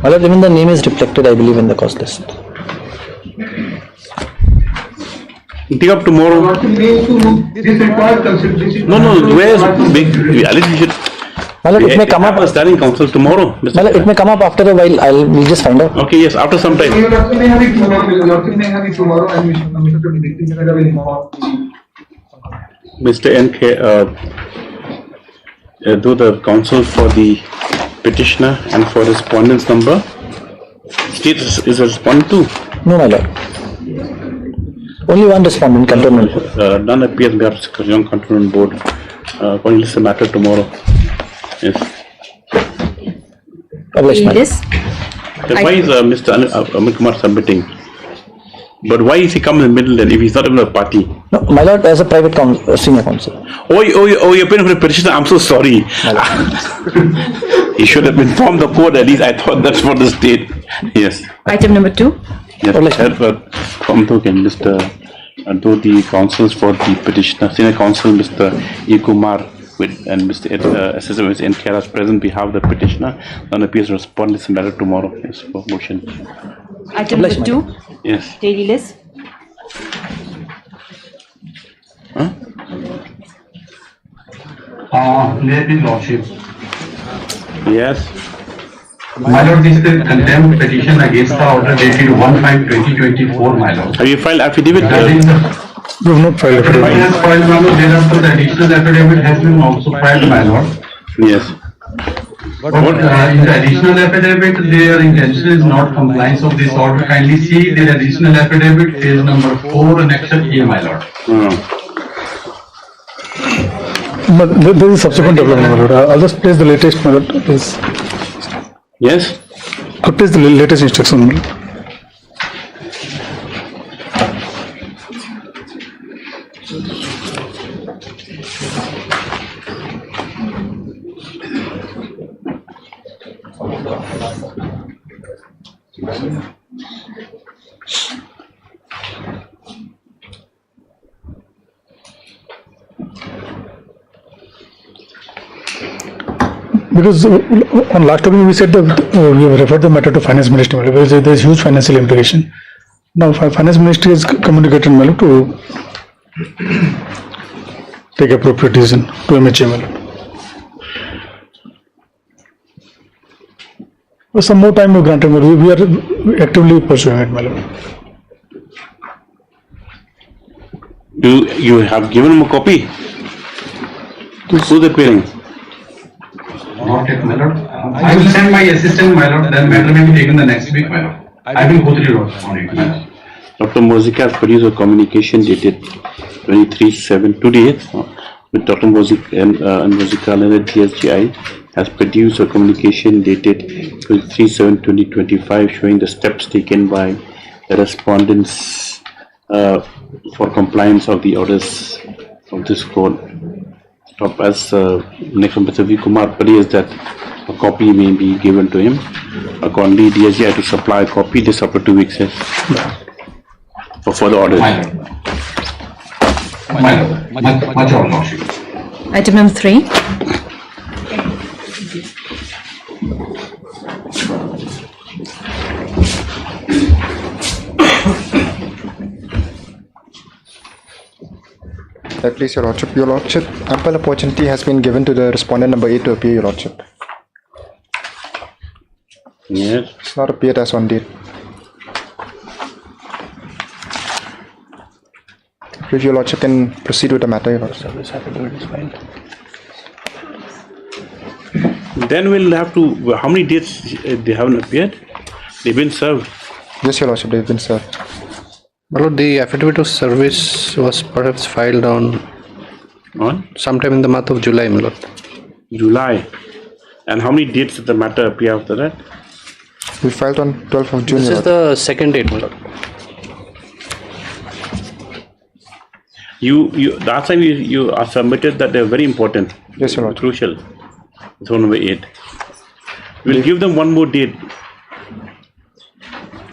My lord, even the name is reflected, I believe, in the cause list. Take up tomorrow. This requires consideration. No, where's big? At least you should. My lord, it may come up. A standing council tomorrow. My lord, it may come up after a while. We'll just find out. Okay, yes, after some time. Your Lordship may have it tomorrow. Your Lordship may have it tomorrow, and Mr. Victim will inform. Mr. NK, do the counsel for the petitioner and for respondent's number. State is a respondent too. No, my lord. Only one respondent, Cantonment. None appears in the Young Cantonment Board. Only list the matter tomorrow. Yes. Publish, my lord. Yes. Then why is Mr. Amit Kumar submitting? But why is he coming in the middle then if he's not even a party? No, my lord, as a private senior counsel. Oh, you're paying for the petitioner. I'm so sorry. He should have informed the court at least. I thought that's for the state. Yes. Item number 2. Yes. Come to again, Mr. Do the counsels for the petitioner. Senior counsel, Mr. E. Kumar and Mr. Assessor is in Kerala's present behalf of the petitioner. None appears to respond this matter tomorrow. Yes, for motion. Item number 2. Yes. Daily list. May I please, Lordship? Yes. My Lord, this is a contempt petition against the order dated 1/5/2024, my Lord. Have you filed affidavit? We have not filed I have filed, my Lord. Thereafter, the additional affidavit has been also filed, my Lord. Yes. But in the additional affidavit, their intention is not compliance of this order. Kindly see the additional affidavit, page number 4, annexure A, my Lord. But there is subsequent development, my lord. I'll just place the latest, my lord, please. Yes? I'll place the latest instruction, my lord. because on last topic we said that we have referred the matter to finance ministry because there is huge financial implication. Now finance ministry has communicated to take appropriate decision to MHA. Some more time we granted. We are actively pursuing it, madam. Do you have given him a copy? Who's appearing? Not yet, my lord. I will send my assistant, my lord, then matter may be taken the next week, my lord. I will go through on it, my lord. Dr. Mozika has produced a communication dated 23/7 today with Dr. Mozika and Mozika and DSGI has produced a communication dated 23/7/2025 showing the steps taken by the respondents for compliance of the orders of this court. As next from Mr. V. Kumar Padi is that a copy may be given to him. Accordingly, DSGI to supply a copy this after 2 weeks for further orders. Much obliged. Item number 3. Please, Your Lordship. Your Lordship, ample opportunity has been given to the respondent number 8 to appear, Your Lordship. Yes. It's not appeared as on date. If Your Lordship can proceed with the matter, Your Lordship. Then we'll have to. How many dates they haven't appeared? They've been served. Yes, Your Lordship, they've been served. My lord, the affidavit of service was perhaps filed on sometime in the month of July, my lord. July. And how many dates did the matter appear after that? We filed on 12th of June. This is the second date, my lord. Last time you submitted that they're very important. Yes, Your Lord. Crucial. It's on number 8. We'll give them one more date.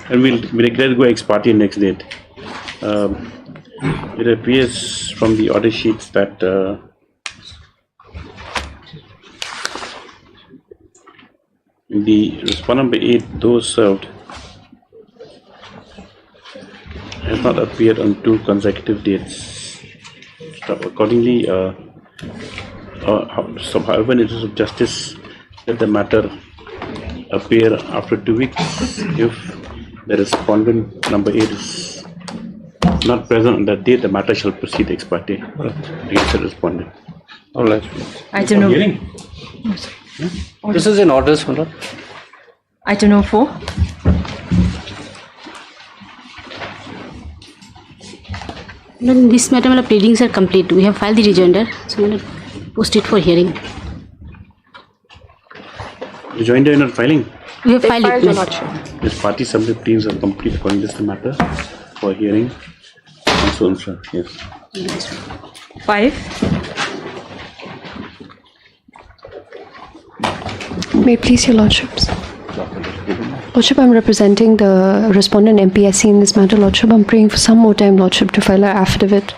And we'll declare go ex parte next date. It appears from the order sheets that the respondent number 8, those served, has not appeared on 2 consecutive dates. Accordingly, however, it is of justice that the matter appear after 2 weeks if the respondent number 8 is not present on that date, the matter shall proceed ex parte against the respondent. All right. Item number. This is in orders, my lord. Item number 4. In this matter, my lord, pleadings are complete. We have filed the rejoinder, so my lord, post it for hearing. Rejoinder in our filing. We have filed it. Yes. This party subject pleadings are complete according to this matter for hearing. And so on, sir. Yes. 5. May it please your lordships. Lordship, I'm representing the respondent MPSC in this matter. Lordship, I'm praying for some more time, Lordship, to file our affidavit.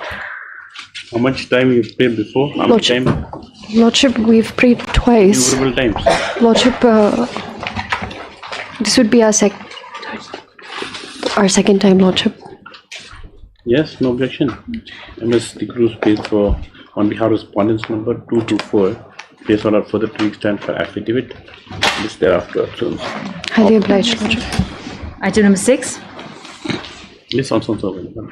How much time you prayed before? How much Lordship, time? Lordship, we've prayed twice. Innumerable times. Lordship, this would be our second time, Lordship. Yes, no objection. MS the Cruz pays for on behalf of respondents number 224. Pays on for the 2 weeks time for affidavit. This thereafter. So, Highly obliged, Lordship. Item number 6. this also available.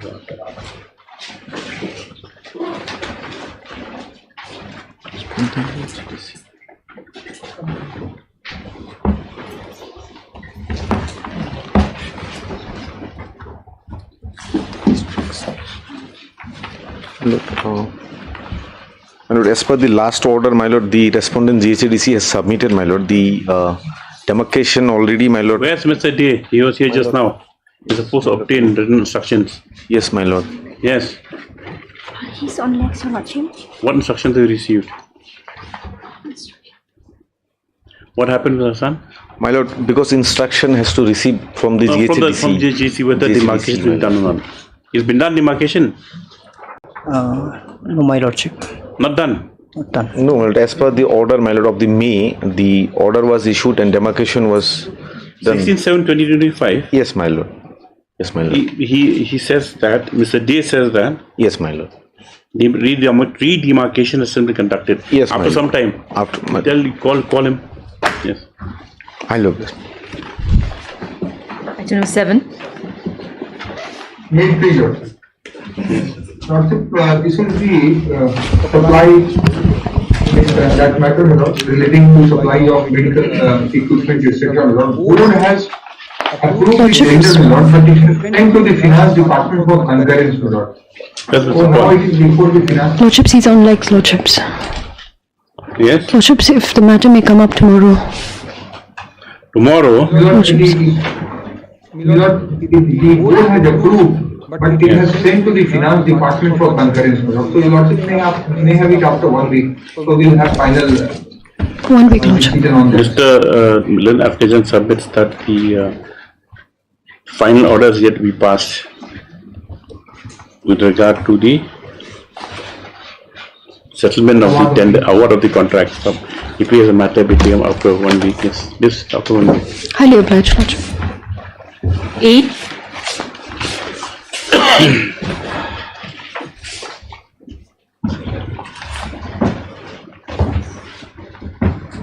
My lord, as per the last order, my lord, the respondent GHDC has submitted, my lord, the demarcation already, my lord. Where's Mr. D? He was here just now. He's supposed to obtain written instructions. Yes, my lord. Yes. He's on next, Lordship. What instructions have you received? What happened with Hassan? My lord, because instruction has to receive from the GHDC. From GHDC whether demarcation has been done or not. It's been done demarcation? No, my lordship. Not done? Done. No, well, as per the order, my lord, of the May, the order was issued and demarcation was done. 16/7/2025. Yes, my lord. Yes, my lord. He says that, Mr. Day says that. Yes, my lord. The re-demarcation has been conducted. Yes, after some time. After call him. Yes. I love this. Item number 7. Main period. This is the supply, that matter, relating to supply of medical equipment, etc. Board has approved the tender, but it is sent to the finance department for concurrence. So now it is before the finance. Lordships, he's on like Lordships. Yes. Lordships, if the matter may come up tomorrow. Tomorrow? The board has approved, but it has sent to the finance department for concurrence. So your lordship may have it after 1 week. So we'll have final 1 week, lordship. Mr. Lynn Afghan submits that the final orders yet to be passed with regard to the settlement of the tender, award of the contract. So if he has a matter between after 1 week, yes, this after 1 week. Highly obliged, lordship. 8.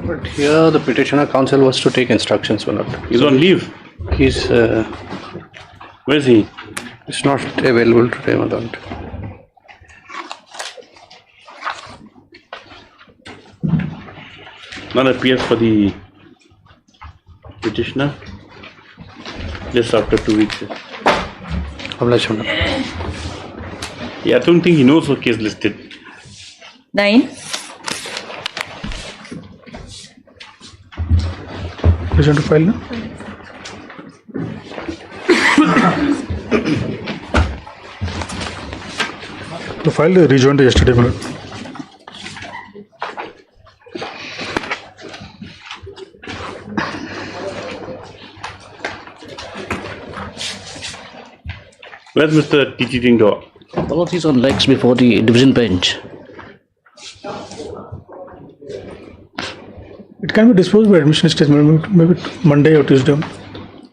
But here the petitioner counsel was to take instructions, my lord. He's on leave. He's where is he? It's not available today, my lord. None appears for the petitioner. Just after 2 weeks. Obliged, my lord. Yeah, I don't think he knows what case listed. 9. Present to file now. The file rejoined yesterday, my lord. Where's Mr. T.G. Dingdo? Well, he's on legs before the division bench. It can be disposed by admission stage, maybe Monday or Tuesday.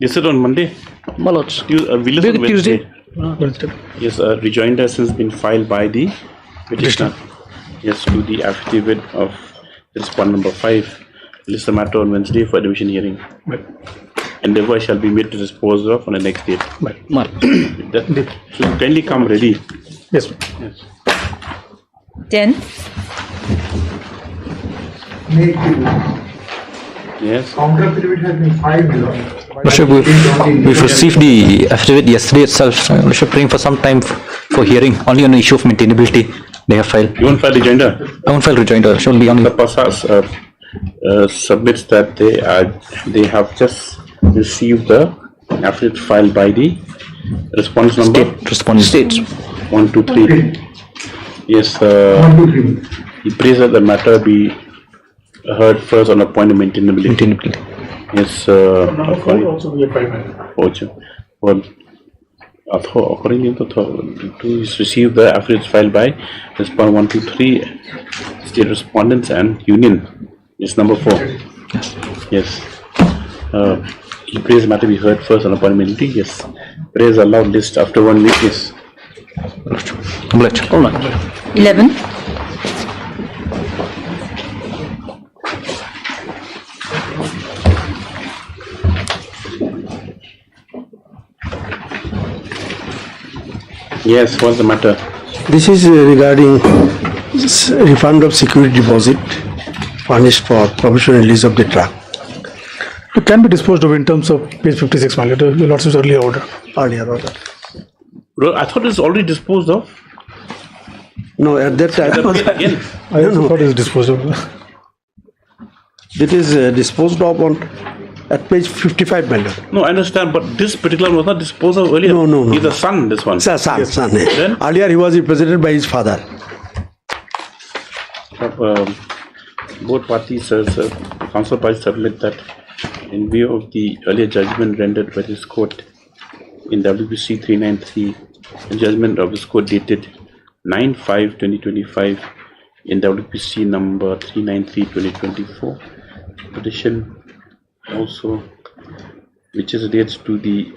Is it on Monday? My lord. Tuesday. Wednesday. Yes, a rejoinder has been filed by the petitioner. Yes, to the affidavit of respondent number 5. List the matter on Wednesday for admission hearing. Right. Endeavor shall be made to dispose of on the next date. Right. That should kindly come ready. Yes. Yes. 10. Yes. Counter affidavit has been filed. Lordship, we've received the affidavit yesterday itself. Lordship, praying for some time for hearing only on the issue of maintainability. They have filed. You won't file rejoinder? I won't file rejoinder. Should be only. The Passas submits that they have just received the affidavit filed by the response number. Respondent states. 1, 2, 3. Yes. 1, 2, 3. He prays that the matter be heard first on a point of maintainability. Yes. Also we have 5 minutes. Well, according to receive the affidavits filed by respondent 1, 2, 3 state respondents and union is number 4. Yes. He prays the matter be heard first on appointment. Yes. Prays allowed list after 1 week. Yes. 11. Yes, what's the matter? This is regarding refund of security deposit furnished for provisional release of the truck. It can be disposed of in terms of page 56, my lord. Your lordship's earlier order. Earlier order. I thought it's already disposed of. No, at that time. I also thought it's disposed of. It is disposed of on at page 55, my lord. No, I understand, but this particular was not disposed of earlier. No. He's a son, this one. Son. Then? Earlier he was represented by his father. Both parties, council parties submit that in view of the earlier judgment rendered by this court in WBC 393, the judgment of this court dated 9/5/2025, in WPC number 393/2024, petition also, which is relates to the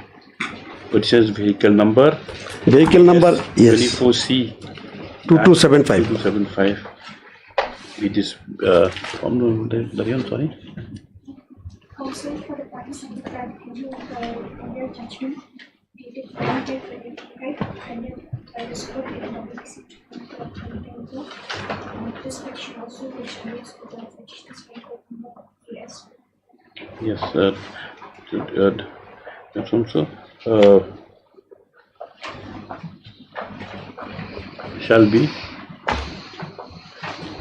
petitioner's vehicle number. Vehicle number, yes. 24C 2275. 2275. It is sorry. Also, for the parties of the crime, their judgment dated 2025, and by the court in WPC 2024, this petition also which relates to the petitioner's vehicle number. Yes. Yes, that's also shall be.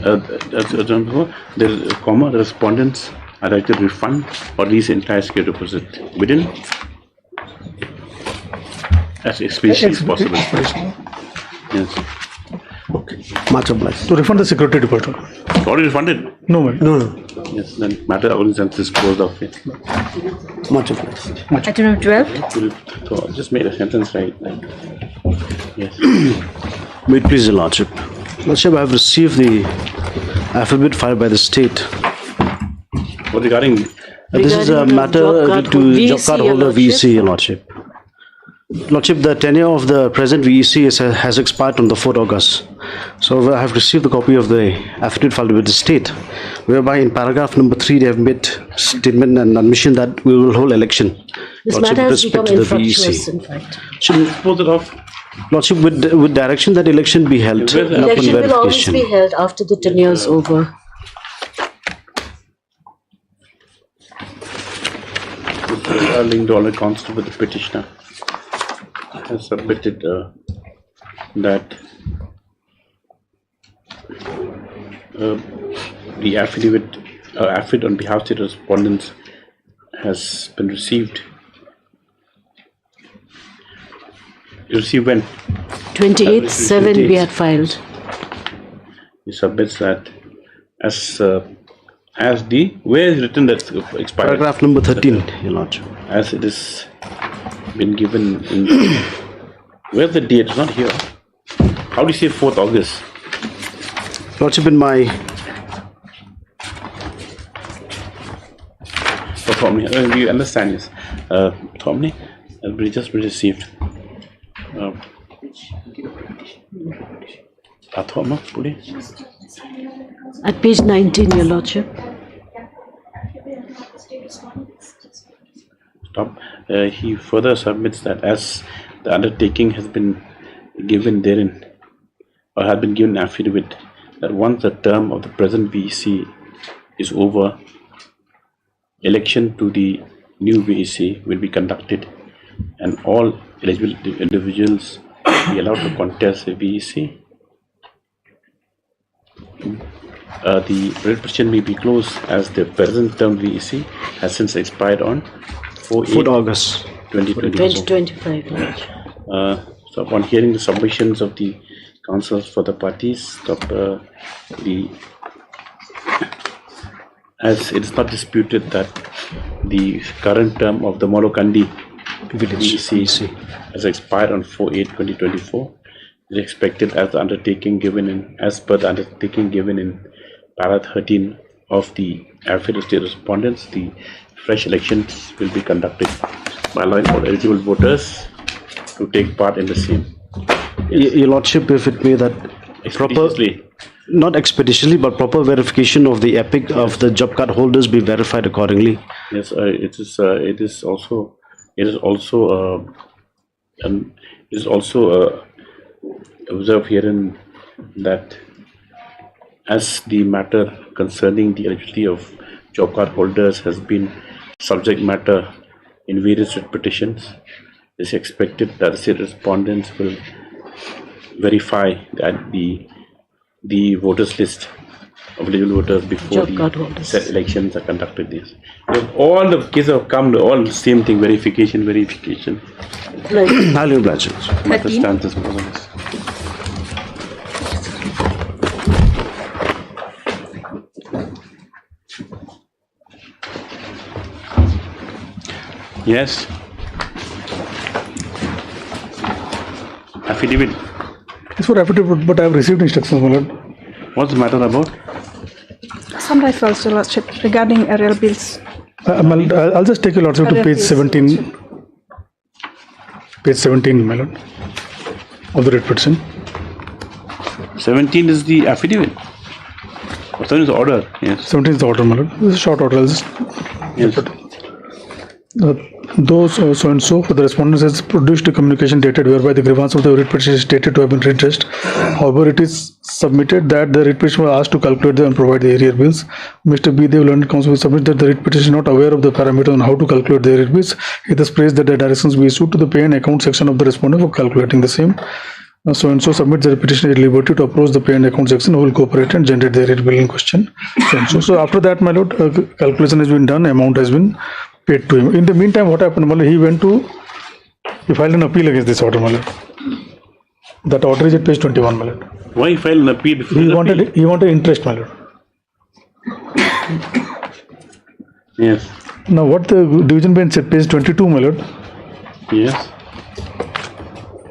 That's there is a comma. The respondents are likely to refund or release the entire security deposit within as expeditiously as possible. Yes. Okay. Much obliged. To refund the security deposit. Already refunded? No, man. No, no. Yes, then matter of instance is closed off. Yes. Much obliged. Item number 12. So I just made a sentence right. Yes. Wait, please, Your Lordship. Lordship, I have received the affidavit filed by the state. What regarding? This is a matter to job card holder VEC, Your Lordship. Lordship, the tenure of the present VEC has expired on the 4th August. So I have received the copy of the affidavit filed with the state, whereby in paragraph number 3 they have made statement and admission that we will hold election. This Lordship, matter has with become respect to the infructuous, VEC. in fact. Should dispose it off. Lordship, with direction that election be held upon Election will always verification. be held after the tenure is over. Mr. Erling Constable, the petitioner, has submitted that the affidavit on behalf of the respondents has been received. Received when? 28/7 we had filed. He submits that as the where is written that expired? Paragraph number 13, Your Lordship. As it is been given in where's the date? It's not here. How do you say 4th August? Lordship, in my we understand this. Thomney has been just been received. At page 19, Your Lordship. Stop. He further submits that as the undertaking has been given therein, or had been given affidavit, that once the term of the present VEC is over, election to the new VEC will be conducted, and all eligible individuals will be allowed to contest the VEC. The petition may be closed as the present term VEC has since expired on 4 August 2025. So upon hearing the submissions of the counsels for the parties, as it is not disputed that the current term of the Molokandi VEC has expired on 4/8/2024, it is expected as the undertaking given in para 13 of the affidavit of the respondents, the fresh elections will be conducted by allowing all eligible voters to take part in the same. Your Lordship, if it may, that proper, not expeditiously, but proper verification of the epic of the job card holders be verified accordingly. Yes, it is also observed herein that as the matter concerning the eligibility of job card holders has been subject matter in various petitions, it is expected that the state respondents will verify that the voters list of eligible voters before the set elections are conducted. This all the cases have come to all the same thing: verification. I'll oblige you. Matter stands as more or less. Yes. Affidavit. It's for affidavit, but I have received instructions, my lord. What's the matter about? Some referrals, Your Lordship, regarding aerial bills. I'll just take your lordship to page 17. Page 17, my lord, of the writ petition. 17 is the affidavit. 17 is the order. Yes. 17 is the order, my lord. This is a short order. I'll just those so and so for the respondent has produced a communication dated whereby the grievance of the writ petition is stated to have been redressed. However, it is submitted that the writ petition was asked to calculate and provide the area bills. Mr. B. Dev, learned counsel, will submit that the writ petition is not aware of the parameter on how to calculate the area bills. He thus prays that the directions be issued to the pay and account section of the respondent for calculating the same. So and so submits the petition at liberty to approach the pay and account section who will cooperate and generate the area bill in question. So after that, my lord, calculation has been done, amount has been paid to him. In the meantime, what happened, my lord, he filed an appeal against this order, my lord. That order is at page 21, my lord. Why he filed an appeal? He wanted interest, my lord. Yes. Now what the division bench said, page 22, my lord. Yes.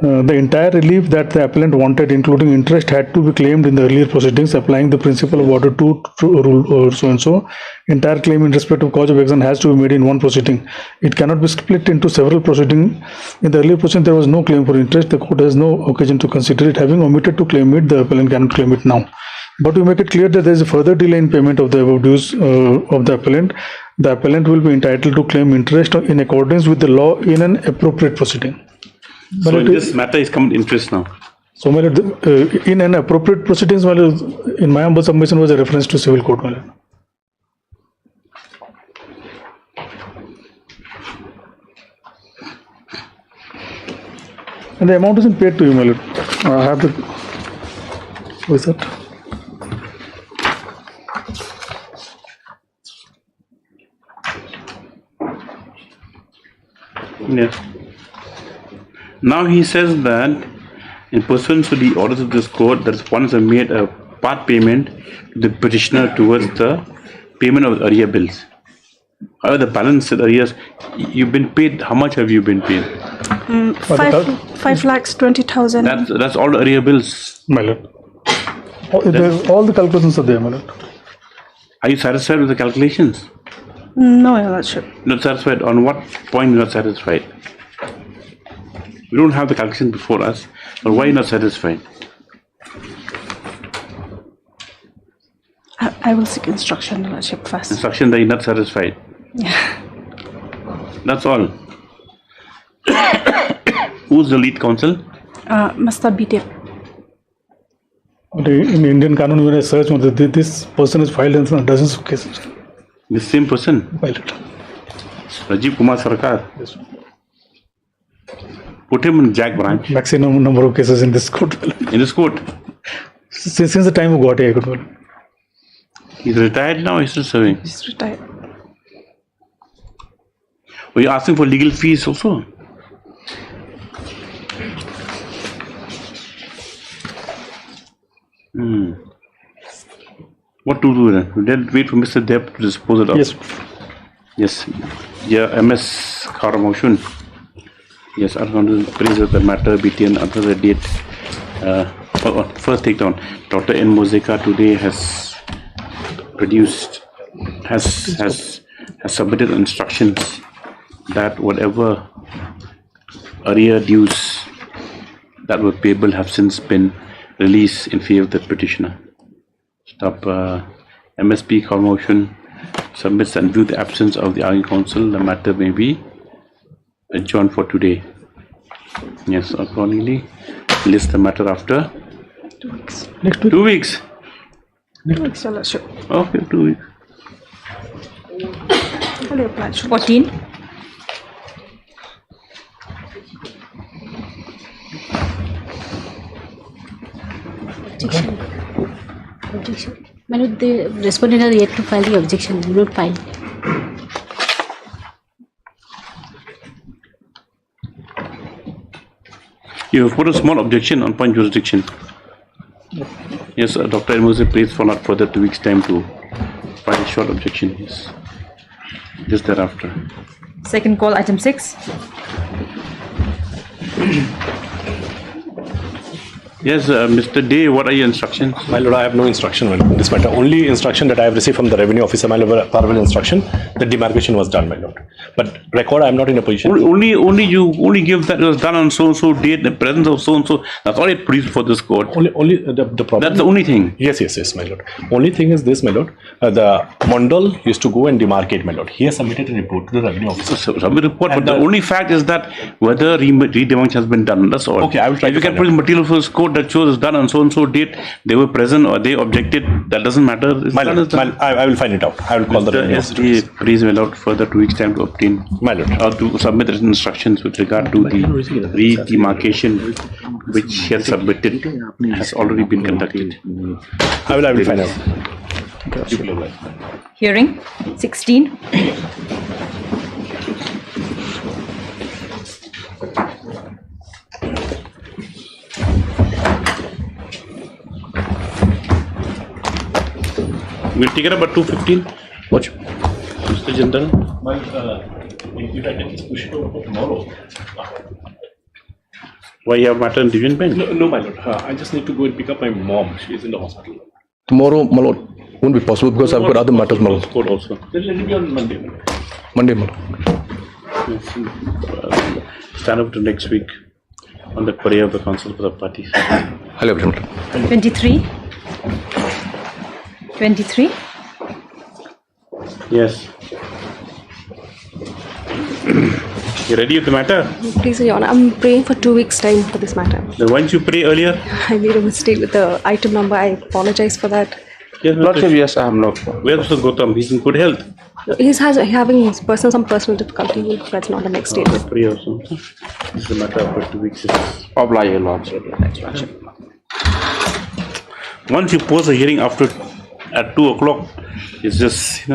The entire relief that the appellant wanted, including interest, had to be claimed in the earlier proceedings, applying the principle of order 2 rule or so and so. Entire claim in respect of cause of action has to be made in one proceeding. It cannot be split into several proceedings. In the earlier proceeding, there was no claim for interest. The court has no occasion to consider it. Having omitted to claim it, the appellant cannot claim it now. But to make it clear that there is a further delay in payment of the above dues of the appellant will be entitled to claim interest in accordance with the law in an appropriate proceeding. So in this matter is come interest now. So, my lord, in an appropriate proceedings, my lord, in my humble submission was a reference to civil court, my lord. And the amount isn't paid to you, my lord. I have the. What is that? Yes. Now he says that in pursuant to the orders of this court, the respondents have made a part payment to the petitioner towards the payment of arrear bills. However, the balance of arrears, you've been paid. How much have you been paid? 5,20,000. That's all the arrear bills, my lord. All the calculations are there, my lord. Are you satisfied with the calculations? No, Your Lordship. Not satisfied. On what point you're not satisfied? We don't have the calculation before us, but why are you not satisfied? I will seek instruction, Your Lordship, first. Instruction that you're not satisfied. Yeah. That's all. Who's the lead counsel? Mr. B. In Indian Canon, when I search, this person is filed in dozens of cases. The same person? Rajiv Kumar Sarkar. Yes. Put him in Jack branch. Maximum number of cases in this court. In this court? Since the time of got here. He's retired now, he's still serving? He's retired. Were you asking for legal fees also? What to do then? We did wait for Mr. Depp to dispose it of. Yes. Yes. Yeah, MS counter motion. Yes, I'm going to praise the matter BTN after the date. First takedown. Dr. N. Mozeka today has produced, has submitted instructions that whatever arrear dues that were payable have since been released in favor of the petitioner. Stop MSP call motion submits and view the absence of the arguing counsel. The matter may be adjourned for today. Yes, accordingly, list the matter after 2 weeks. Next week. 2 weeks. 2 weeks, Your Lordship. Okay, 2 weeks. Fully applied. 14. Objection. Objection. My lord, the respondent has yet to file the objection. Not filed. You have put a small objection on point jurisdiction. Yes, Dr. Elmose prays for not further 2 weeks' time to file a short objection. Yes. Just thereafter. Second call, item 6. Yes, Mr. Day, what are your instructions? My lord, I have no instruction on this matter. Only instruction that I have received from the revenue officer, my lord, verbal instruction, the demarcation was done, my lord. But record, I am not in a position. Only you give that it was done on so-and-so date, the presence of so-and-so. That's all it produced for this court. Only the problem. That's the only thing. Yes, my lord. Only thing is this, my lord. The Mondal used to go and demarcate, my lord. He has submitted a report to the revenue officer. Submit report, but the only fact is that whether redemarcation has been done. That's all. Okay, I will try. If you can put material for this court that shows it's done on so-and-so date, they were present or they objected, that doesn't matter. My lord, I will find it out. I will call the revenue officer. Please will out further 2 weeks time to obtain, my lord, or to submit written instructions with regard to the re-demarcation which he has submitted has already been conducted. I will find out. Hearing 16. We'll take it up at 2:15. Watch. Mr. Jindal. If I can just push it over for tomorrow. Why you have matter in division bench? No, my lord. I just need to go and pick up my mom. She is in the hospital. Tomorrow, my lord, won't be possible because I've got other matters, my lord. Court also. Then let it be on Monday. Monday, my lord. Stand up to next week on the query of the council for the parties. I'll have it. 23. 23. Yes. You ready with the matter? Please, Your Honor, I'm praying for 2 weeks' time for this matter. Then why didn't you pray earlier? I made a mistake with the item number. I apologize for that. Yes, Lordship, yes, I am not. Where's Mr. Gautam? He's in good health. He's having some personal difficulty. We'll that's not the next statement. Pray or something. This is a matter of 2 weeks. Oblige, Your Lordship. Once you post a hearing after at 2 o'clock, it's just,